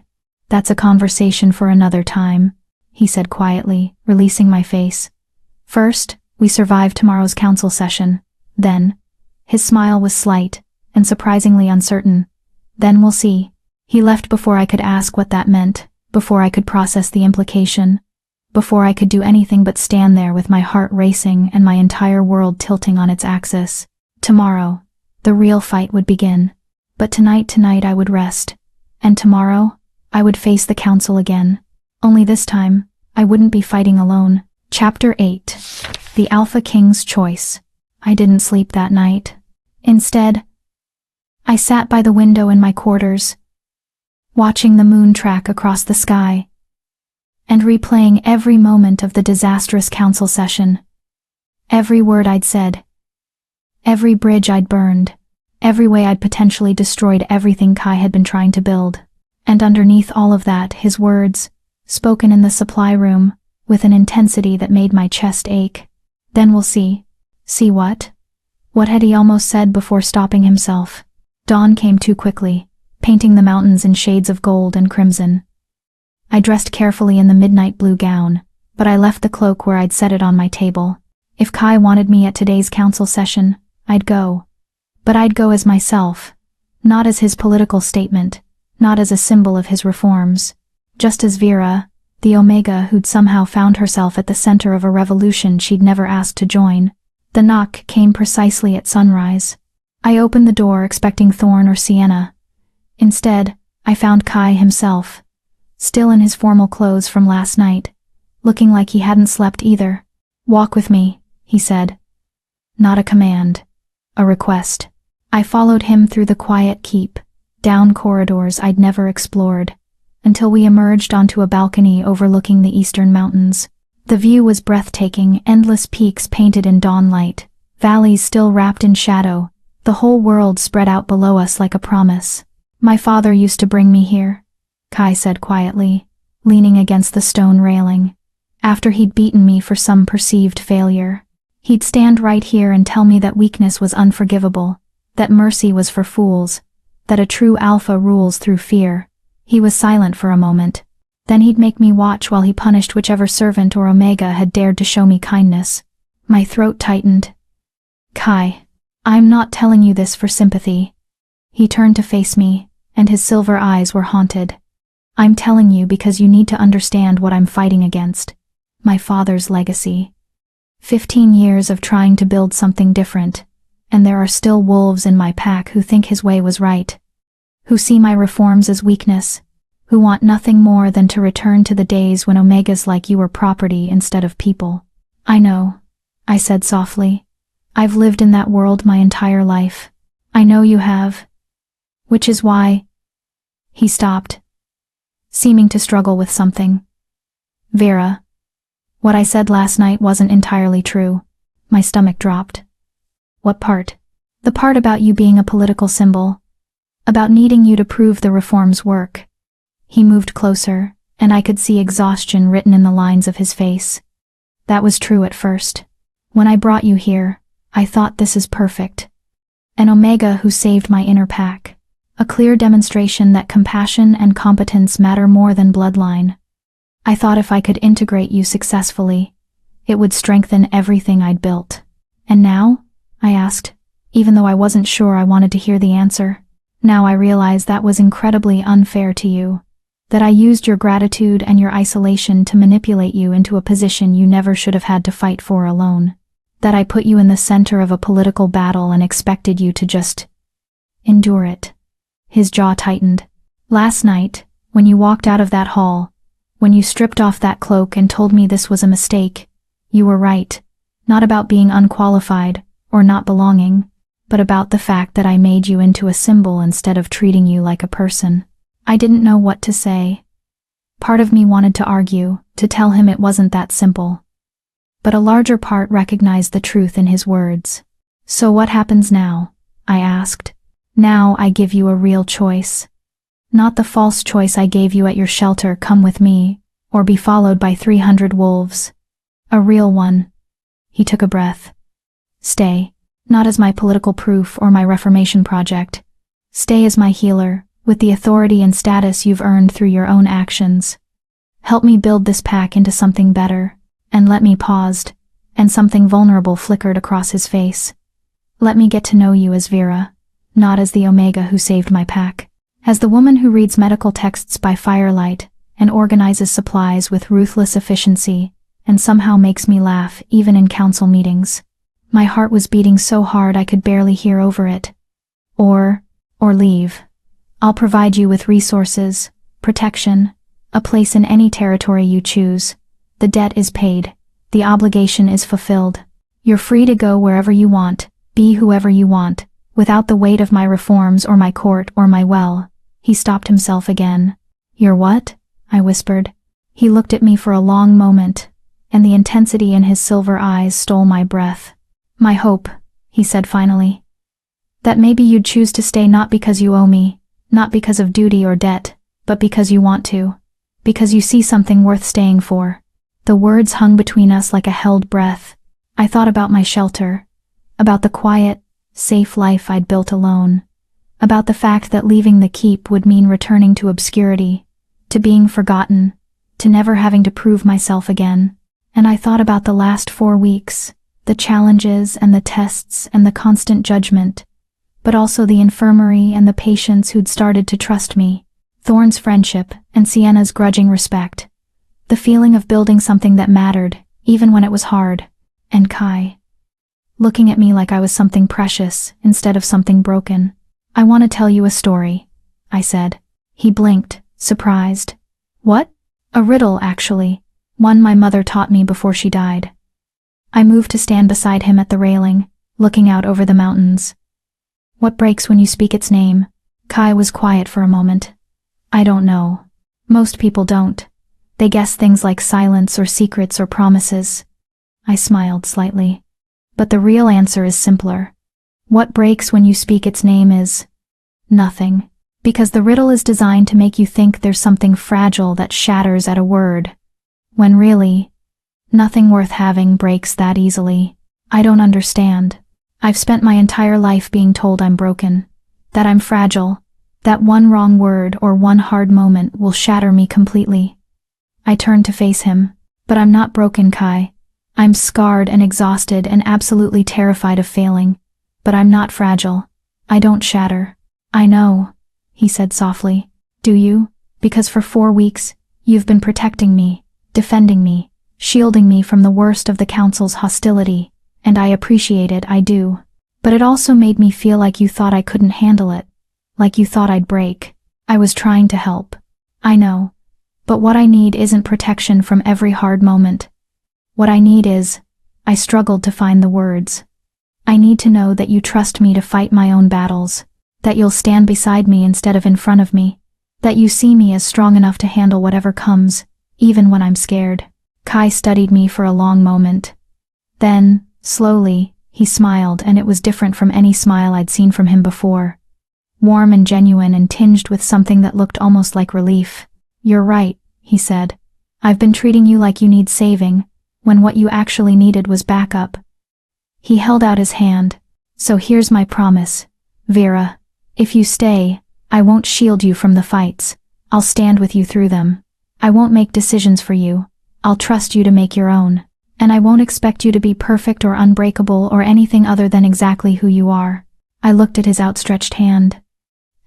That's a conversation for another time, he said quietly, releasing my face. First, we survive tomorrow's council session. Then, his smile was slight and surprisingly uncertain. Then we'll see. He left before I could ask what that meant, before I could process the implication, before I could do anything but stand there with my heart racing and my entire world tilting on its axis. Tomorrow, the real fight would begin. But tonight I would rest. And tomorrow, I would face the council again. Only this time, I wouldn't be fighting alone. Chapter 8. The Alpha King's Choice. I didn't sleep that night. Instead, I sat by the window in my quarters, watching the moon track across the sky, and replaying every moment of the disastrous council session. Every word I'd said, every bridge I'd burned, every way I'd potentially destroyed everything Kai had been trying to build. And underneath all of that, his words, spoken in the supply room, with an intensity that made my chest ache. Then we'll see. See what? What had he almost said before stopping himself? Dawn came too quickly, painting the mountains in shades of gold and crimson. I dressed carefully in the midnight blue gown, but I left the cloak where I'd set it on my table. If Kai wanted me at today's council session, I'd go. But I'd go as myself, not as his political statement, not as a symbol of his reforms. Just as Vera, the Omega who'd somehow found herself at the center of a revolution she'd never asked to join. The knock came precisely at sunrise. I opened the door expecting Thorn or Sienna. Instead, I found Kai himself, still in his formal clothes from last night, looking like he hadn't slept either. Walk with me, he said. Not a command. A request. I followed him through the quiet keep, down corridors I'd never explored, until we emerged onto a balcony overlooking the eastern mountains. The view was breathtaking, endless peaks painted in dawn light, valleys still wrapped in shadow, the whole world spread out below us like a promise. My father used to bring me here, Kai said quietly, leaning against the stone railing. After he'd beaten me for some perceived failure, he'd stand right here and tell me that weakness was unforgivable, that mercy was for fools, that a true alpha rules through fear. He was silent for a moment. Then he'd make me watch while he punished whichever servant or Omega had dared to show me kindness. My throat tightened. Kai, I'm not telling you this for sympathy. He turned to face me, and his silver eyes were haunted. I'm telling you because you need to understand what I'm fighting against. My father's legacy. 15 years of trying to build something different, and there are still wolves in my pack who think his way was right, who see my reforms as weakness, who want nothing more than to return to the days when Omegas like you were property instead of people. I know, I said softly. I've lived in that world my entire life. I know you have. Which is why... He stopped, seeming to struggle with something. Vera, what I said last night wasn't entirely true. My stomach dropped. What part? The part about you being a political symbol. About needing you to prove the reforms work. He moved closer, and I could see exhaustion written in the lines of his face. That was true at first. When I brought you here, I thought this is perfect. An Omega who saved my inner pack. A clear demonstration that compassion and competence matter more than bloodline. I thought if I could integrate you successfully, it would strengthen everything I'd built. And now? I asked, even though I wasn't sure I wanted to hear the answer. Now I realize that was incredibly unfair to you. That I used your gratitude and your isolation to manipulate you into a position you never should have had to fight for alone. That I put you in the center of a political battle and expected you to just endure it. His jaw tightened. Last night, when you walked out of that hall, when you stripped off that cloak and told me this was a mistake, you were right. Not about being unqualified or not belonging, but about the fact that I made you into a symbol instead of treating you like a person. I didn't know what to say. Part of me wanted to argue, to tell him it wasn't that simple. But a larger part recognized the truth in his words. So what happens now? I asked. Now I give you a real choice. Not the false choice I gave you at your shelter, come with me, or be followed by 300 wolves. A real one. He took a breath. Stay, not as my political proof or my reformation project. Stay as my healer, with the authority and status you've earned through your own actions. Help me build this pack into something better. And let me paused, and something vulnerable flickered across his face. Let me get to know you as Vera, not as the Omega who saved my pack. As the woman who reads medical texts by firelight and organizes supplies with ruthless efficiency and somehow makes me laugh even in council meetings. My heart was beating so hard I could barely hear over it. Or leave. I'll provide you with resources, protection, a place in any territory you choose. The debt is paid. The obligation is fulfilled. You're free to go wherever you want, be whoever you want, without the weight of my reforms or my court or my well. He stopped himself again. You're what? I whispered. He looked at me for a long moment, and the intensity in his silver eyes stole my breath. My hope, he said finally. That maybe you'd choose to stay not because you owe me, not because of duty or debt, but because you want to. Because you see something worth staying for. The words hung between us like a held breath. I thought about my shelter, about the quiet, safe life I'd built alone, about the fact that leaving the keep would mean returning to obscurity, to being forgotten, to never having to prove myself again. And I thought about the last 4 weeks, the challenges and the tests and the constant judgment, but also the infirmary and the patients who'd started to trust me, Thorne's friendship and Sienna's grudging respect. The feeling of building something that mattered, even when it was hard. And Kai. Looking at me like I was something precious, instead of something broken. I want to tell you a story, I said. He blinked, surprised. What? A riddle, actually. One my mother taught me before she died. I moved to stand beside him at the railing, looking out over the mountains. What breaks when you speak its name? Kai was quiet for a moment. I don't know. Most people don't. They guess things like silence or secrets or promises. I smiled slightly. But the real answer is simpler. What breaks when you speak its name is nothing. Because the riddle is designed to make you think there's something fragile that shatters at a word. When really, nothing worth having breaks that easily. I don't understand. I've spent my entire life being told I'm broken, that I'm fragile, that one wrong word or one hard moment will shatter me completely. I turned to face him. But I'm not broken, Kai. I'm scarred and exhausted and absolutely terrified of failing. But I'm not fragile. I don't shatter. I know, he said softly. Do you? Because for 4 weeks, you've been protecting me, defending me, shielding me from the worst of the council's hostility, and I appreciate it, I do. But it also made me feel like you thought I couldn't handle it, like you thought I'd break. I was trying to help. I know. But what I need isn't protection from every hard moment. What I need is, I struggled to find the words. I need to know that you trust me to fight my own battles, that you'll stand beside me instead of in front of me, that you see me as strong enough to handle whatever comes, even when I'm scared. Kai studied me for a long moment. Then, slowly, he smiled, and it was different from any smile I'd seen from him before. Warm and genuine and tinged with something that looked almost like relief. You're right, he said. I've been treating you like you need saving, when what you actually needed was backup. He held out his hand. So here's my promise, Vera. If you stay, I won't shield you from the fights. I'll stand with you through them. I won't make decisions for you. I'll trust you to make your own. And I won't expect you to be perfect or unbreakable or anything other than exactly who you are. I looked at his outstretched hand.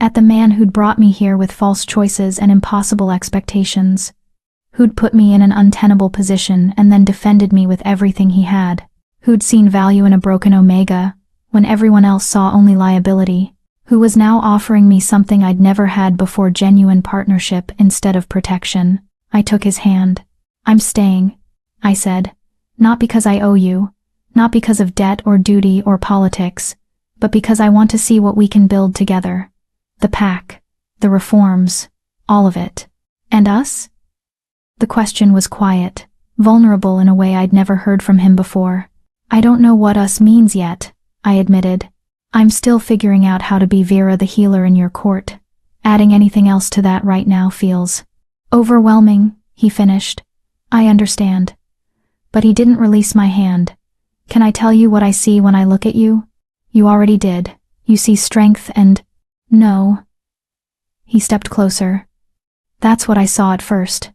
At the man who'd brought me here with false choices and impossible expectations. Who'd put me in an untenable position and then defended me with everything he had. Who'd seen value in a broken Omega, when everyone else saw only liability. Who was now offering me something I'd never had before, genuine partnership instead of protection. I took his hand. I'm staying, I said. Not because I owe you. Not because of debt or duty or politics, but because I want to see what we can build together. The pack, the reforms, all of it. And us? The question was quiet, vulnerable in a way I'd never heard from him before. I don't know what us means yet, I admitted. I'm still figuring out how to be Vera the healer in your court. Adding anything else to that right now feels overwhelming, he finished. I understand. But he didn't release my hand. Can I tell you what I see when I look at you? You already did. You see strength and... No. He stepped closer. That's what I saw at first.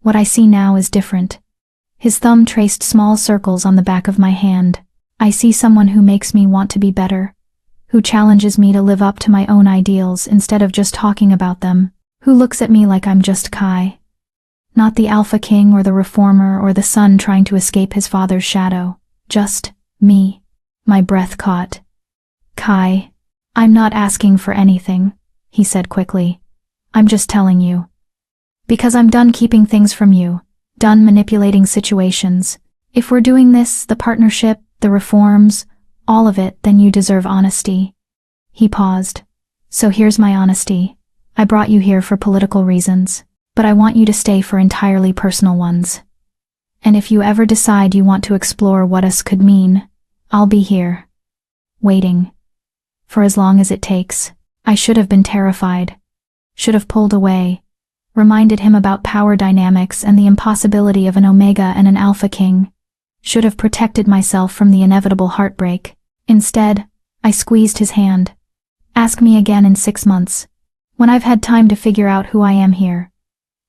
What I see now is different. His thumb traced small circles on the back of my hand. I see someone who makes me want to be better, who challenges me to live up to my own ideals instead of just talking about them, who looks at me like I'm just Kai. Not the Alpha King or the reformer or the son trying to escape his father's shadow. Just me. My breath caught. Kai, I'm not asking for anything, he said quickly. I'm just telling you. Because I'm done keeping things from you, done manipulating situations. If we're doing this, the partnership, the reforms, all of it, then you deserve honesty. He paused. So here's my honesty. I brought you here for political reasons, but I want you to stay for entirely personal ones. And if you ever decide you want to explore what us could mean, I'll be here. Waiting. For as long as it takes. I should have been terrified. Should have pulled away. Reminded him about power dynamics and the impossibility of an Omega and an Alpha King. Should have protected myself from the inevitable heartbreak. Instead, I squeezed his hand. Ask me again in 6 months. When I've had time to figure out who I am here.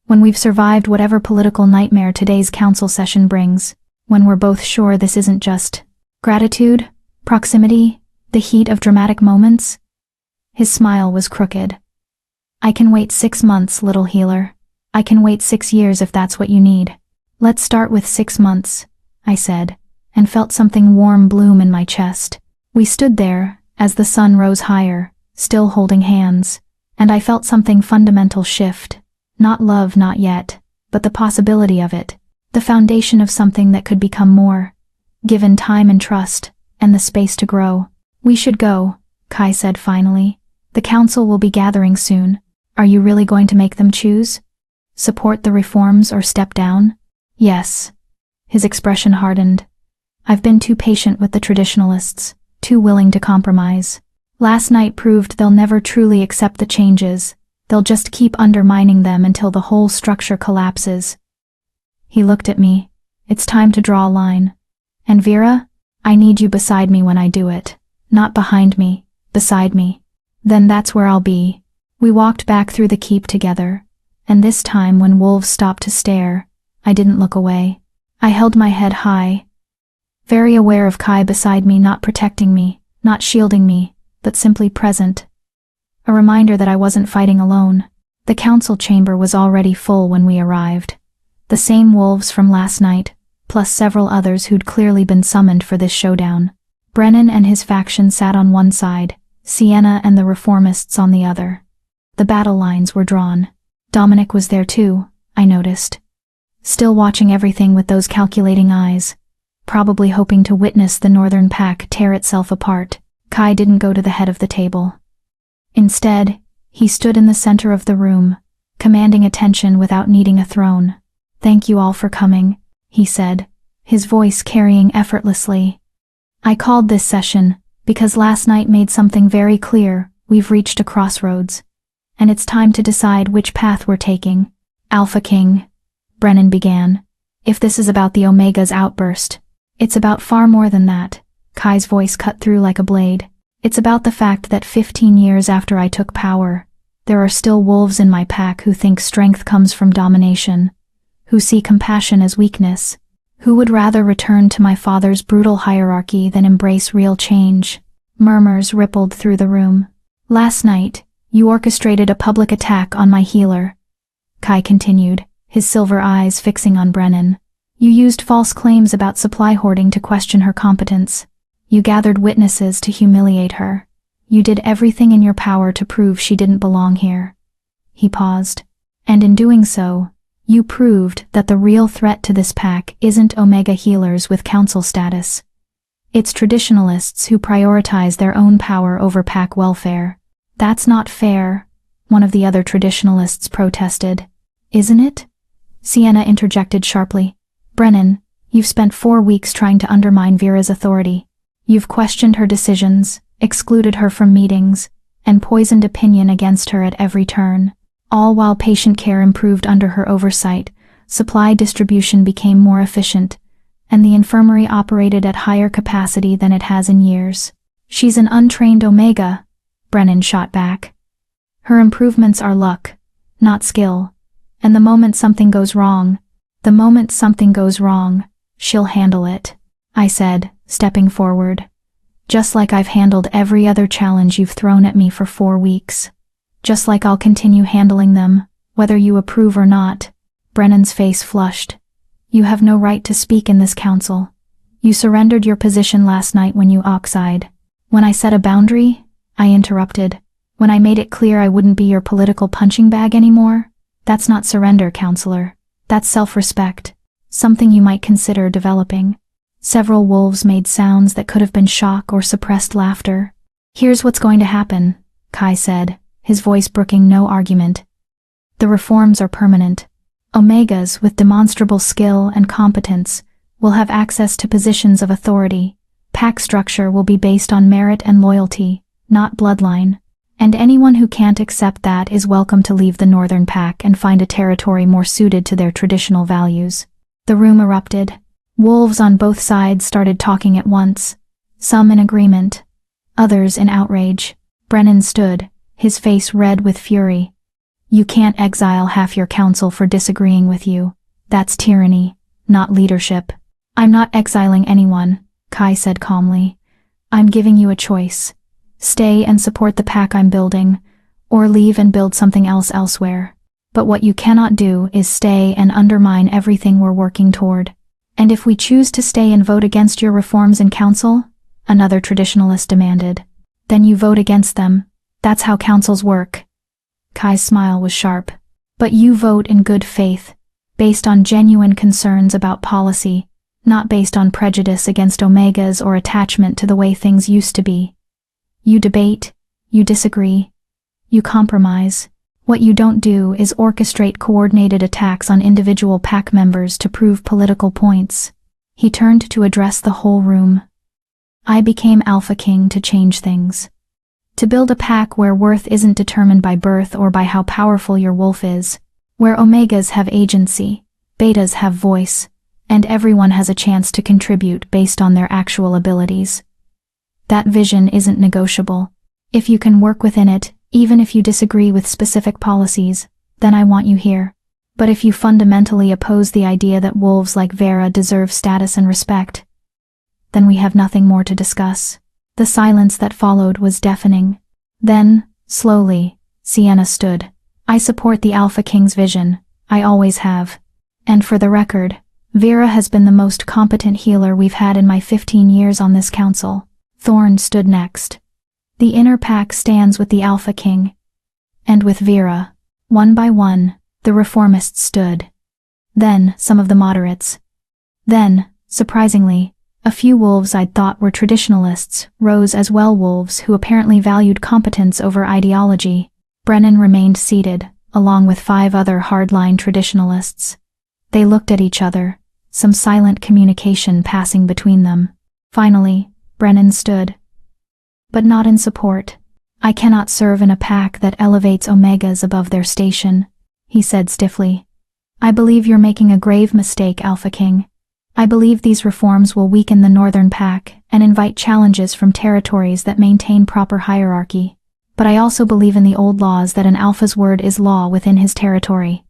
When we've survived whatever political nightmare today's council session brings. When we're both sure this isn't just gratitude, proximity, the heat of dramatic moments. His smile was crooked. I can wait 6 months, little healer. I can wait 6 years if that's what you need. Let's start with 6 months, I said, and felt something warm bloom in my chest. We stood there, as the sun rose higher, still holding hands, and I felt something fundamental shift. Not love, not yet, but the possibility of it. The foundation of something that could become more, given time and trust, and the space to grow. We should go, Kai said finally. The council will be gathering soon. Are you really going to make them choose? Support the reforms or step down? Yes. His expression hardened. I've been too patient with the traditionalists, too willing to compromise. Last night proved they'll never truly accept the changes. They'll just keep undermining them until the whole structure collapses. He looked at me. It's time to draw a line. And Vera, I need you beside me when I do it. Not behind me, beside me. Then that's where I'll be. We walked back through the keep together, and this time when wolves stopped to stare, I didn't look away. I held my head high, very aware of Kai beside me, not protecting me, not shielding me, but simply present. A reminder that I wasn't fighting alone. The council chamber was already full when we arrived. The same wolves from last night, plus several others who'd clearly been summoned for this showdown. Brennan and his faction sat on one side, Sienna and the reformists on the other. The battle lines were drawn. Dominic was there too, I noticed. Still watching everything with those calculating eyes, probably hoping to witness the northern pack tear itself apart. Kai didn't go to the head of the table. Instead, he stood in the center of the room, commanding attention without needing a throne. Thank you all for coming, he said, his voice carrying effortlessly. I called this session because last night made something very clear. We've reached a crossroads. And it's time to decide which path we're taking. Alpha King, Brennan began. If this is about the Omega's outburst, it's about far more than that. Kai's voice cut through like a blade. It's about the fact that 15 years after I took power, there are still wolves in my pack who think strength comes from domination, who see compassion as weakness, who would rather return to my father's brutal hierarchy than embrace real change. Murmurs rippled through the room. Last night, you orchestrated a public attack on my healer, Kai continued, his silver eyes fixing on Brennan. You used false claims about supply hoarding to question her competence. You gathered witnesses to humiliate her. You did everything in your power to prove she didn't belong here. He paused. And in doing so, you proved that the real threat to this pack isn't Omega healers with council status. It's traditionalists who prioritize their own power over pack welfare. That's not fair, one of the other traditionalists protested. Isn't it? Sienna interjected sharply. Brennan, you've spent 4 weeks trying to undermine Vera's authority. You've questioned her decisions, excluded her from meetings, and poisoned opinion against her at every turn. All while patient care improved under her oversight, supply distribution became more efficient, and the infirmary operated at higher capacity than it has in years. She's an untrained Omega, Brennan shot back. Her improvements are luck, not skill, and the moment something goes wrong, she'll handle it, I said, stepping forward. Just like I've handled every other challenge you've thrown at me for 4 weeks. Just like I'll continue handling them, whether you approve or not. Brennan's face flushed. You have no right to speak in this council. You surrendered your position last night when you oxide. When I set a boundary, I interrupted. When I made it clear I wouldn't be your political punching bag anymore. That's not surrender, counselor. That's self-respect. Something you might consider developing. Several wolves made sounds that could have been shock or suppressed laughter. Here's what's going to happen, Kai said, his voice brooking no argument. The reforms are permanent. Omegas with demonstrable skill and competence will have access to positions of authority. Pack structure will be based on merit and loyalty, not bloodline. And anyone who can't accept that is welcome to leave the Northern Pack and find a territory more suited to their traditional values. The room erupted. Wolves on both sides started talking at once, some in agreement, others in outrage. Brennan stood, his face red with fury. You can't exile half your council for disagreeing with you. That's tyranny, not leadership. I'm not exiling anyone, Kai said calmly. I'm giving you a choice. Stay and support the pack I'm building, or leave and build something else elsewhere. But what you cannot do is stay and undermine everything we're working toward. And if we choose to stay and vote against your reforms in council, another traditionalist demanded, then you vote against them. That's how councils work. Kai's smile was sharp. But you vote in good faith, based on genuine concerns about policy, not based on prejudice against Omegas or attachment to the way things used to be. You debate, you disagree, you compromise. What you don't do is orchestrate coordinated attacks on individual pack members to prove political points. He turned to address the whole room. I became Alpha King to change things. To build a pack where worth isn't determined by birth or by how powerful your wolf is, where Omegas have agency, Betas have voice, and everyone has a chance to contribute based on their actual abilities. That vision isn't negotiable. If you can work within it, even if you disagree with specific policies, then I want you here. But if you fundamentally oppose the idea that wolves like Vera deserve status and respect, then we have nothing more to discuss. The silence that followed was deafening. Then, slowly, Sienna stood. I support the Alpha King's vision. I always have. And for the record, Vera has been the most competent healer we've had in my 15 years on this council. Thorn stood next. The inner pack stands with the Alpha King. And with Vera. One by one, the reformists stood. Then, some of the moderates. Then, surprisingly, a few wolves I'd thought were traditionalists rose as well, wolves who apparently valued competence over ideology. Brennan remained seated, along with 5 other hardline traditionalists. They looked at each other, some silent communication passing between them. Finally, Brennan stood. But not in support. I cannot serve in a pack that elevates Omegas above their station, he said stiffly. I believe you're making a grave mistake, Alpha King. I believe these reforms will weaken the Northern Pack and invite challenges from territories that maintain proper hierarchy. But I also believe in the old laws that an Alpha's word is law within his territory.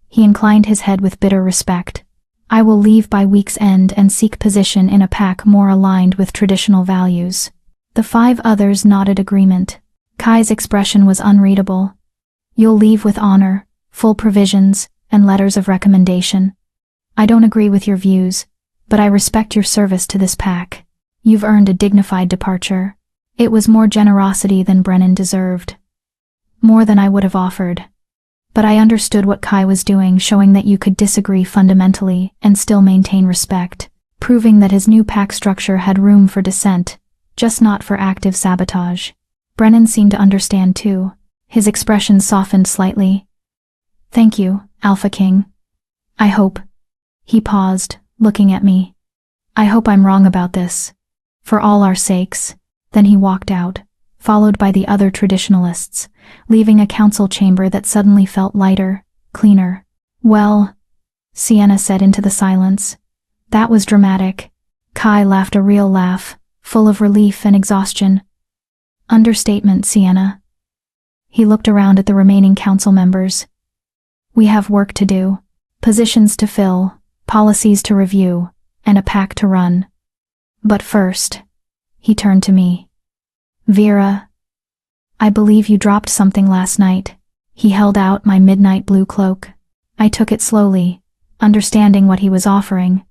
He inclined his head with bitter respect. I will leave by week's end and seek position in a pack more aligned with traditional values. The 5 others nodded agreement. Kai's expression was unreadable. You'll leave with honor, full provisions, and letters of recommendation. I don't agree with your views, but I respect your service to this pack. You've earned a dignified departure. It was more generosity than Brennan deserved. More than I would have offered. But I understood what Kai was doing, showing that you could disagree fundamentally and still maintain respect. proving that his new pack structure had room for dissent, just not for active sabotage. Brennan seemed to understand too. His expression softened slightly. "Thank you, Alpha King. I hope." He paused, looking at me. "I hope I'm wrong about this. For all our sakes." Then he walked out, followed by the other traditionalists, leaving a council chamber that suddenly felt lighter, cleaner. "Well," Sienna said into the silence, "that was dramatic." Kai laughed a real laugh, full of relief and exhaustion. "Understatement, Sienna." He looked around at the remaining council members. "We have work to do, positions to fill, policies to review, and a pack to run. But first," he turned to me. "Vera, I believe you dropped something last night." He held out my midnight blue cloak. I took it slowly, understanding what he was offering.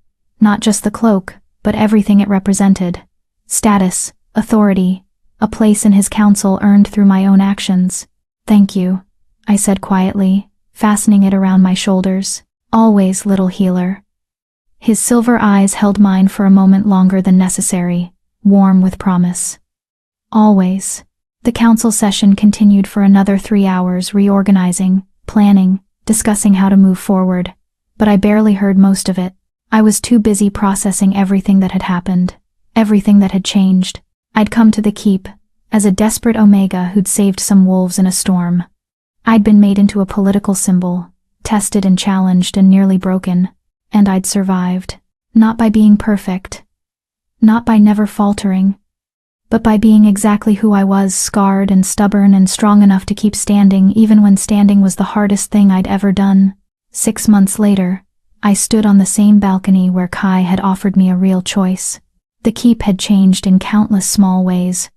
Not just the cloak, but everything it represented. Status, authority, a place in his council earned through my own actions. "Thank you," I said quietly, fastening it around my shoulders. "Always, little healer." His silver eyes held mine for a moment longer than necessary, warm with promise. "Always." The council session continued for another 3 hours, reorganizing, planning, discussing how to move forward. But I barely heard most of it. I was too busy processing everything that had happened, everything that had changed. I'd come to the keep as a desperate Omega who'd saved some wolves in a storm. I'd been made into a political symbol, tested and challenged and nearly broken, and I'd survived. Not by being perfect, not by never faltering, but by being exactly who I was, scarred and stubborn and strong enough to keep standing even when standing was the hardest thing I'd ever done. 6 months later, I stood on the same balcony where Kai had offered me a real choice. The keep had changed in countless small ways.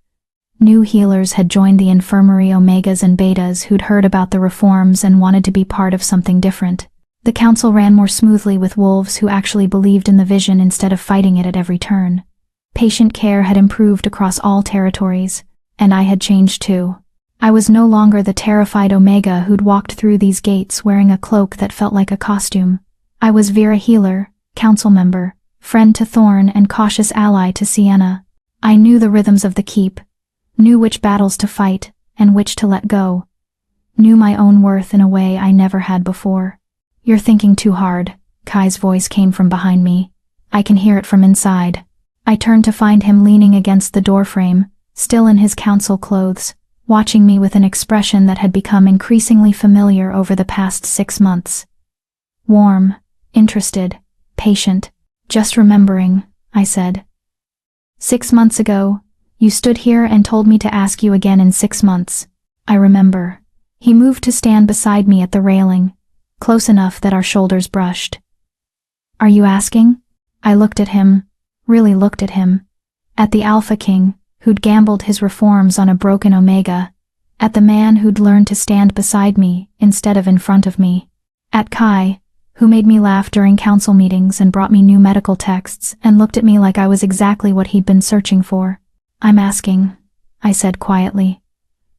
New healers had joined the infirmary, Omegas and Betas who'd heard about the reforms and wanted to be part of something different. The council ran more smoothly with wolves who actually believed in the vision instead of fighting it at every turn. Patient care had improved across all territories, and I had changed too. I was no longer the terrified Omega who'd walked through these gates wearing a cloak that felt like a costume. I was Vera Healer, council member, friend to Thorn and cautious ally to Sienna. I knew the rhythms of the keep, knew which battles to fight and which to let go, knew my own worth in a way I never had before. "You're thinking too hard," Kai's voice came from behind me. I can hear it from inside. I turned to find him leaning against the doorframe, still in his council clothes, watching me with an expression that had become increasingly familiar over the past 6 months. Warm, interested, patient, just remembering, I said. 6 months ago, you stood here and told me to ask you again in 6 months. I remember. He moved to stand beside me at the railing, close enough that our shoulders brushed. "Are you asking?" I looked at him, really looked at him. At the Alpha King, who'd gambled his reforms on a broken Omega. At the man who'd learned to stand beside me instead of in front of me. At Kai, who made me laugh during council meetings and brought me new medical texts and looked at me like I was exactly what he'd been searching for. "I'm asking," I said quietly.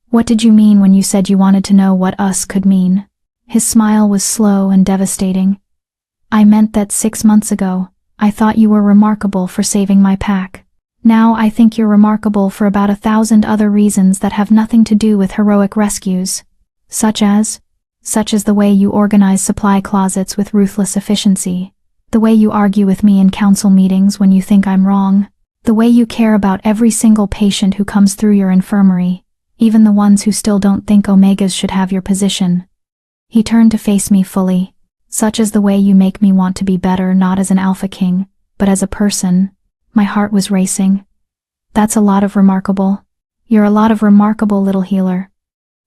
"What did you mean when you said you wanted to know what us could mean?" His smile was slow and devastating. "I meant that 6 months ago, I thought you were remarkable for saving my pack. Now I think you're remarkable for about 1,000 other reasons that have nothing to do with heroic rescues. Such as the way you organize supply closets with ruthless efficiency, the way you argue with me in council meetings when you think I'm wrong, the way you care about every single patient who comes through your infirmary, even the ones who still don't think Omegas should have your position." He turned to face me fully. "Such as the way you make me want to be better, not as an Alpha King, but as a person." My heart was racing. "That's a lot of remarkable. You're a lot of remarkable, little healer."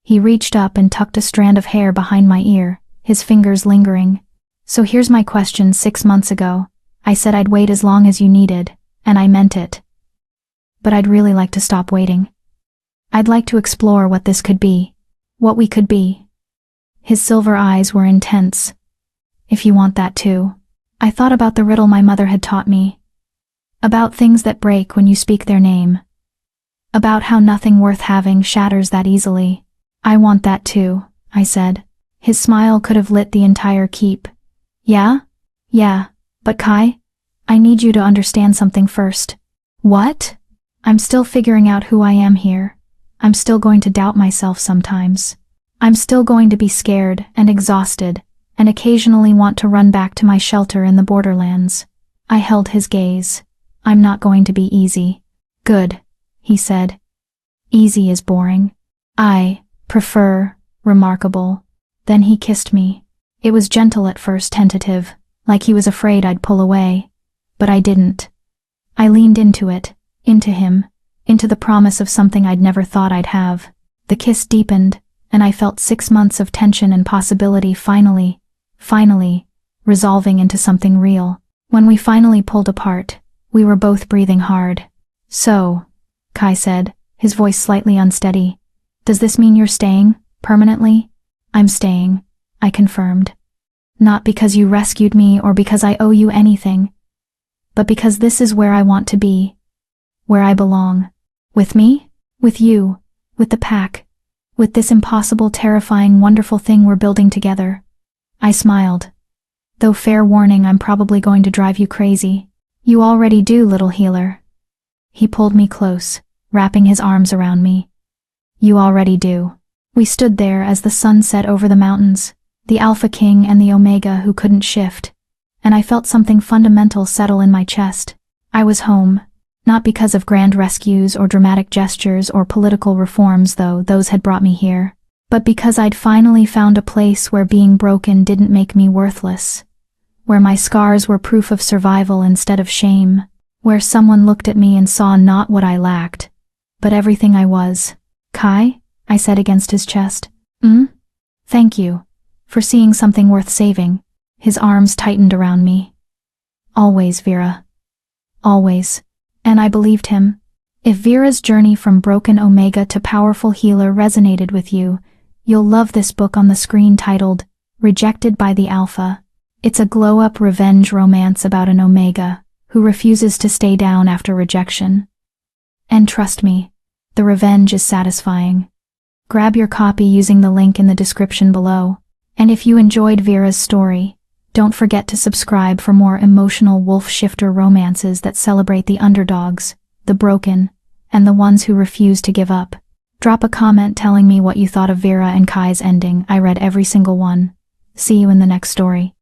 He reached up and tucked a strand of hair behind my ear, his fingers lingering. "So here's my question. 6 months ago, I said I'd wait as long as you needed, and I meant it. But I'd really like to stop waiting. I'd like to explore what this could be, what we could be." His silver eyes were intense. "If you want that too." I thought about the riddle my mother had taught me. About things that break when you speak their name. About how nothing worth having shatters that easily. "I want that too," I said. His smile could have lit the entire keep. "Yeah? Yeah, but Kai? I need you to understand something first. What? I'm still figuring out who I am here. I'm still going to doubt myself sometimes. I'm still going to be scared and exhausted, and occasionally want to run back to my shelter in the borderlands. I held his gaze. I'm not going to be easy. Good, he said. Easy is boring. I prefer remarkable. Then he kissed me. It was gentle at first, tentative, like he was afraid I'd pull away. But I didn't. I leaned into it, into him, into the promise of something I'd never thought I'd have. The kiss deepened, and I felt 6 months of tension and possibility finally, resolving into something real. When we finally pulled apart, we were both breathing hard. So, Kai said, his voice slightly unsteady, does this mean you're staying, permanently? I'm staying, I confirmed. Not because you rescued me or because I owe you anything, but because this is where I want to be, where I belong. With me? With you, with the pack, with this impossible, terrifying, wonderful thing we're building together. I smiled. Though fair warning, I'm probably going to drive you crazy. You already do, little healer. He pulled me close, wrapping his arms around me. You already do. We stood there as the sun set over the mountains, the Alpha King and the Omega who couldn't shift, and I felt something fundamental settle in my chest. I was home, not because of grand rescues or dramatic gestures or political reforms, though those had brought me here, but because I'd finally found a place where being broken didn't make me worthless, where my scars were proof of survival instead of shame, where someone looked at me and saw not what I lacked, but everything I was. Kai? I said against his chest. Thank you, for seeing something worth saving. His arms tightened around me. Always, Vera. Always. And I believed him. If Vera's journey from broken Omega to powerful healer resonated with you, you'll love this book on the screen titled Rejected by the Alpha. It's a glow-up revenge romance about an Omega who refuses to stay down after rejection. And trust me, the revenge is satisfying. Grab your copy using the link in the description below. And if you enjoyed Vera's story, don't forget to subscribe for more emotional wolf shifter romances that celebrate the underdogs, the broken, and the ones who refuse to give up. Drop a comment telling me what you thought of Vera and Kai's ending. I read every single one. See you in the next story.